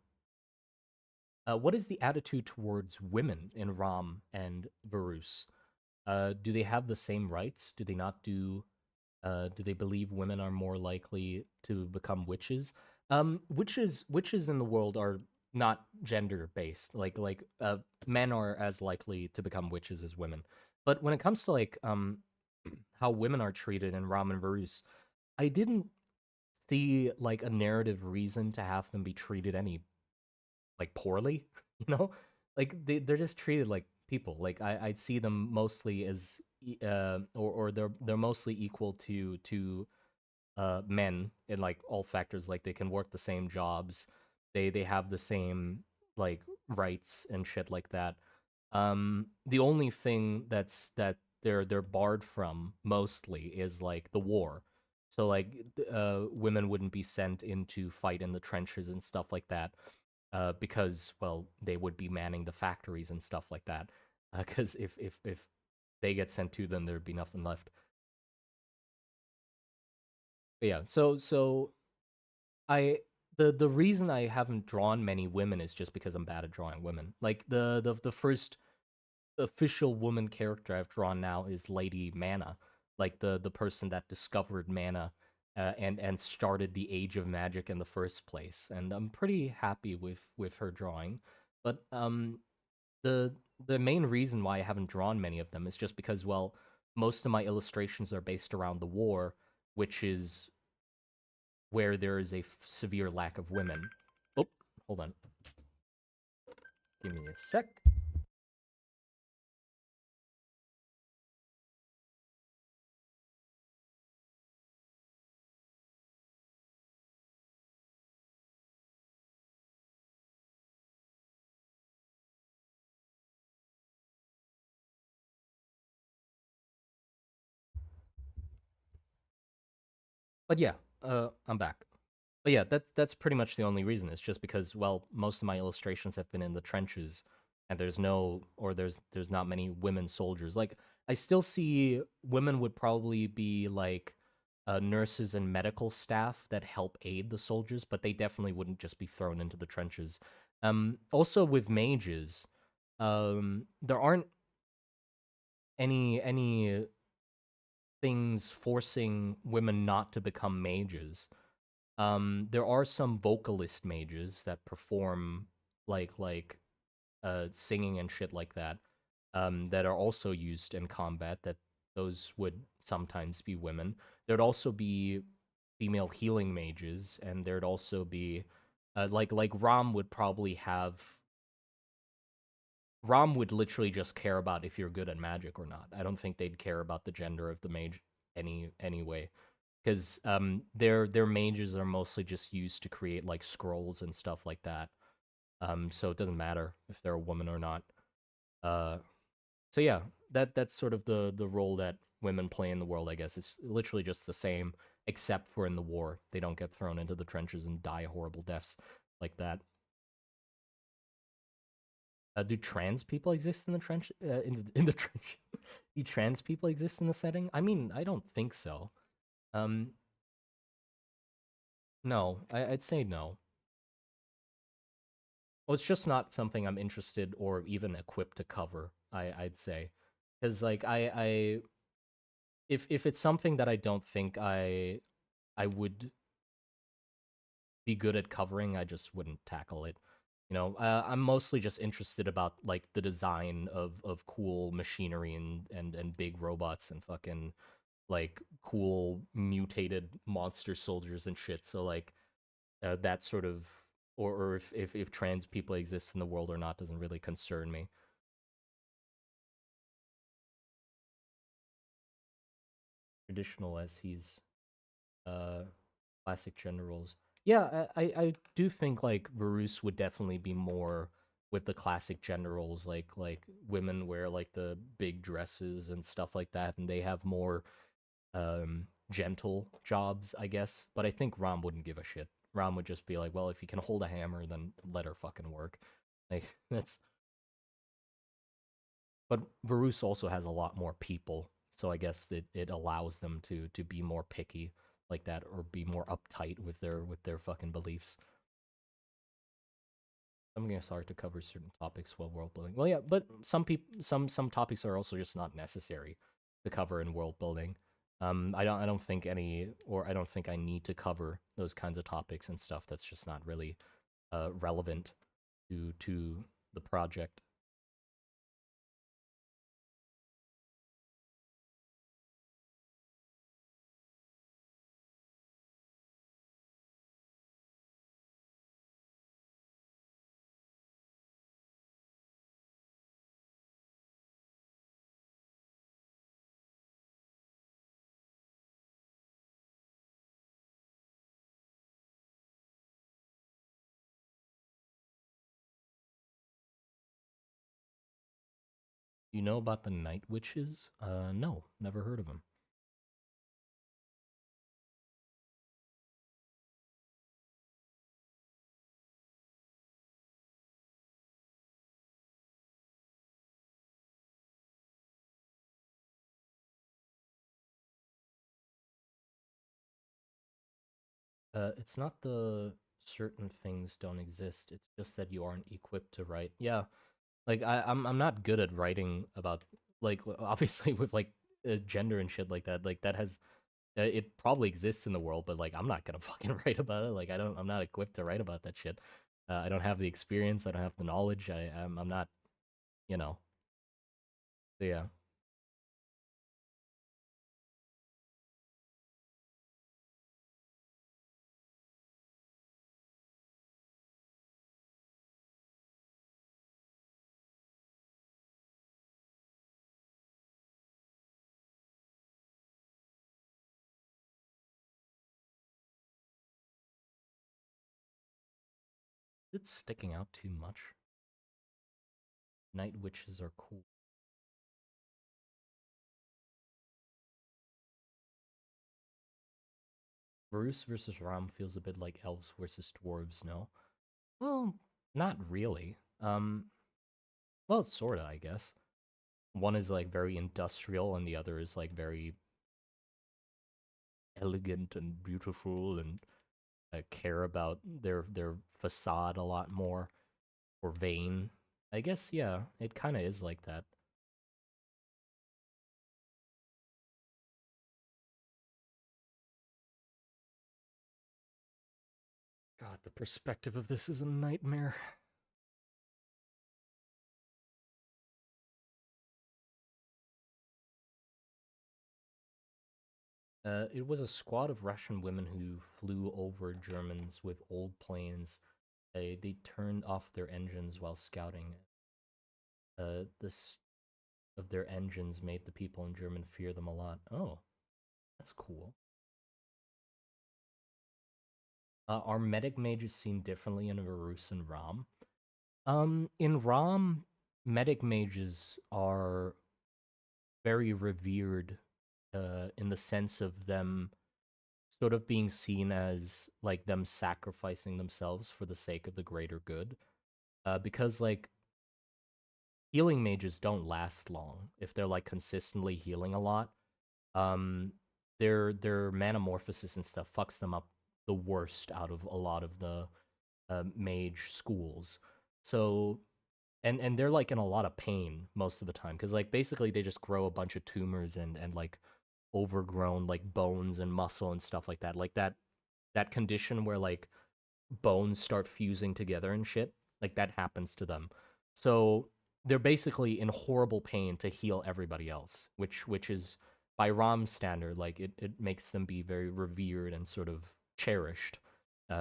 what is the attitude towards women in Ram and Varus? Do they have the same rights? Do they not do? Do they believe women are more likely to become witches? Witches in the world are not gender based. Men are as likely to become witches as women. But when it comes to like how women are treated in Ram and Varus, I didn't see like a narrative reason to have them be treated any like poorly, you know? Like they're just treated like people. Like I see them mostly as or they're mostly equal to men in like all factors. Like they can work the same jobs. They have the same like rights and shit like that. The only thing that they're barred from mostly is like the war. So like women wouldn't be sent in to fight in the trenches and stuff like that because well they would be manning the factories and stuff like that. Because if they get sent to them, there'd be nothing left. But yeah, so I the reason I haven't drawn many women is just because I'm bad at drawing women. Like the first official woman character I've drawn now is Lady Mana, like the person that discovered mana and started the Age of Magic in the first place. And I'm pretty happy with her drawing. But the the main reason why I haven't drawn many of them is just because well, most of my illustrations are based around the war, which is where there is a severe lack of women. Oh, hold on. Give me a sec. But yeah, I'm back. But yeah, that's pretty much the only reason. It's just because, well, most of my illustrations have been in the trenches, and there's not many women soldiers. Like I still see women would probably be like nurses and medical staff that help aid the soldiers, but they definitely wouldn't just be thrown into the trenches. Also with mages, there aren't any things forcing women not to become mages. There are some vocalist mages that perform like singing and shit like that, that are also used in combat. That those would sometimes be women. There'd also be female healing mages, and there'd also be like Ram would probably have. Ram would literally just care about if you're good at magic or not. I don't think they'd care about the gender of the mage anyway, because their mages are mostly just used to create like scrolls and stuff like that. So it doesn't matter if they're a woman or not. Uh, so yeah, that's sort of the role that women play in the world. I guess it's literally just the same, except for in the war, they don't get thrown into the trenches and die horrible deaths like that. Do trans people exist in the trench? In the trench? Do trans people exist in the setting? I mean, I don't think so. Um, no, I'd say no. Well, it's just not something I'm interested or even equipped to cover. I'd say, because like if it's something that I don't think I would be good at covering, I just wouldn't tackle it. You know, I'm mostly just interested about like the design of cool machinery and big robots and fucking like cool mutated monster soldiers and shit. So like that sort of or if trans people exist in the world or not doesn't really concern me. Traditional as he's uh classic generals. Yeah, I do think like Varus would definitely be more with the classic generals, like women wear like the big dresses and stuff like that, and they have more gentle jobs, I guess. But I think Ram wouldn't give a shit. Ram would just be like, well, if you can hold a hammer, then let her fucking work. Like that's but Varus also has a lot more people, so I guess it allows them to be more picky like that or be more uptight with their fucking beliefs. Some games hard to cover certain topics while world building. Well, yeah, but some topics are also just not necessary to cover in world building. I don't think any or I don't think I need to cover those kinds of topics and stuff. That's just not really relevant to the project. You know about the Night Witches? No, never heard of them. It's not the certain things don't exist. It's just that you aren't equipped to write. Yeah, like I'm not good at writing about like obviously with like gender and shit like that. Like that has it probably exists in the world, but like I'm not gonna fucking write about it. Like I'm not equipped to write about that shit. I don't have the experience. I don't have the knowledge. I'm not, you know. So yeah, it's sticking out too much. Night witches are cool. Bruce versus Ram feels a bit like elves versus dwarves, no? Well, not really. Well, sorta, I guess. One is like very industrial, and the other is like very elegant and beautiful, and care about their facade a lot more, or vain. I guess yeah, it kind of is like that. God, the perspective of this is a nightmare. It was a squad of Russian women who flew over Germans with old planes. They turned off their engines while scouting. This of their engines made the people in German fear them a lot. Oh, that's cool. Are medic mages seen differently in Varus and Ram? In Ram, medic mages are very revered in the sense of them sort of being seen as like them sacrificing themselves for the sake of the greater good. Because like healing mages don't last long if they're like consistently healing a lot. Um, their manamorphosis and stuff fucks them up the worst out of a lot of the mage schools. So and they're like in a lot of pain most of the time because like basically they just grow a bunch of tumors and like overgrown like bones and muscle and stuff like that condition where like bones start fusing together and shit. Like that happens to them. So they're basically in horrible pain to heal everybody else, which is by Ram's standard, like it makes them be very revered and sort of cherished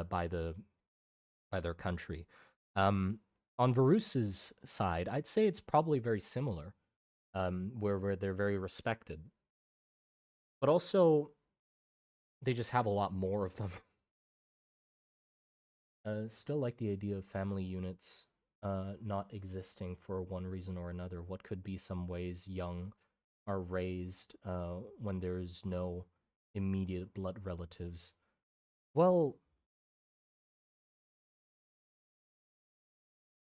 by their country. Um, on Varus's side, I'd say it's probably very similar, where they're very respected, but also they just have a lot more of them. Still like the idea of family units not existing for one reason or another. What could be some ways young are raised when there's no immediate blood relatives? Well,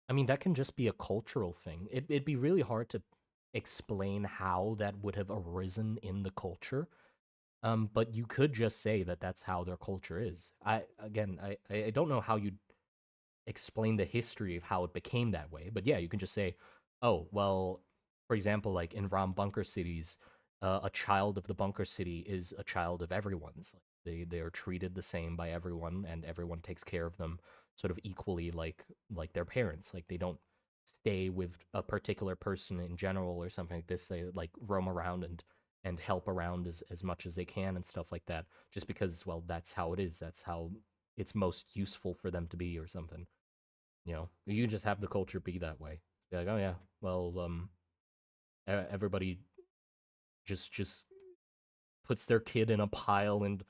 I mean, that can just be a cultural thing. It'd be really hard to explain how that would have arisen in the culture. But you could just say that that's how their culture is. I don't know how you explain the history of how it became that way. But yeah, you can just say, oh, well, for example, like in Ram Bunker cities, a child of the bunker city is a child of everyone's. Like they are treated the same by everyone, and everyone takes care of them sort of equally, like their parents. Like they don't stay with a particular person in general or something like this. They like roam around and help around as much as they can and stuff like that. Just because, well, that's how it is. That's how it's most useful for them to be or something. You can just have the culture be that way. Be like, oh yeah, well, everybody just puts their kid in a pile and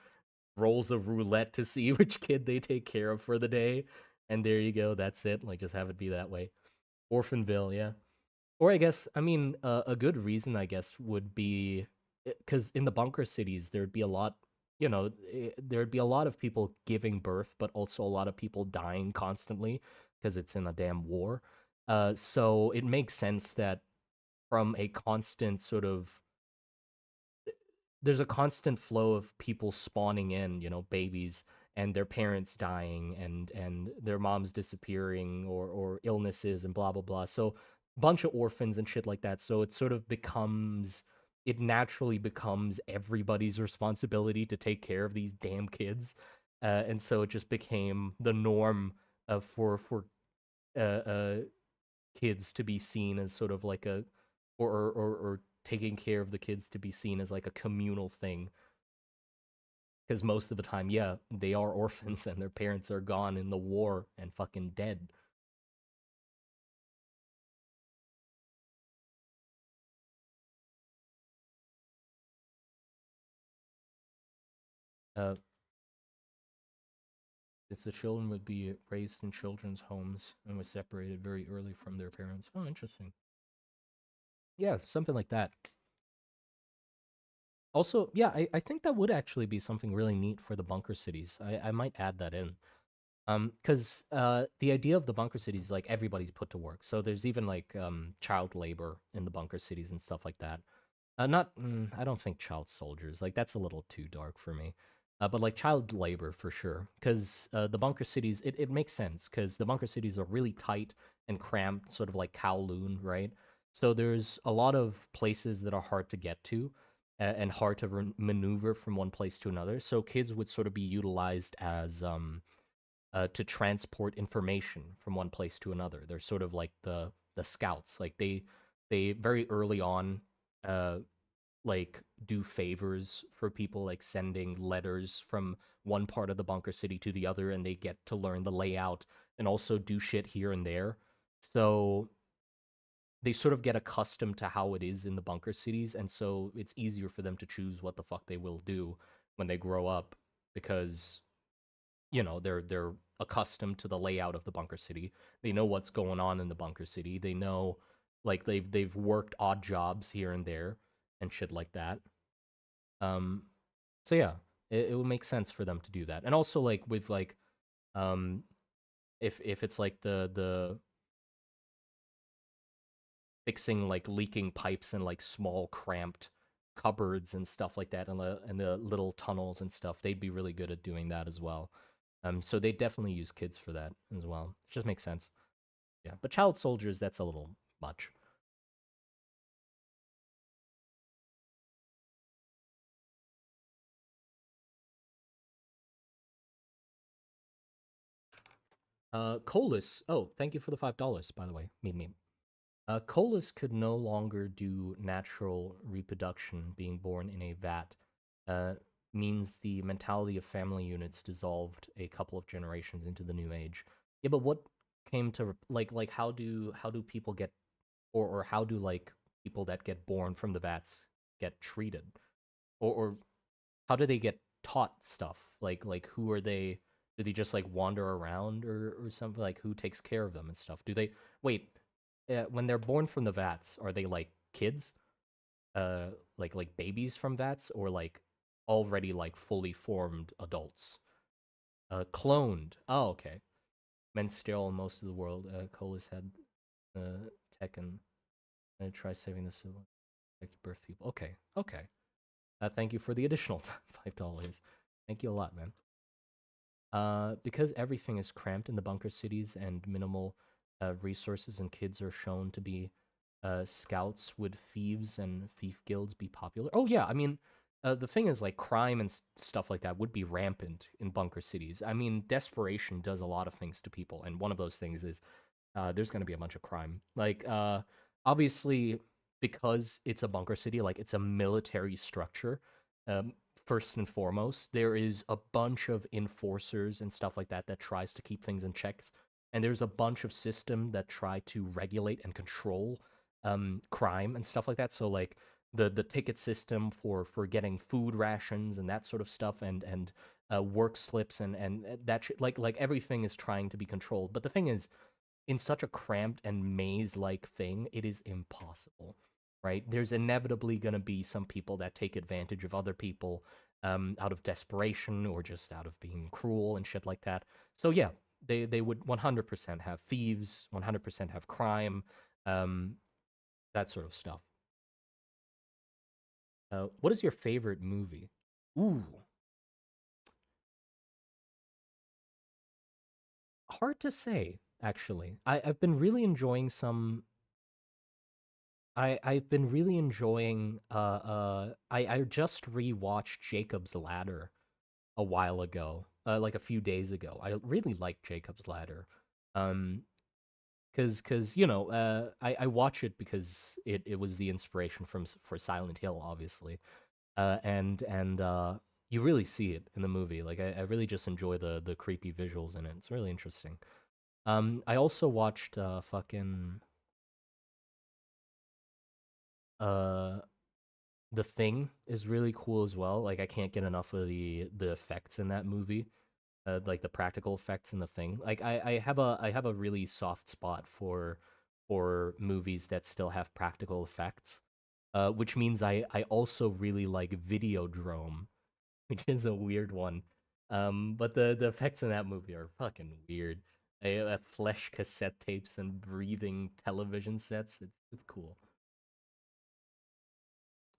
rolls a roulette to see which kid they take care of for the day, and there you go. That's it. Like, just have it be that way. Orphanville, yeah. Or I guess, I mean, a good reason I guess would be because in the bunker cities there'd be a lot, there'd be a lot of people giving birth, but also a lot of people dying constantly because it's in a damn war. So it makes sense that from a constant sort of there's a constant flow of people spawning in, babies and their parents dying and their moms disappearing or illnesses and blah blah blah. So bunch of orphans and shit like that. So it naturally becomes everybody's responsibility to take care of these damn kids. And so it just became the norm for uh, uh, kids to be seen as sort of like or taking care of the kids to be seen as like a communal thing because most of the time, yeah, they are orphans and their parents are gone in the war and fucking dead. uh it's the children would be raised in children's homes and was separated very early from their parents. Oh, interesting. Yeah, something like that. Also, yeah, I think that would actually be something really neat for the bunker cities. I might add that in. Because the idea of the bunker cities is like everybody's put to work. So there's even like child labor in the bunker cities and stuff like that. Not, I don't think child soldiers. Like that's a little too dark for me. But like child labor for sure. Because the bunker cities, it makes sense. Because the bunker cities are really tight and cramped, sort of like Kowloon, right? So there's a lot of places that are hard to get to and hard to maneuver from one place to another. So kids would sort of be utilized as to transport information from one place to another. They're sort of like the scouts. Like they very early on uh like do favors for people, like sending letters from one part of the bunker city to the other, and they get to learn the layout and also do shit here and there. So they sort of get accustomed to how it is in the bunker cities, and so it's easier for them to choose what the fuck they will do when they grow up because they're accustomed to the layout of the bunker city. They know what's going on in the bunker city. They know like they've worked odd jobs here and there and shit like that. Um so yeah, it would make sense for them to do that. And also like with like um if it's like the fixing like leaking pipes and like small cramped cupboards and stuff like that and the little tunnels and stuff, they'd be really good at doing that as well. So they definitely use kids for that as well. It just makes sense. Yeah, but child soldiers, that's a little much. Colas. Oh, thank you for the $5, by the way. Me. Colas could no longer do natural reproduction, being born in a vat. Uh, Means the mentality of family units dissolved a couple of generations into the new age. Yeah, but what came to like how do people get or how do like people that get born from the vats get treated? Or how do they get taught stuff? Like who are they? Do they just like wander around or something? Like who takes care of them and stuff? Do they wait? When they're born from the vats, are they like kids? Uh, like babies from vats, or like already like fully formed adults? Cloned. Oh, okay. Men sterile in most of the world. Colas had tech and try saving the civil birth people. Okay, okay. Thank you for the additional $5. Thank you a lot, man. Because everything is cramped in the bunker cities and minimal resources, and kids are shown to be scouts, would thieves and thief guilds be popular? Oh yeah, I mean, the thing is, like, crime and stuff like that would be rampant in bunker cities. I mean, desperation does a lot of things to people, and one of those things is there's going to be a bunch of crime. Like, obviously, because it's a bunker city, like it's a military structure. Um, First and foremost, there is a bunch of enforcers and stuff like that that tries to keep things in checks, and there's a bunch of system that try to regulate and control crime and stuff like that. So like the ticket system for getting food rations and that sort of stuff, and work slips and that like everything is trying to be controlled. But the thing is, in such a cramped and maze-like thing, it is impossible, right? There's inevitably going to be some people that take advantage of other people out of desperation or just out of being cruel and shit like that. So yeah, they would 100% have thieves, 100% have crime, um, that sort of stuff. What is your favorite movie? Ooh, hard to say, actually. I've been really enjoying some I've been really enjoying I just rewatched Jacob's Ladder a while ago, like a few days ago. I really liked Jacob's Ladder. Um cuz I watch it because it was the inspiration for Silent Hill, obviously. And you really see it in the movie. Like I really just enjoy the creepy visuals in it. It's really interesting. I also watched fucking uh The Thing is really cool as well. Like I can't get enough of the effects in that movie. Like the practical effects in The Thing. Like I have a really soft spot for movies that still have practical effects. which means I also really like Videodrome, which is a weird one. But the effects in that movie are fucking weird. They have flesh cassette tapes and breathing television sets. It's cool.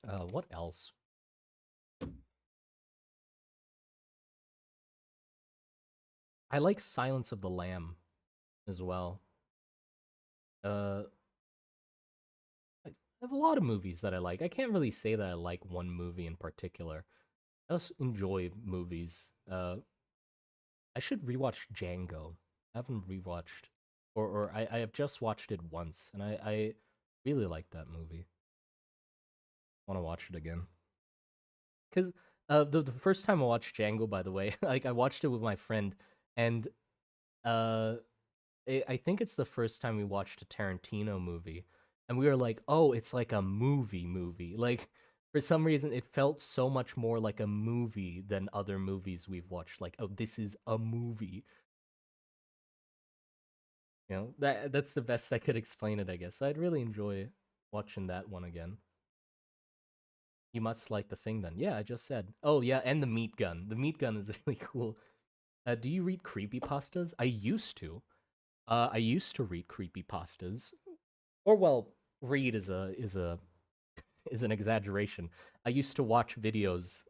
What else? I like Silence of the Lamb as well. Uh, I have a lot of movies that I like. I can't really say that I like one movie in particular. I just enjoy movies. I should rewatch Django. I haven't rewatched, or I have just watched it once, and I really like that movie. Want to watch it again. Because the first time I watched Django, by the way, like I watched it with my friend, and uh, I think it's the first time we watched a Tarantino movie, and we were like, "Oh, it's like a movie." Like for some reason, it felt so much more like a movie than other movies we've watched. Like, oh, this is a movie. You know, that's the best I could explain it, I guess. I'd really enjoy watching that one again. You must like the thing then. Yeah, I just said. Oh yeah, and the meat gun. The meat gun is really cool. Do you read creepypastas? I used to. I used to read creepypastas. Or well, read is an exaggeration. I used to watch videos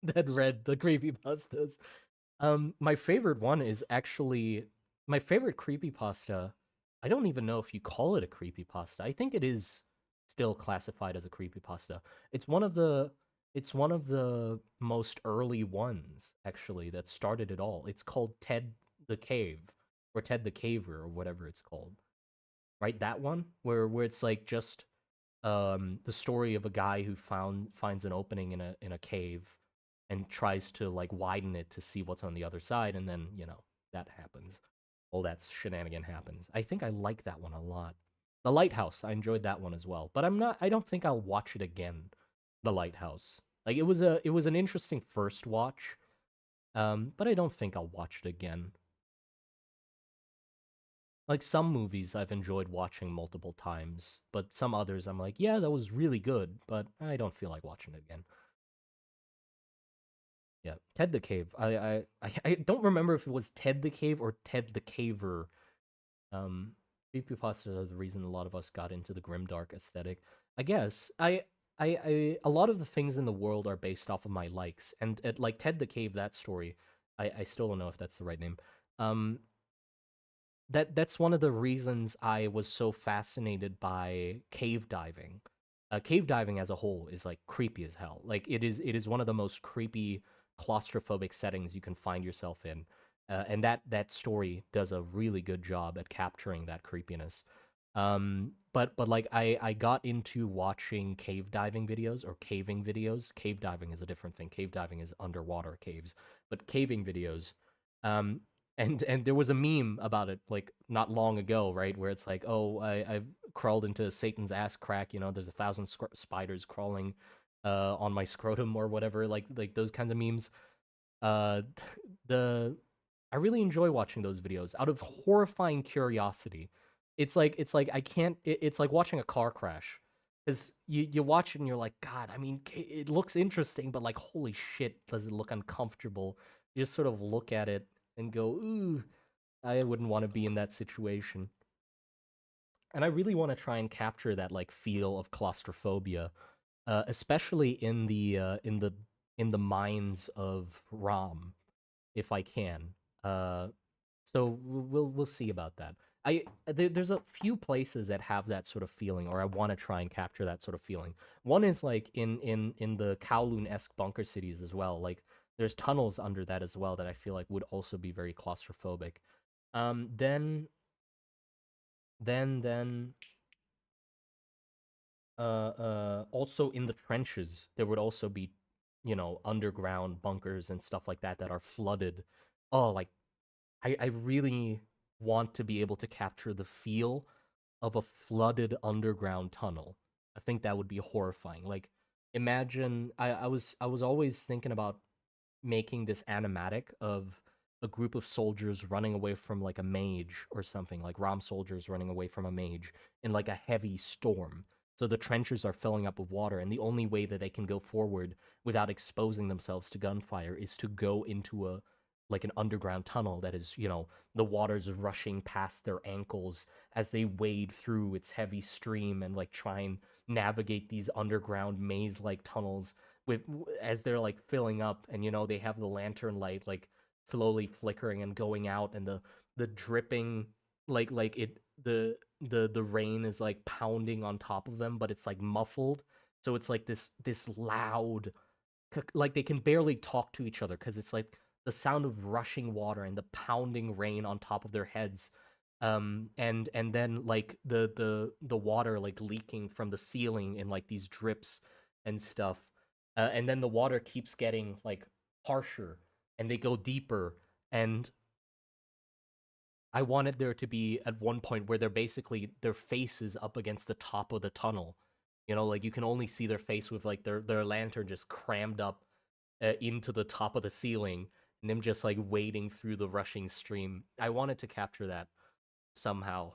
that read the creepypastas. My favorite one is actually my favorite creepypasta. I don't even know if you call it a creepypasta. I think it is still classified as a creepypasta. It's one of the it's one of the most early ones actually that started it all. It's called Ted the Cave or Ted the Caver or whatever it's called. Right? That one where it's like just the story of a guy who finds an opening in a cave and tries to like widen it to see what's on the other side, and then that happens. All that shenanigan happens. I think I like that one a lot. The Lighthouse, I enjoyed that one as well, but I don't think I'll watch it again. The Lighthouse, like it was an interesting first watch, but I don't think I'll watch it again. Like some movies I've enjoyed watching multiple times, but some others I'm like, yeah, that was really good, but I don't feel like watching it again. Yeah, Ted the Cave. I don't remember if it was Ted the Cave or Ted the Caver. Um, creepypastas are the reason a lot of us got into the grimdark aesthetic. I guess a lot of the things in the world are based off of my likes, and like Ted the Cave, that story, I still don't know if that's the right name. Um, that's one of the reasons I was so fascinated by cave diving. Cave diving as a whole is like creepy as hell. Like it is one of the most creepy claustrophobic settings you can find yourself in. And that story does a really good job at capturing that creepiness. But like I got into watching cave diving videos or caving videos. Cave diving is a different thing. Cave diving is underwater caves, but caving videos. Um, and there was a meme about it like not long ago, right? Where it's like, oh, I've crawled into Satan's ass crack. There's 1,000 spiders crawling on my scrotum or whatever. Like those kinds of memes. Uh, the I really enjoy watching those videos out of horrifying curiosity. It's like I can't. It's like watching a car crash. Because you watch it and you're like, God, I mean, it looks interesting, but like, holy shit, does it look uncomfortable? You just sort of look at it and go, ooh, I wouldn't want to be in that situation. And I really want to try and capture that like feel of claustrophobia, especially in the minds of Ram, if I can. Uh, so we'll see about that. There's a few places that have that sort of feeling, or I want to try and capture that sort of feeling. One is like in the Kowloon-esque bunker cities as well. Like there's tunnels under that as well that I feel like would also be very claustrophobic. Then then then Also in the trenches there would also be underground bunkers and stuff like that that are flooded. Oh, like I really want to be able to capture the feel of a flooded underground tunnel. I think that would be horrifying. Like imagine I was always thinking about making this animatic of a group of soldiers running away from like a mage or something, like Rom soldiers running away from a mage in like a heavy storm. So the trenches are filling up with water, and the only way that they can go forward without exposing themselves to gunfire is to go into a like an underground tunnel that is, the water's rushing past their ankles as they wade through its heavy stream and like try and navigate these underground maze-like tunnels with as they're like filling up, and they have the lantern light like slowly flickering and going out, and the dripping like it the rain is like pounding on top of them, but it's like muffled, so it's like this loud, like they can barely talk to each other because it's like the sound of rushing water and the pounding rain on top of their heads, and then like the water like leaking from the ceiling in like these drips and stuff, and then the water keeps getting like harsher, and they go deeper, and I wanted there to be at one point where they're basically their faces up against the top of the tunnel. Like you can only see their face with like their lantern just crammed up into the top of the ceiling, and them just like wading through the rushing stream. I wanted to capture that somehow.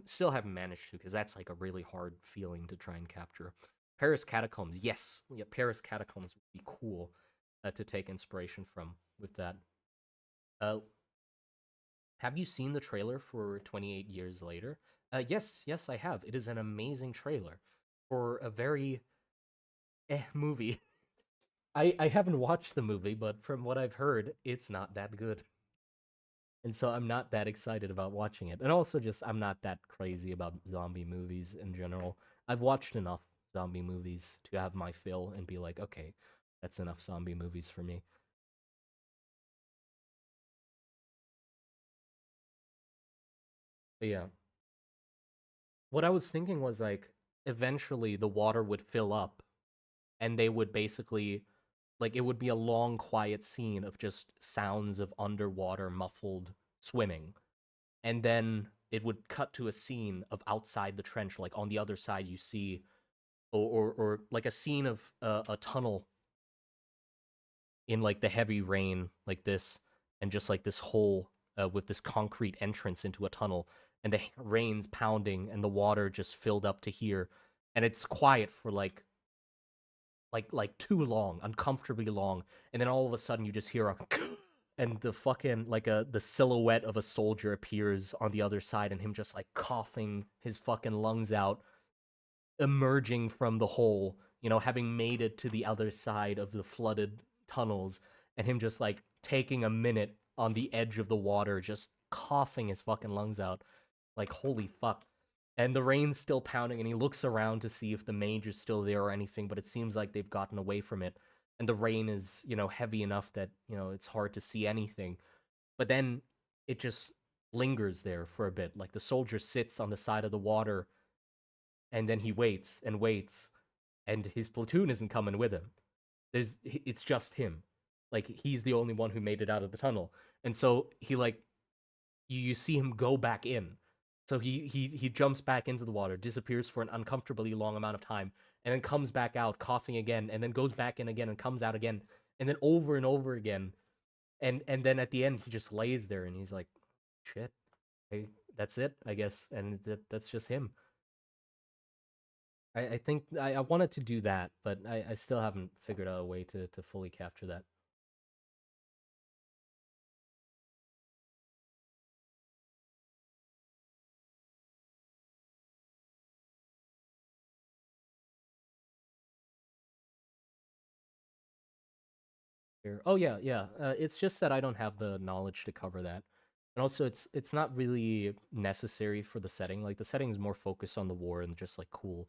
Still haven't managed to because that's like a really hard feeling to try and capture. Paris Catacombs, yes, yeah, Paris Catacombs would be cool to take inspiration from with that. Uh, have you seen the trailer for 28 Years Later? Yes, I have. It is an amazing trailer for a very movie. I haven't watched the movie, but from what I've heard, it's not that good. And so I'm not that excited about watching it. And also just I'm not that crazy about zombie movies in general. I've watched enough zombie movies to have my fill and be like, okay, that's enough zombie movies for me. But yeah, what I was thinking was like eventually the water would fill up, and they would basically like it would be a long quiet scene of just sounds of underwater muffled swimming, and then it would cut to a scene of outside the trench, like on the other side you see, or like a scene of a tunnel in like the heavy rain like this, and just like this hole with this concrete entrance into a tunnel, and the rain's pounding and the water just filled up to here, and it's quiet for like too long, uncomfortably long, and then all of a sudden you just hear a and the fucking like the silhouette of a soldier appears on the other side, and him just like coughing his fucking lungs out, emerging from the hole, having made it to the other side of the flooded tunnels, and him just like taking a minute on the edge of the water, just coughing his fucking lungs out. Like, holy fuck. And the rain's still pounding, and he looks around to see if the mage is still there or anything, but it seems like they've gotten away from it. And the rain is, heavy enough that, it's hard to see anything. But then it just lingers there for a bit. Like the soldier sits on the side of the water, and then he waits and waits, and his platoon isn't coming with him. It's just him. Like he's the only one who made it out of the tunnel. And so he like you see him go back in. So he jumps back into the water, disappears for an uncomfortably long amount of time, and then comes back out coughing again, and then goes back in again and comes out again, and then over and over again. And then at the end he just lays there and he's like, shit, hey, that's it, I guess. And that's just him. I think I wanted to do that, but I still haven't figured out a way to fully capture that. Here. Oh yeah, yeah. It's just that I don't have the knowledge to cover that, and also it's not really necessary for the setting. Like the setting is more focused on the war and just like cool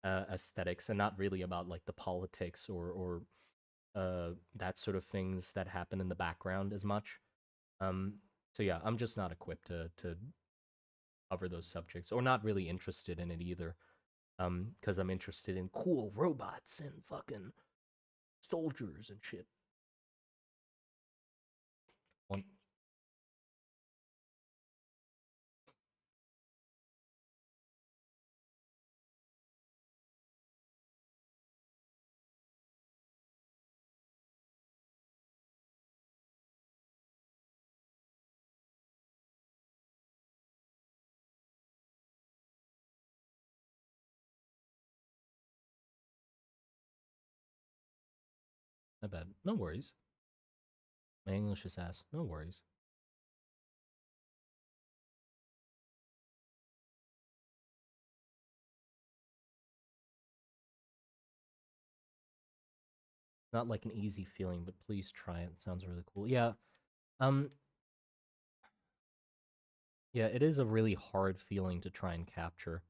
aesthetics, and not really about like the politics or that sort of things that happen in the background as much. Um, so yeah, I'm just not equipped to cover those subjects, or not really interested in it either. Because I'm interested in cool robots and fucking soldiers and shit. One, My bad. No worries. My English is ass. No worries. Not like an easy feeling, but please try it. Sounds really cool. Yeah. Um. Yeah. It is a really hard feeling to try and capture.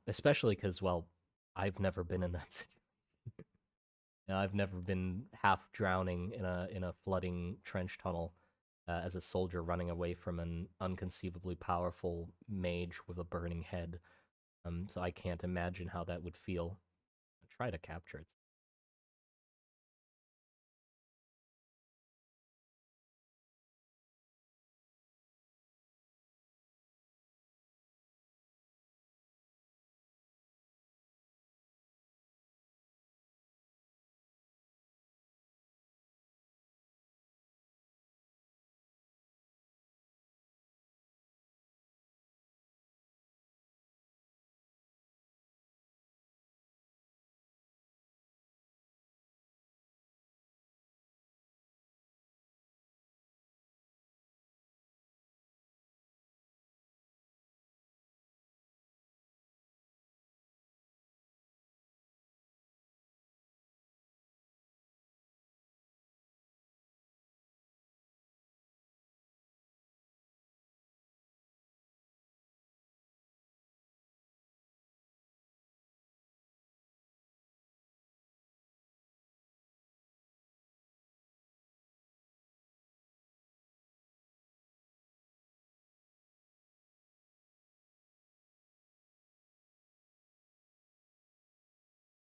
Especially because, well, I've never been in that situation. I've never been half drowning in a flooding trench tunnel as a soldier running away from an unconceivably powerful mage with a burning head. So I can't imagine how that would feel. Try to capture it.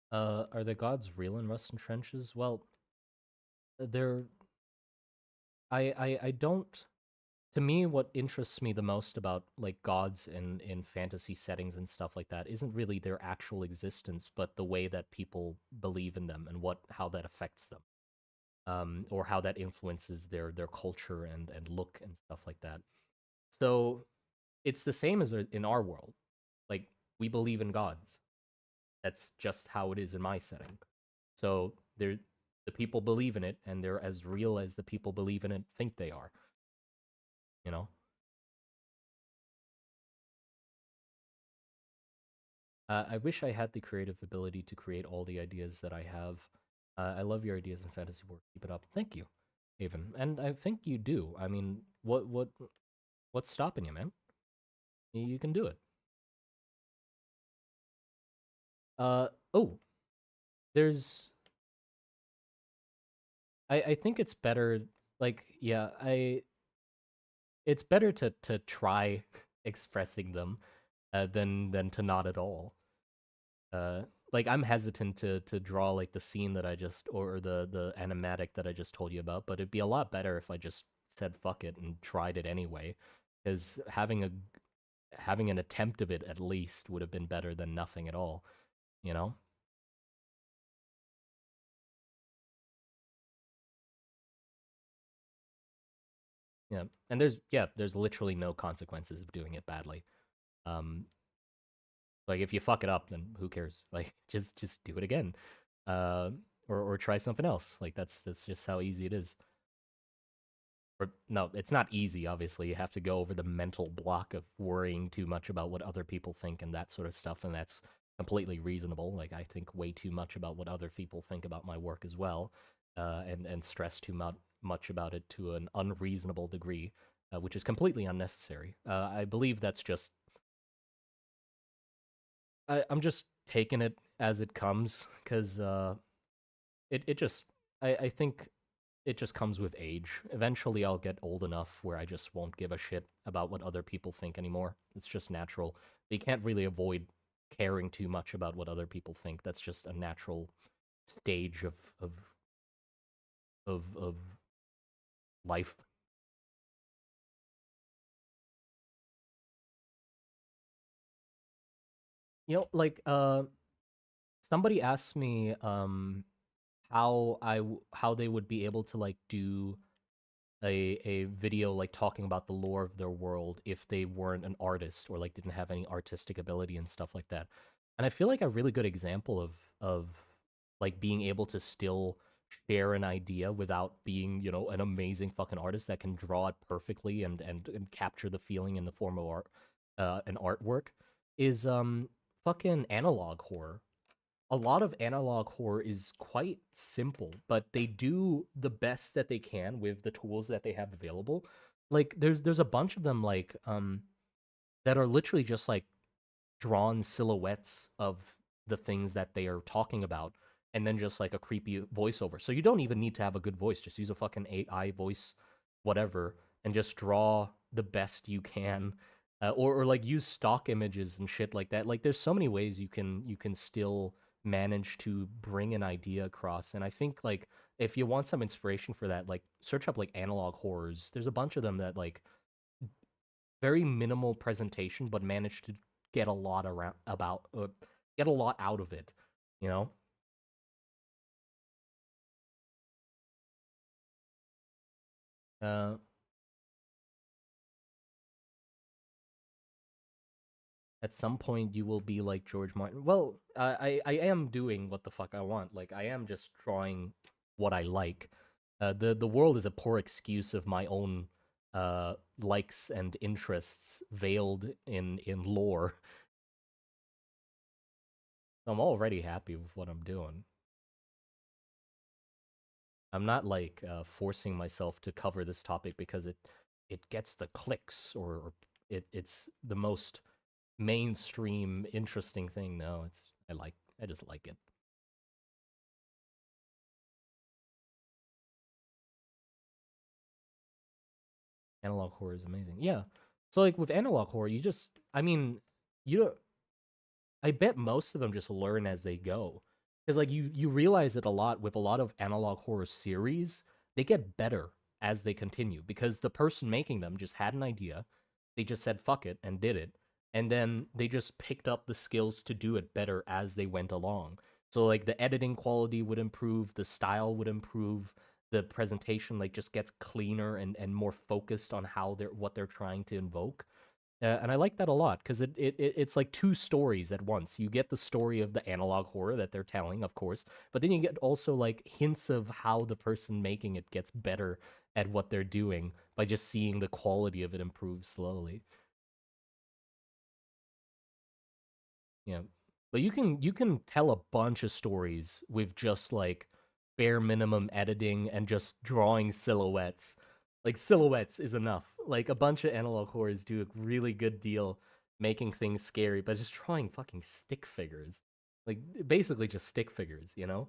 Are the gods real in Rust and Trenches? Well, they're. I don't. To me, what interests me the most about like gods in fantasy settings and stuff like that isn't really their actual existence, but the way that people believe in them and what how that affects them, or how that influences their culture and look and stuff like that. So it's the same as in our world. Like we believe in gods. That's just how it is in my setting. So the people believe in it, and they're as real as the people believe in it think they are. You know. I wish I had the creative ability to create all the ideas that I have. I love your ideas in fantasy work. Keep it up. Thank you, Haven. And I think you do. I mean, what's stopping you, man? You can do it. Oh, there's. I think it's better. Like, yeah, I. It's better to try expressing them, than to not at all. Uh, like I'm hesitant to draw like the scene that I just or the animatic that I just told you about, but it'd be a lot better if I just said fuck it and tried it anyway, because having an attempt of it at least would have been better than nothing at all, you know? Yeah, and there's literally no consequences of doing it badly. Um, like if you fuck it up, then who cares? Like just do it again, uh, or try something else. Like that's just how easy it is. Or no, it's not easy, obviously. You have to go over the mental block of worrying too much about what other people think and that sort of stuff, and that's completely reasonable. Like I think way too much about what other people think about my work as well, and stress much about it to an unreasonable degree, which is completely unnecessary. I believe that's just I'm just taking it as it comes because it just I think it just comes with age. Eventually, I'll get old enough where I just won't give a shit about what other people think anymore. It's just natural. You can't really avoid caring too much about what other people think. That's just a natural stage of life. You know, like somebody asked me how they would be able to like do a video like talking about the lore of their world if they weren't an artist or like didn't have any artistic ability and stuff like that. And I feel like a really good example of like being able to still share an idea without being, an amazing fucking artist that can draw it perfectly and capture the feeling in the form of art, an artwork, is fucking analog horror. A lot of analog horror is quite simple, but they do the best that they can with the tools that they have available. Like there's a bunch of them like that are literally just like drawn silhouettes of the things that they are talking about and then just like a creepy voiceover. So you don't even need to have a good voice, just use a fucking AI voice whatever and just draw the best you can. Or like use stock images and shit like that. Like there's so many ways you can still manage to bring an idea across. And I think like if you want some inspiration for that, like search up like analog horrors. There's a bunch of them that like very minimal presentation, but managed to get a lot around about get a lot out of it. You know, uh, at some point you will be like George Martin. Well, I am doing what the fuck I want. Like I am just drawing what I like. The world is a poor excuse of my own likes and interests veiled in lore. I'm already happy with what I'm doing. I'm not like forcing myself to cover this topic because it gets the clicks or it's the most mainstream interesting thing. No, I just like it. Analog horror is amazing. Yeah. So like with analog horror, I mean, you I bet most of them just learn as they go. Because like you realize it a lot with a lot of analog horror series, they get better as they continue because the person making them just had an idea, they just said fuck it and did it, and then they just picked up the skills to do it better as they went along. So like the editing quality would improve, the style would improve, the presentation like just gets cleaner and more focused on how they're what they're trying to invoke. And I like that a lot because it's like two stories at once. You get the story of the analog horror that they're telling, of course, but then you get also like hints of how the person making it gets better at what they're doing by just seeing the quality of it improve slowly. Yeah. But you can tell a bunch of stories with just like bare minimum editing and just drawing silhouettes. Like silhouettes is enough. Like a bunch of analog horrors do a really good deal making things scary, but just drawing fucking stick figures. Like basically just stick figures, you know?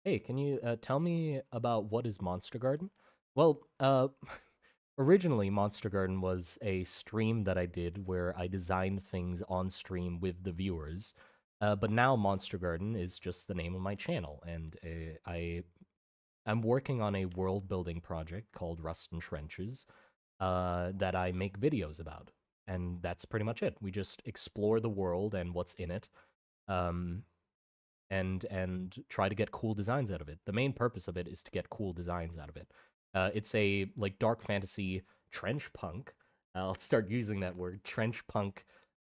Hey, can you tell me about what is Monster Garden? Well, originally Monster Garden was a stream that I did where I designed things on stream with the viewers. But now Monster Garden is just the name of my channel, and I'm working on a world building project called Rust and Trenches that I make videos about, and that's pretty much it. We just explore the world and what's in it. Um, and try to get cool designs out of it. The main purpose of it is to get cool designs out of it. It's a like dark fantasy trench punk. I'll start using that word trench punk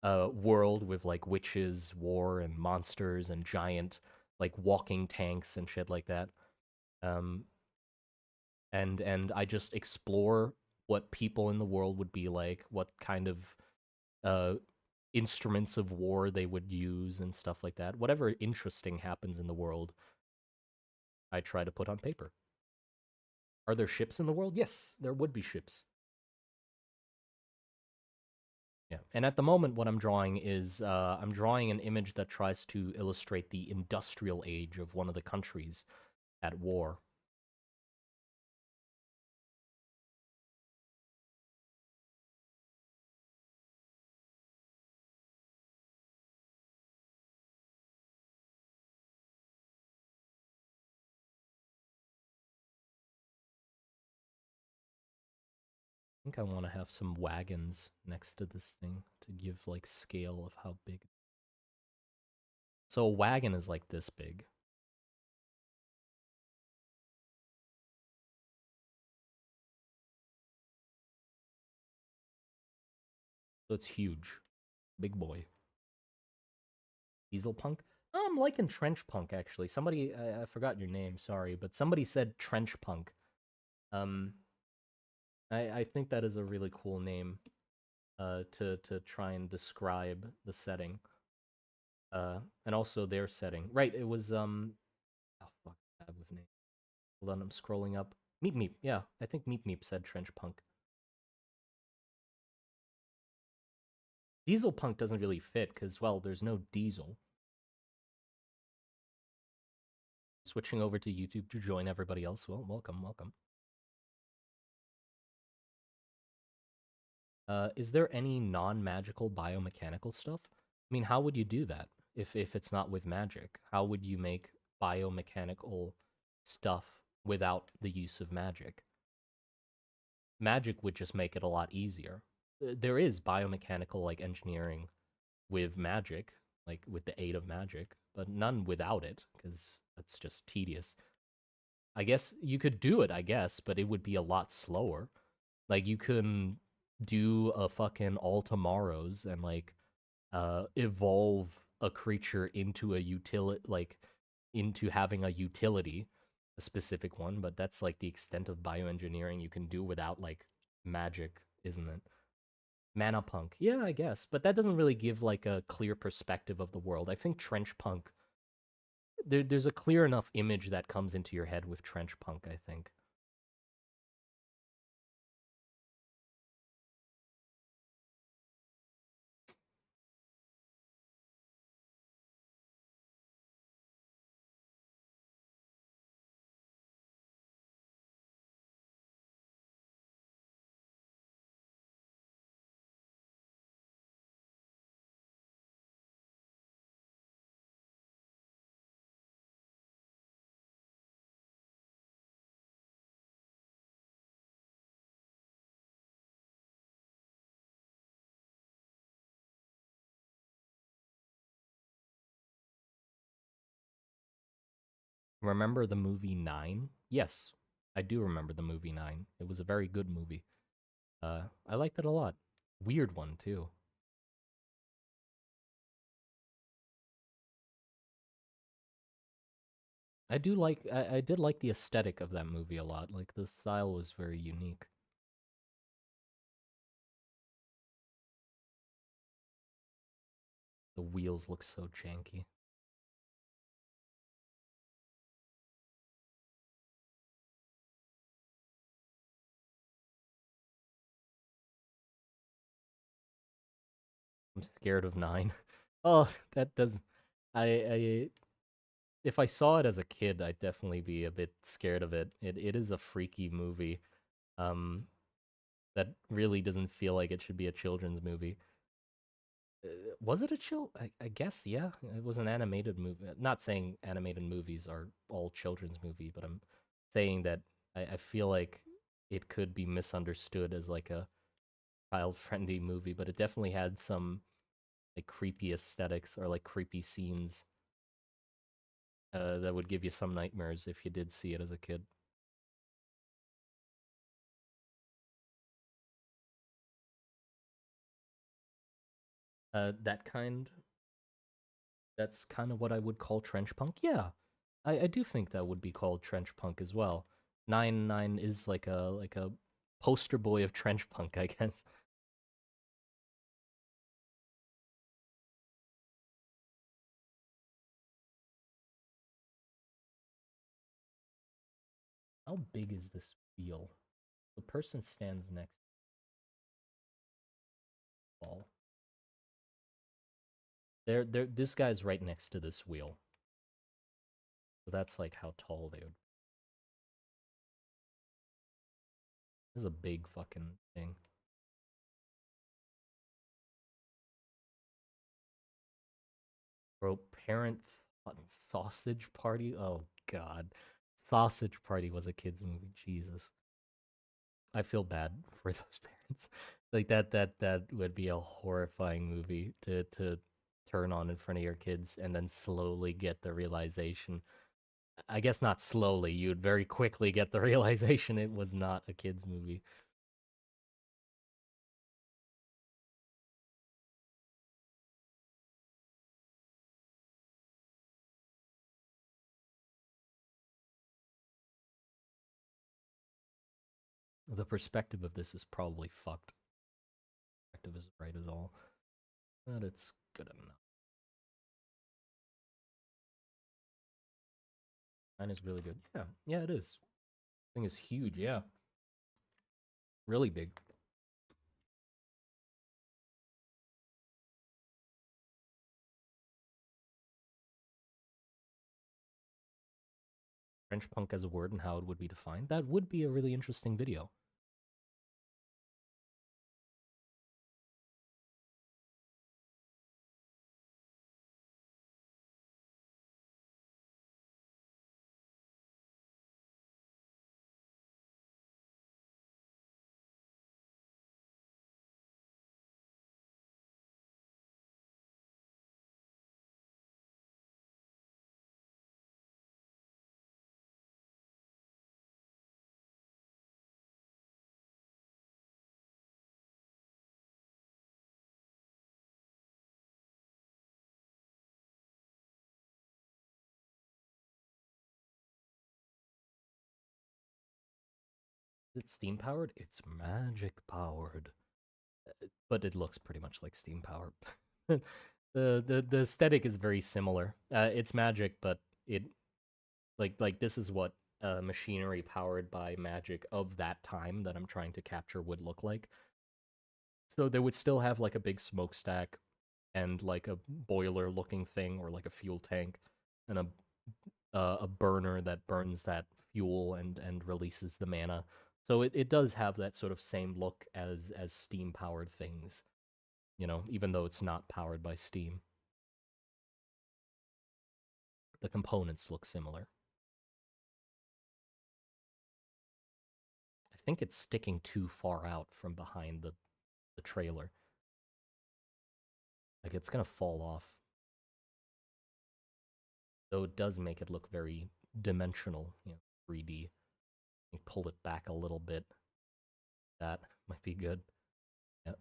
world with like witches, war, and monsters and giant like walking tanks and shit like that. Um, and I just explore what people in the world would be like, what kind of uh, instruments of war they would use and stuff like that. Whatever interesting happens in the world, I try to put on paper. Are there ships in the world? Yes, there would be ships. Yeah. And at the moment, what I'm drawing is I'm drawing an image that tries to illustrate the industrial age of one of the countries at war. think I want to have some wagons next to this thing to give like scale of how big. So a wagon is like this big. So it's huge. Big boy. Diesel punk? Oh, I'm liking trench punk actually. Somebody I forgot your name, sorry, but somebody said trench punk. Um I think that is a really cool name to try and describe the setting. And also their setting. Right, it was oh fuck, I have his name. Hold on, I'm scrolling up. Meep Meep, yeah. I think Meep Meep said trench punk. Diesel punk doesn't really fit because, well, there's no diesel. Switching over to YouTube to join everybody else. Well, welcome, welcome. Is there any non-magical biomechanical stuff? I mean, how would you do that if it's not with magic? How would you make biomechanical stuff without the use of magic? Magic would just make it a lot easier. There is biomechanical like engineering with magic, like with the aid of magic, but none without it because that's just tedious. I guess you could do it, I guess, but it would be a lot slower. Like you can do a fucking all tomorrows and like evolve a creature into a utility, like into having a utility, a specific one, but that's like the extent of bioengineering you can do without like magic, isn't it? Mana punk. Yeah, I guess, but that doesn't really give like a clear perspective of the world. I think trench punk there's a clear enough image that comes into your head with trench punk, I think. Remember the movie Nine? Yes, I do remember the movie Nine. It was a very good movie. I liked it a lot. Weird one too. I did like the aesthetic of that movie a lot. Like the style was very unique. The wheels look so janky. I'm scared of Nine. Oh, that does. I if I saw it as a kid, I'd definitely be a bit scared of it. It is a freaky movie. Um, that really doesn't feel like it should be a children's movie. Was it a I guess yeah. It was an animated movie. Not saying animated movies are all children's movie, but I'm saying that I feel like it could be misunderstood as like a child-friendly movie, but it definitely had some like creepy aesthetics or like creepy scenes that would give you some nightmares if you did see it as a kid. That kind, that's kind of what I would call trench punk. Yeah, I do think that would be called trench punk as well. Nine is like a poster boy of trench punk, I guess. How big is this wheel? The person stands next to the ball. This guy's right next to this wheel. So that's like how tall they would. This is a big fucking thing. Bro, Parent Sausage Party? Oh god. Sausage Party was a kid's movie. Jesus. I feel bad for those parents. Like that would be a horrifying movie to turn on in front of your kids and then slowly get the realization. I guess not slowly, you'd very quickly get the realization it was not a kids movie. The perspective of this is probably fucked. Perspective is right as all, but it's good enough. Mine is really good. Yeah, yeah, it is. Thing is huge. Yeah, really big. French punk as a word and how it would be defined. That would be a really interesting video. Is it steam powered? It's magic powered, but it looks pretty much like steam powered. The aesthetic is very similar. It's magic, but it like this is what machinery powered by magic of that time that I'm trying to capture would look like. So they would still have like a big smokestack and like a boiler looking thing or like a fuel tank and a burner that burns that fuel and releases the mana. So it does have that sort of same look as steam powered things, you know, even though it's not powered by steam. The components look similar. I think it's sticking too far out from behind the trailer. Like it's gonna fall off. Though it does make it look very dimensional, you know, 3D. You pull it back a little bit. That might be good. Yeah.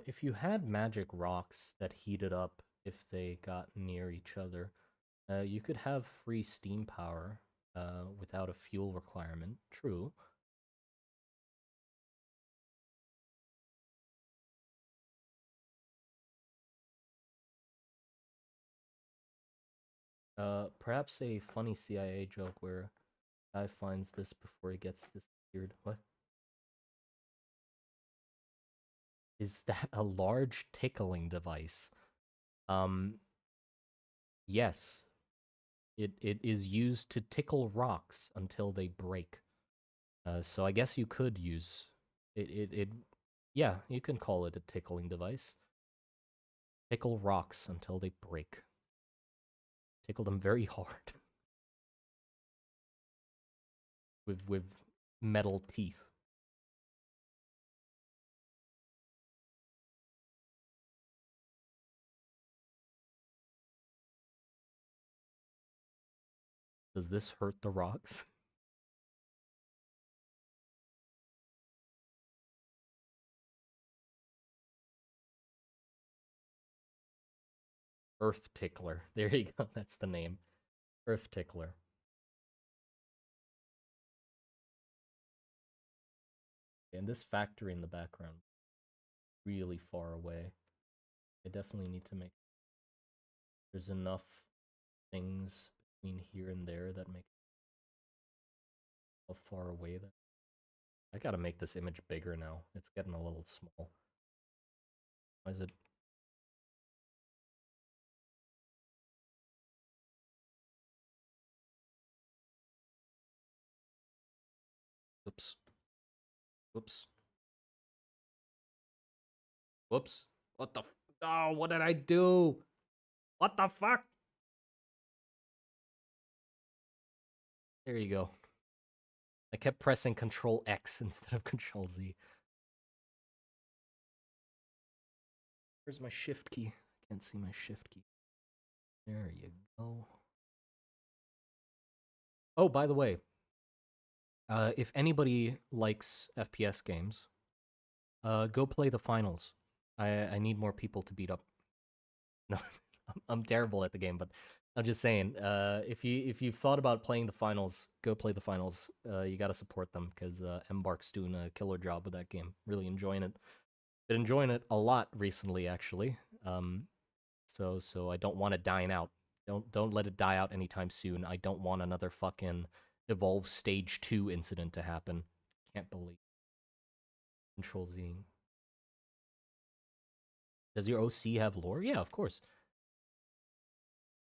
If you had magic rocks that heated up if they got near each other, you could have free steam power without a fuel requirement. True. Perhaps a funny CIA joke where guy finds this before he gets disappeared. What? Is that a large tickling device? Um, yes. It is used to tickle rocks until they break. So I guess you could use it. Yeah, you can call it a tickling device. Tickle rocks until they break. Tickle them very hard with metal teeth. Does this hurt the rocks? Earth tickler. There you go. That's the name. Earth tickler. And this factory in the background, really far away. I definitely need to make there's enough things between here and there that make how far away that. I gotta make this image bigger now. It's getting a little small. Why is it? Oops. Whoops. Whoops. What the? Oh, what did I do? What the fuck? There you go. I kept pressing Control X instead of Control Z. Where's my Shift key? I can't see my Shift key. There you go. Oh, by the way, if anybody likes FPS games, go play the finals. I need more people to beat up. No, I'm terrible at the game, but I'm just saying, if you've thought about playing the finals, go play the finals. You got to support them because Embark's doing a killer job with that game. Really enjoying it. Been enjoying it a lot recently, actually. So I don't want it dying out. Don't let it die out anytime soon. I don't want another fucking Evolve Stage 2 incident to happen. Can't believe. Control Z. Does your OC have lore? Yeah, of course.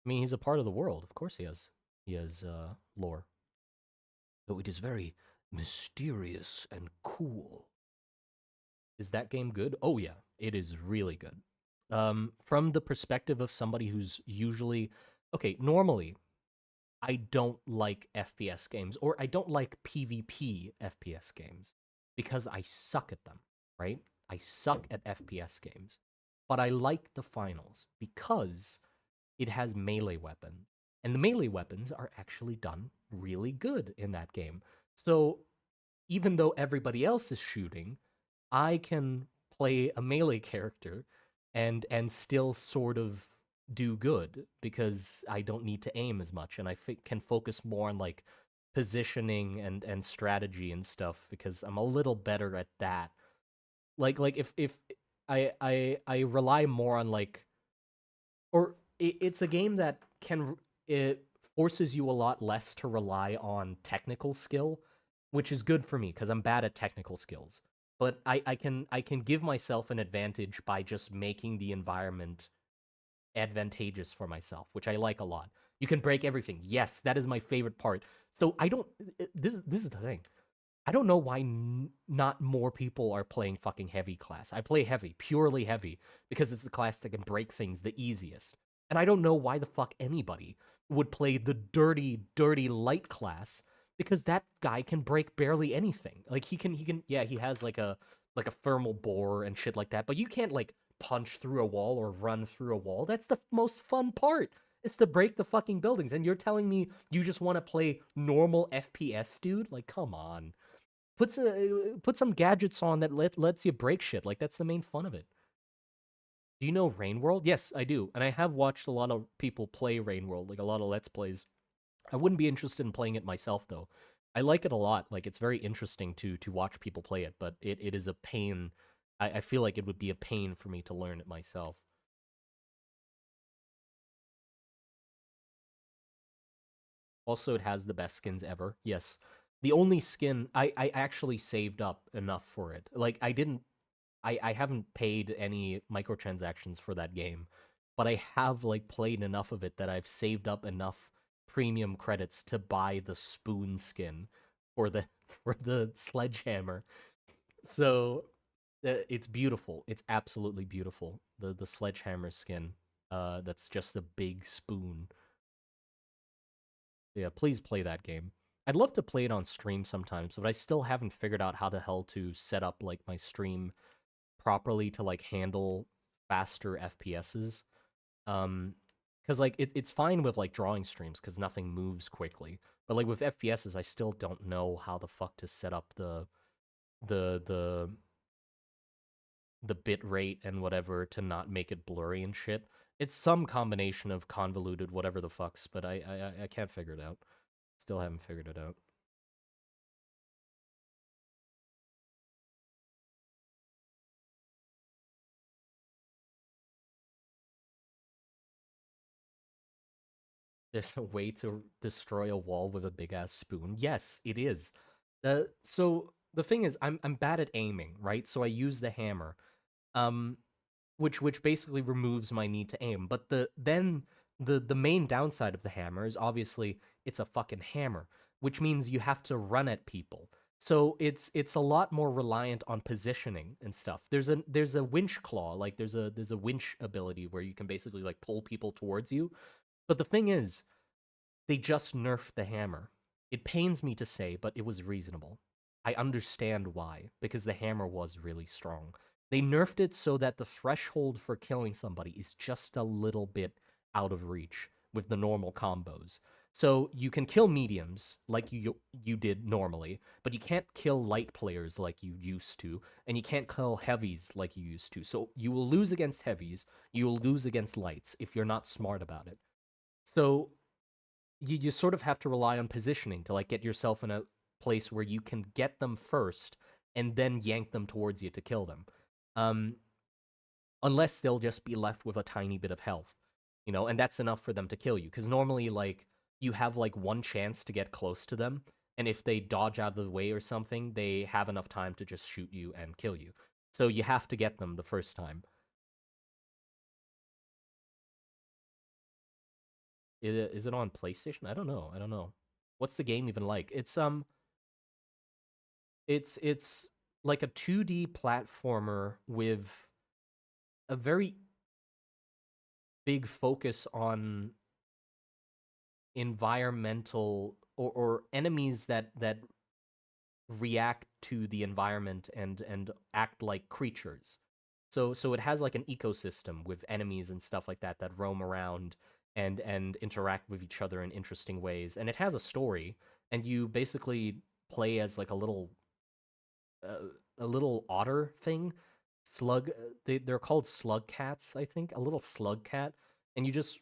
I mean, he's a part of the world. Of course he has. He has lore. Though it is very mysterious and cool. Is that game good? Oh yeah, it is really good. From the perspective of somebody who's usually okay, normally I don't like FPS games or I don't like PvP FPS games because I suck at them, right? I suck at FPS games. But I like the finals because it has melee weapons. And the melee weapons are actually done really good in that game. So even though everybody else is shooting, I can play a melee character and still sort of do good because I don't need to aim as much and I can focus more on like positioning and strategy and stuff because I'm a little better at that. Like if I rely more on like or it's a game that it forces you a lot less to rely on technical skill, which is good for me because I'm bad at technical skills. But I can give myself an advantage by just making the environment advantageous for myself, which I like a lot. You can break everything. Yes, that is my favorite part. So I don't. This is the thing. I don't know why not more people are playing fucking heavy class. I play heavy, purely heavy, because it's the class that can break things the easiest. And I don't know why the fuck anybody would play the dirty, dirty light class because that guy can break barely anything. Like he can yeah, he has like a thermal bore and shit like that, but you can't like punch through a wall or run through a wall. That's the most fun part. Is to break the fucking buildings. And you're telling me you just want to play normal FPS, dude? Like, come on. Put some gadgets on that lets you break shit. Like that's the main fun of it. Do you know Rain World? Yes, I do, and I have watched a lot of people play Rain World, like a lot of Let's Plays. I wouldn't be interested in playing it myself though. I like it a lot. Like it's very interesting to watch people play it, but it is a pain. I feel like it would be a pain for me to learn it myself. Also, it has the best skins ever. Yes. The only skin I actually saved up enough for it. Like I haven't paid any microtransactions for that game, but I have like played enough of it that I've saved up enough premium credits to buy the spoon skin for the for the sledgehammer. So it's beautiful. It's absolutely beautiful. The sledgehammer skin. That's just a big spoon. Yeah, please play that game. I'd love to play it on stream sometimes, but I still haven't figured out how the hell to set up like my stream properly to like handle faster FPSs. Because like it's fine with like drawing streams because nothing moves quickly, but like with FPSs, I still don't know how the fuck to set up the the the bit rate and whatever to not make it blurry and shit. It's some combination of convoluted whatever the fucks, but I can't figure it out. Still haven't figured it out. There's a way to destroy a wall with a big ass spoon. Yes, it is. So the thing is, I'm bad at aiming, right? So I use the hammer. Um, which basically removes my need to aim. But the main downside of the hammer is obviously it's a fucking hammer, which means you have to run at people. So it's a lot more reliant on positioning and stuff. There's a winch claw, like there's a winch ability where you can basically like pull people towards you. But the thing is, they just nerfed the hammer. It pains me to say, but it was reasonable. I understand why, because the hammer was really strong. They nerfed it so that the threshold for killing somebody is just a little bit out of reach with the normal combos. So you can kill mediums like you did normally, but you can't kill light players like you used to, and you can't kill heavies like you used to. So you will lose against heavies, you will lose against lights if you're not smart about it. So you sort of have to rely on positioning to like get yourself in a place where you can get them first and then yank them towards you to kill them. Um, Unless they'll just be left with a tiny bit of health, and that's enough for them to kill you. Because normally, like, you have like one chance to get close to them, and if they dodge out of the way or something, they have enough time to just shoot you and kill you. So you have to get them the first time. Is it on PlayStation? I don't know. I don't know. What's the game even like? It's like a 2D platformer with a very big focus on environmental or enemies that react to the environment and act like creatures. So it has like an ecosystem with enemies and stuff like that that roam around and interact with each other in interesting ways. And it has a story, and you basically play as like a little otter thing, slug. They're called slug cats, I think. A little slug cat, and you just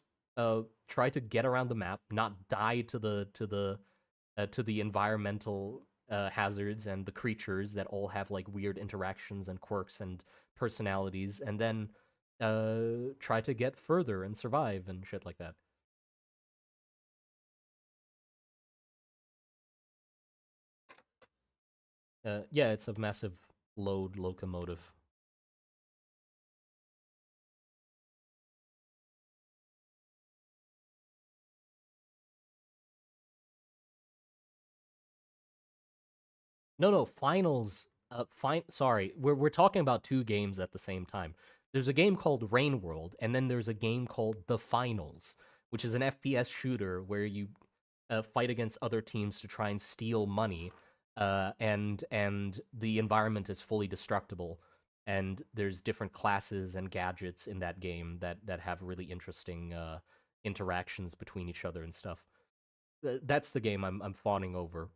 try to get around the map, not die to the environmental hazards and the creatures that all have like weird interactions and quirks and personalities, and then try to get further and survive and shit like that. Yeah, it's a massive load locomotive. No, no, finals. Fine. Sorry, we're talking about two games at the same time. There's a game called Rain World, and then there's a game called The Finals, which is an FPS shooter where you fight against other teams to try and steal money, and the environment is fully destructible, and there's different classes and gadgets in that game that have really interesting interactions between each other and stuff. That's the game I'm fawning over.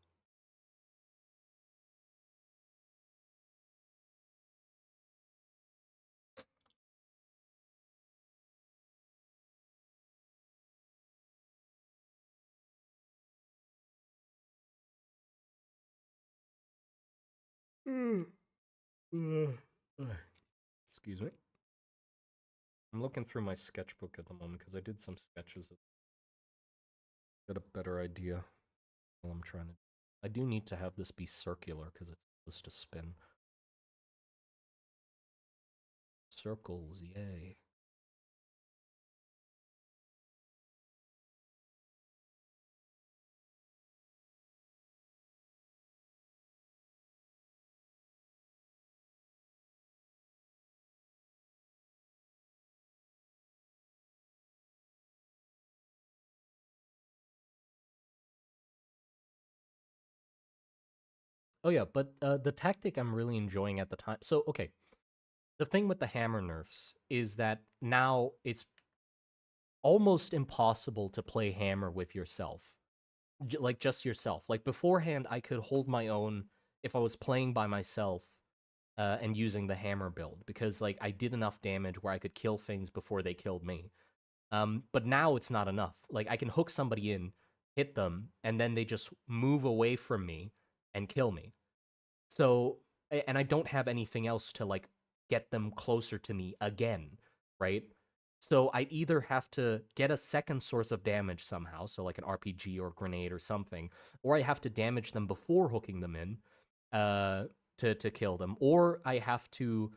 Excuse me. I'm looking through my sketchbook at the moment because I did some sketches. Get a better idea while I'm trying to. I do need to have this be circular because it's supposed to spin. Circles, yay. Oh yeah, but the tactic I'm really enjoying at the time. So okay, the thing with the hammer nerfs is that now it's almost impossible to play hammer with yourself. Like just yourself. Like beforehand, I could hold my own if I was playing by myself and using the hammer build because like I did enough damage where I could kill things before they killed me. But now it's not enough. Like I can hook somebody in, hit them, and then they just move away from me and kill me. So, and I don't have anything else to like get them closer to me again, right? So I either have to get a second source of damage somehow, so like an RPG or grenade or something, or I have to damage them before hooking them in, uh, to kill them, or I have to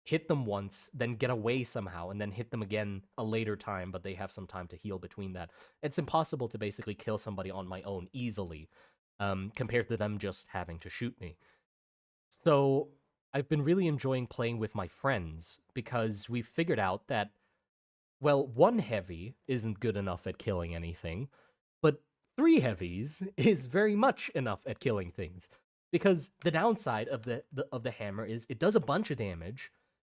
hit them once, then get away somehow, and then hit them again a later time, but they have some time to heal between that. It's impossible to basically kill somebody on my own easily, compared to them just having to shoot me. So I've been really enjoying playing with my friends because we've figured out that, well, one heavy isn't good enough at killing anything, but three heavies is very much enough at killing things. Because the downside of the hammer is it does a bunch of damage,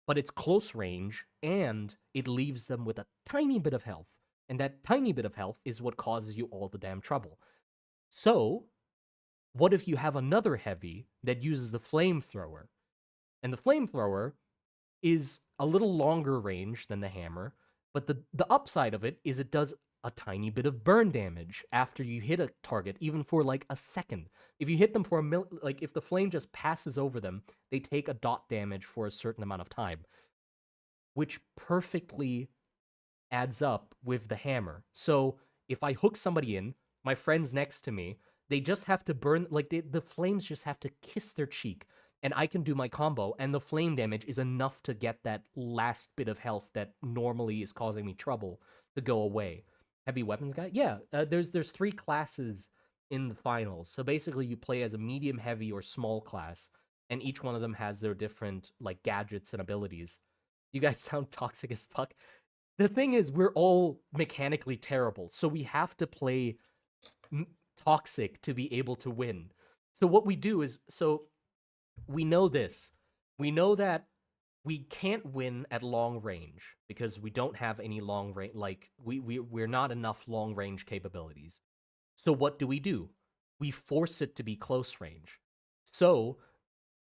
but it's close range and it leaves them with a tiny bit of health. And that tiny bit of health is what causes you all the damn trouble. So, what if you have another heavy that uses the flamethrower? And the flamethrower is a little longer range than the hammer, but the upside of it is it does a tiny bit of burn damage after you hit a target, even for like a second. If you hit them for like if the flame just passes over them, they take a dot damage for a certain amount of time, which perfectly adds up with the hammer. So if I hook somebody in, my friend's next to me, they just have to burn, like the flames just have to kiss their cheek, and I can do my combo, and the flame damage is enough to get that last bit of health that normally is causing me trouble to go away. Heavy weapons guy? Yeah, there's three classes in the finals. So basically you play as a medium, heavy, or small class, and each one of them has their different like gadgets and abilities. You guys sound toxic as fuck. The thing is, we're all mechanically terrible, so we have to play toxic to be able to win. So what we do is, so we know this. We know that we can't win at long range because we don't have any long range, like we're not enough long range capabilities. So what do? We force it to be close range. So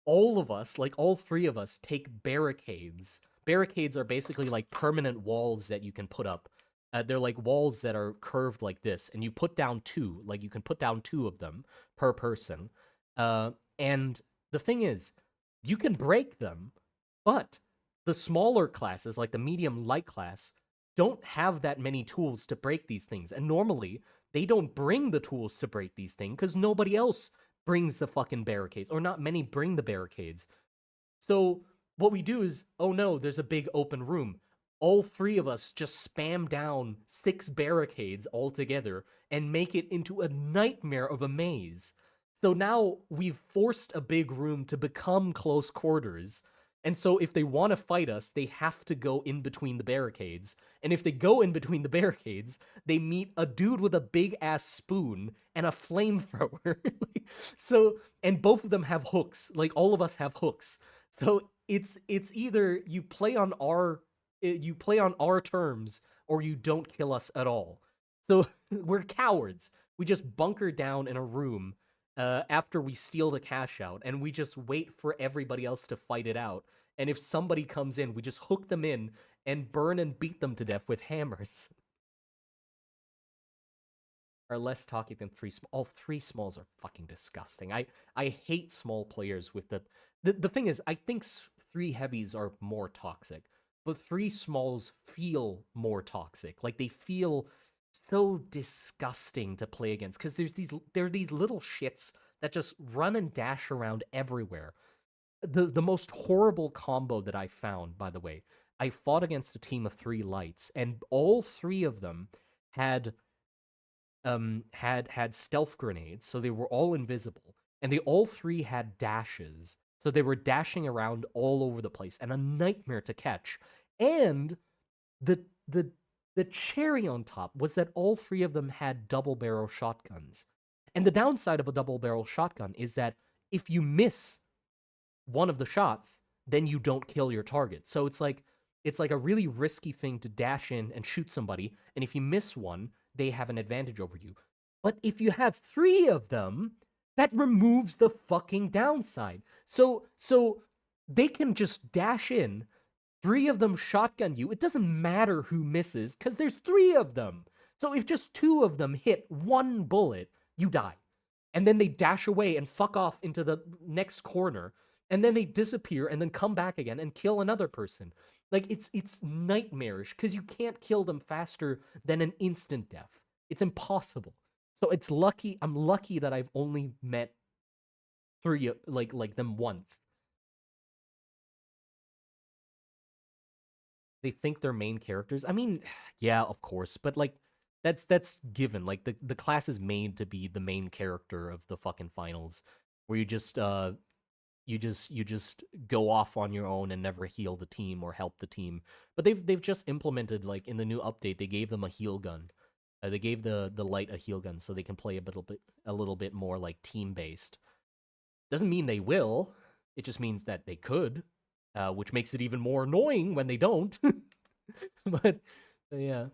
all of us, like all three of us, take barricades. Barricades are basically like permanent walls that you can put up. They're like walls that are curved like this, and you put down two. Like you can put down two of them per person. And the thing is, you can break them, but the smaller classes, like the medium light class, don't have that many tools to break these things. And normally, they don't bring the tools to break these things because nobody else brings the fucking barricades, or not many bring the barricades. So what we do is, oh no, there's a big open room. All three of us just spam down 6 barricades all together and make it into a nightmare of a maze. So now we've forced a big room to become close quarters. And so if they want to fight us, they have to go in between the barricades. And if they go in between the barricades, they meet a dude with a big ass spoon and a flamethrower. So, and both of them have hooks. Like all of us have hooks. So it's either you play on our terms or you don't kill us at all. So we're cowards. We just bunker down in a room after we steal the cash out, and we just wait for everybody else to fight it out. And if somebody comes in, we just hook them in and burn and beat them to death with hammers. Are less talky than three small. All three smalls are fucking disgusting. I hate small players with the thing is, I think three heavies are more toxic, but three smalls feel more toxic. Like they feel so disgusting to play against because there are these little shits that just run and dash around everywhere. The most horrible combo that I found, by the way, I fought against a team of 3 lights, and all 3 of them had had stealth grenades, so they were all invisible, and they all 3 had dashes, so they were dashing around all over the place, and a nightmare to catch. And the the the cherry on top was that all 3 of them had double barrel shotguns. And the downside of a double barrel shotgun is that if you miss one of the shots, then you don't kill your target. So it's like a really risky thing to dash in and shoot somebody, and if you miss one, they have an advantage over you. But if you have 3 of them, that removes the fucking downside. So they can just dash in, 3 of them shotgun you. It doesn't matter who misses cuz there's 3 of them. So if just 2 of them hit one bullet, you die. And then they dash away and fuck off into the next corner, and then they disappear and then come back again and kill another person. Like it's nightmarish because you can't kill them faster than an instant death. It's impossible. So I'm lucky that I've only met 3 like them once. they think they're main characters. I mean, yeah, of course, but like that's given. Like the class is made to be the main character of the fucking finals, where you just go off on your own and never heal the team or help the team. But they've just implemented, like, in the new update, they gave them a heal gun. They gave the light a heal gun so they can play a little bit more like team based. Doesn't mean they will. It just means that they could, which makes it even more annoying when they don't. But yeah,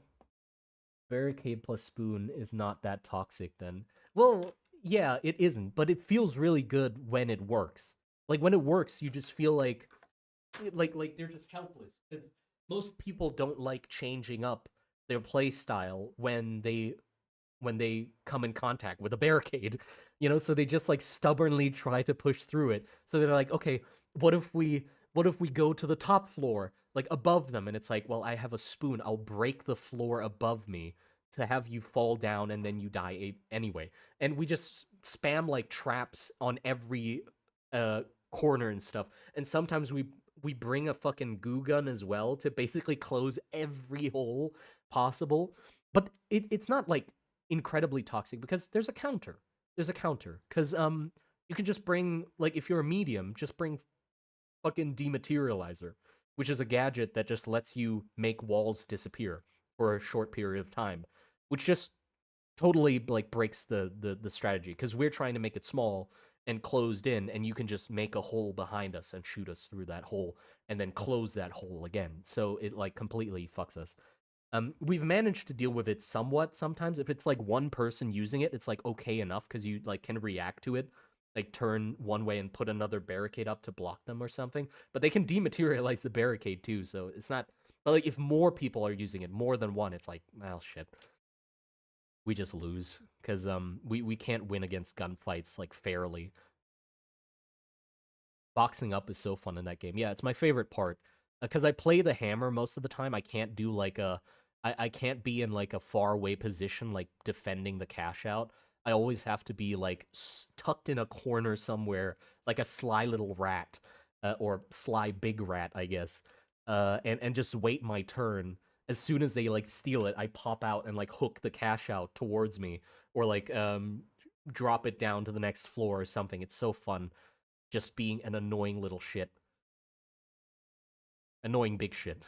barricade plus spoon is not that toxic then. Well, yeah, it isn't, but it feels really good when it works. Like when it works, you just feel like they're just helpless because most people don't like changing up their play style when they come in contact with a barricade, so they just like stubbornly try to push through it. So they're like, okay, what if we go to the top floor, like above them? And it's like, well, I have a spoon, I'll break the floor above me to have you fall down and then you die anyway. And we just spam like traps on every uh corner and stuff. And sometimes we bring a fucking goo gun as well to basically close every hole possible. But it's not like incredibly toxic because there's a counter. There's a counter because you can just bring, like, if you're a medium, just bring fucking dematerializer, which is a gadget that just lets you make walls disappear for a short period of time, which just totally like breaks the strategy because we're trying to make it small and closed in, and you can just make a hole behind us and shoot us through that hole and then close that hole again. So it like completely fucks us. We've managed to deal with it somewhat sometimes. If it's like one person using it, it's like okay enough because you like can react to it, like turn one way and put another barricade up to block them or something. But they can dematerialize the barricade too, so it's not. But like if more people are using it, more than one, it's like, well, shit, we just lose because we can't win against gunfights like fairly. Boxing up is so fun in that game. Yeah, it's my favorite part because I play the hammer most of the time. I can't do like I can't be in like a far away position like defending the cash out. I always have to be like tucked in a corner somewhere, like a sly little rat, or sly big rat, I guess. And just wait my turn. As soon as they like steal it, I pop out and like hook the cash out towards me, or like drop it down to the next floor or something. It's so fun just being an annoying little shit. Annoying big shit.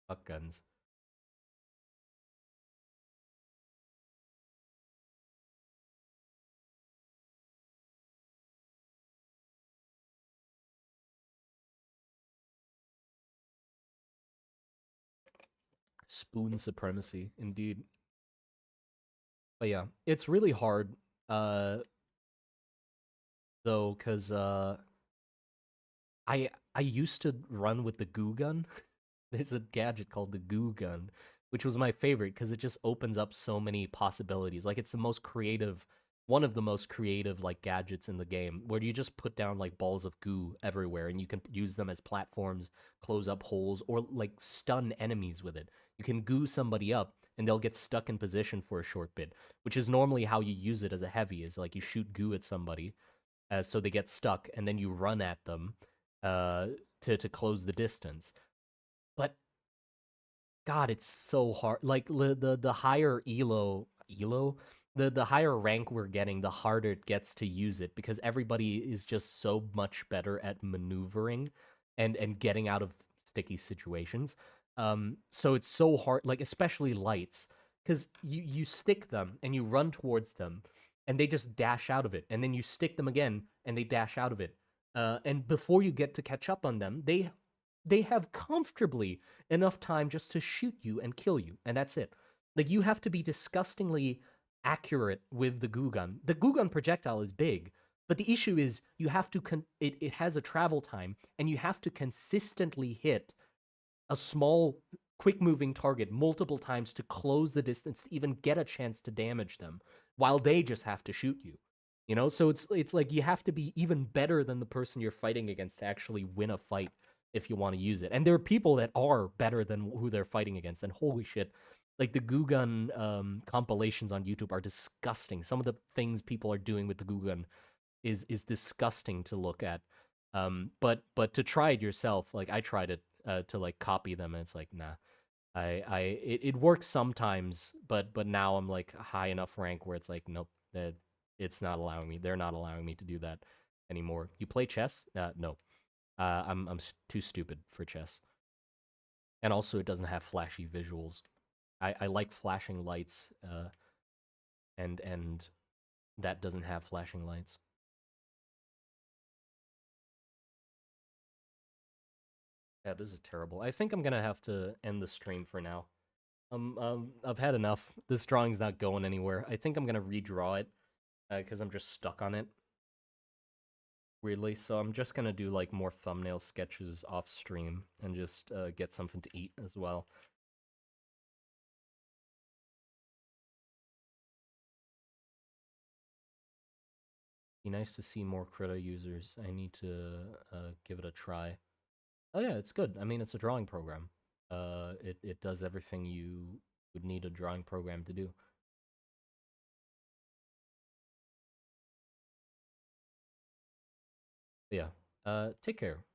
Fuck guns. Spoon supremacy, indeed. But yeah, it's really hard, uh, though, because I used to run with the goo gun. There's a gadget called the goo gun, which was my favorite because it just opens up so many possibilities. Like it's the most creative, one of the most creative like gadgets in the game, where you just put down like balls of goo everywhere and you can use them as platforms, close up holes, or like stun enemies with it. You can goo somebody up and they'll get stuck in position for a short bit, which is normally how you use it as a heavy, is like you shoot goo at somebody, so they get stuck, and then you run at them uh, to close the distance. But God, it's so hard. Like the higher the higher rank we're getting, the harder it gets to use it because everybody is just so much better at maneuvering and getting out of sticky situations. So it's so hard, like especially lights, because you stick them and you run towards them, and they just dash out of it, and then you stick them again and they dash out of it. And before you get to catch up on them, they have comfortably enough time just to shoot you and kill you, and that's it. Like you have to be disgustingly accurate with the goo gun. The goo gun projectile is big, but the issue is you have to it has a travel time, and you have to consistently hit a small, quick moving target multiple times to close the distance to even get a chance to damage them, while they just have to shoot you. So it's like you have to be even better than the person you're fighting against to actually win a fight if you want to use it. And there are people that are better than who they're fighting against. And holy shit, like the Goo Gun compilations on YouTube are disgusting. Some of the things people are doing with the Goo Gun is disgusting to look at. But to try it yourself, like I tried it to like copy them, and it's like nah. It works sometimes, but now I'm like high enough rank where it's like nope, that it's not allowing me. They're not allowing me to do that anymore. You play chess? No. Too stupid for chess. And also, it doesn't have flashy visuals. I like flashing lights, and that doesn't have flashing lights. Yeah, this is terrible. I think I'm gonna have to end the stream for now. I've had enough. This drawing's not going anywhere. I think I'm gonna redraw it because I'm just stuck on it. Weirdly, so I'm just gonna do like more thumbnail sketches off stream and just get something to eat as well. Be nice to see more Krita users. I need to give it a try. Oh yeah, it's good. I mean, it's a drawing program. It does everything you would need a drawing program to do. But yeah. Take care.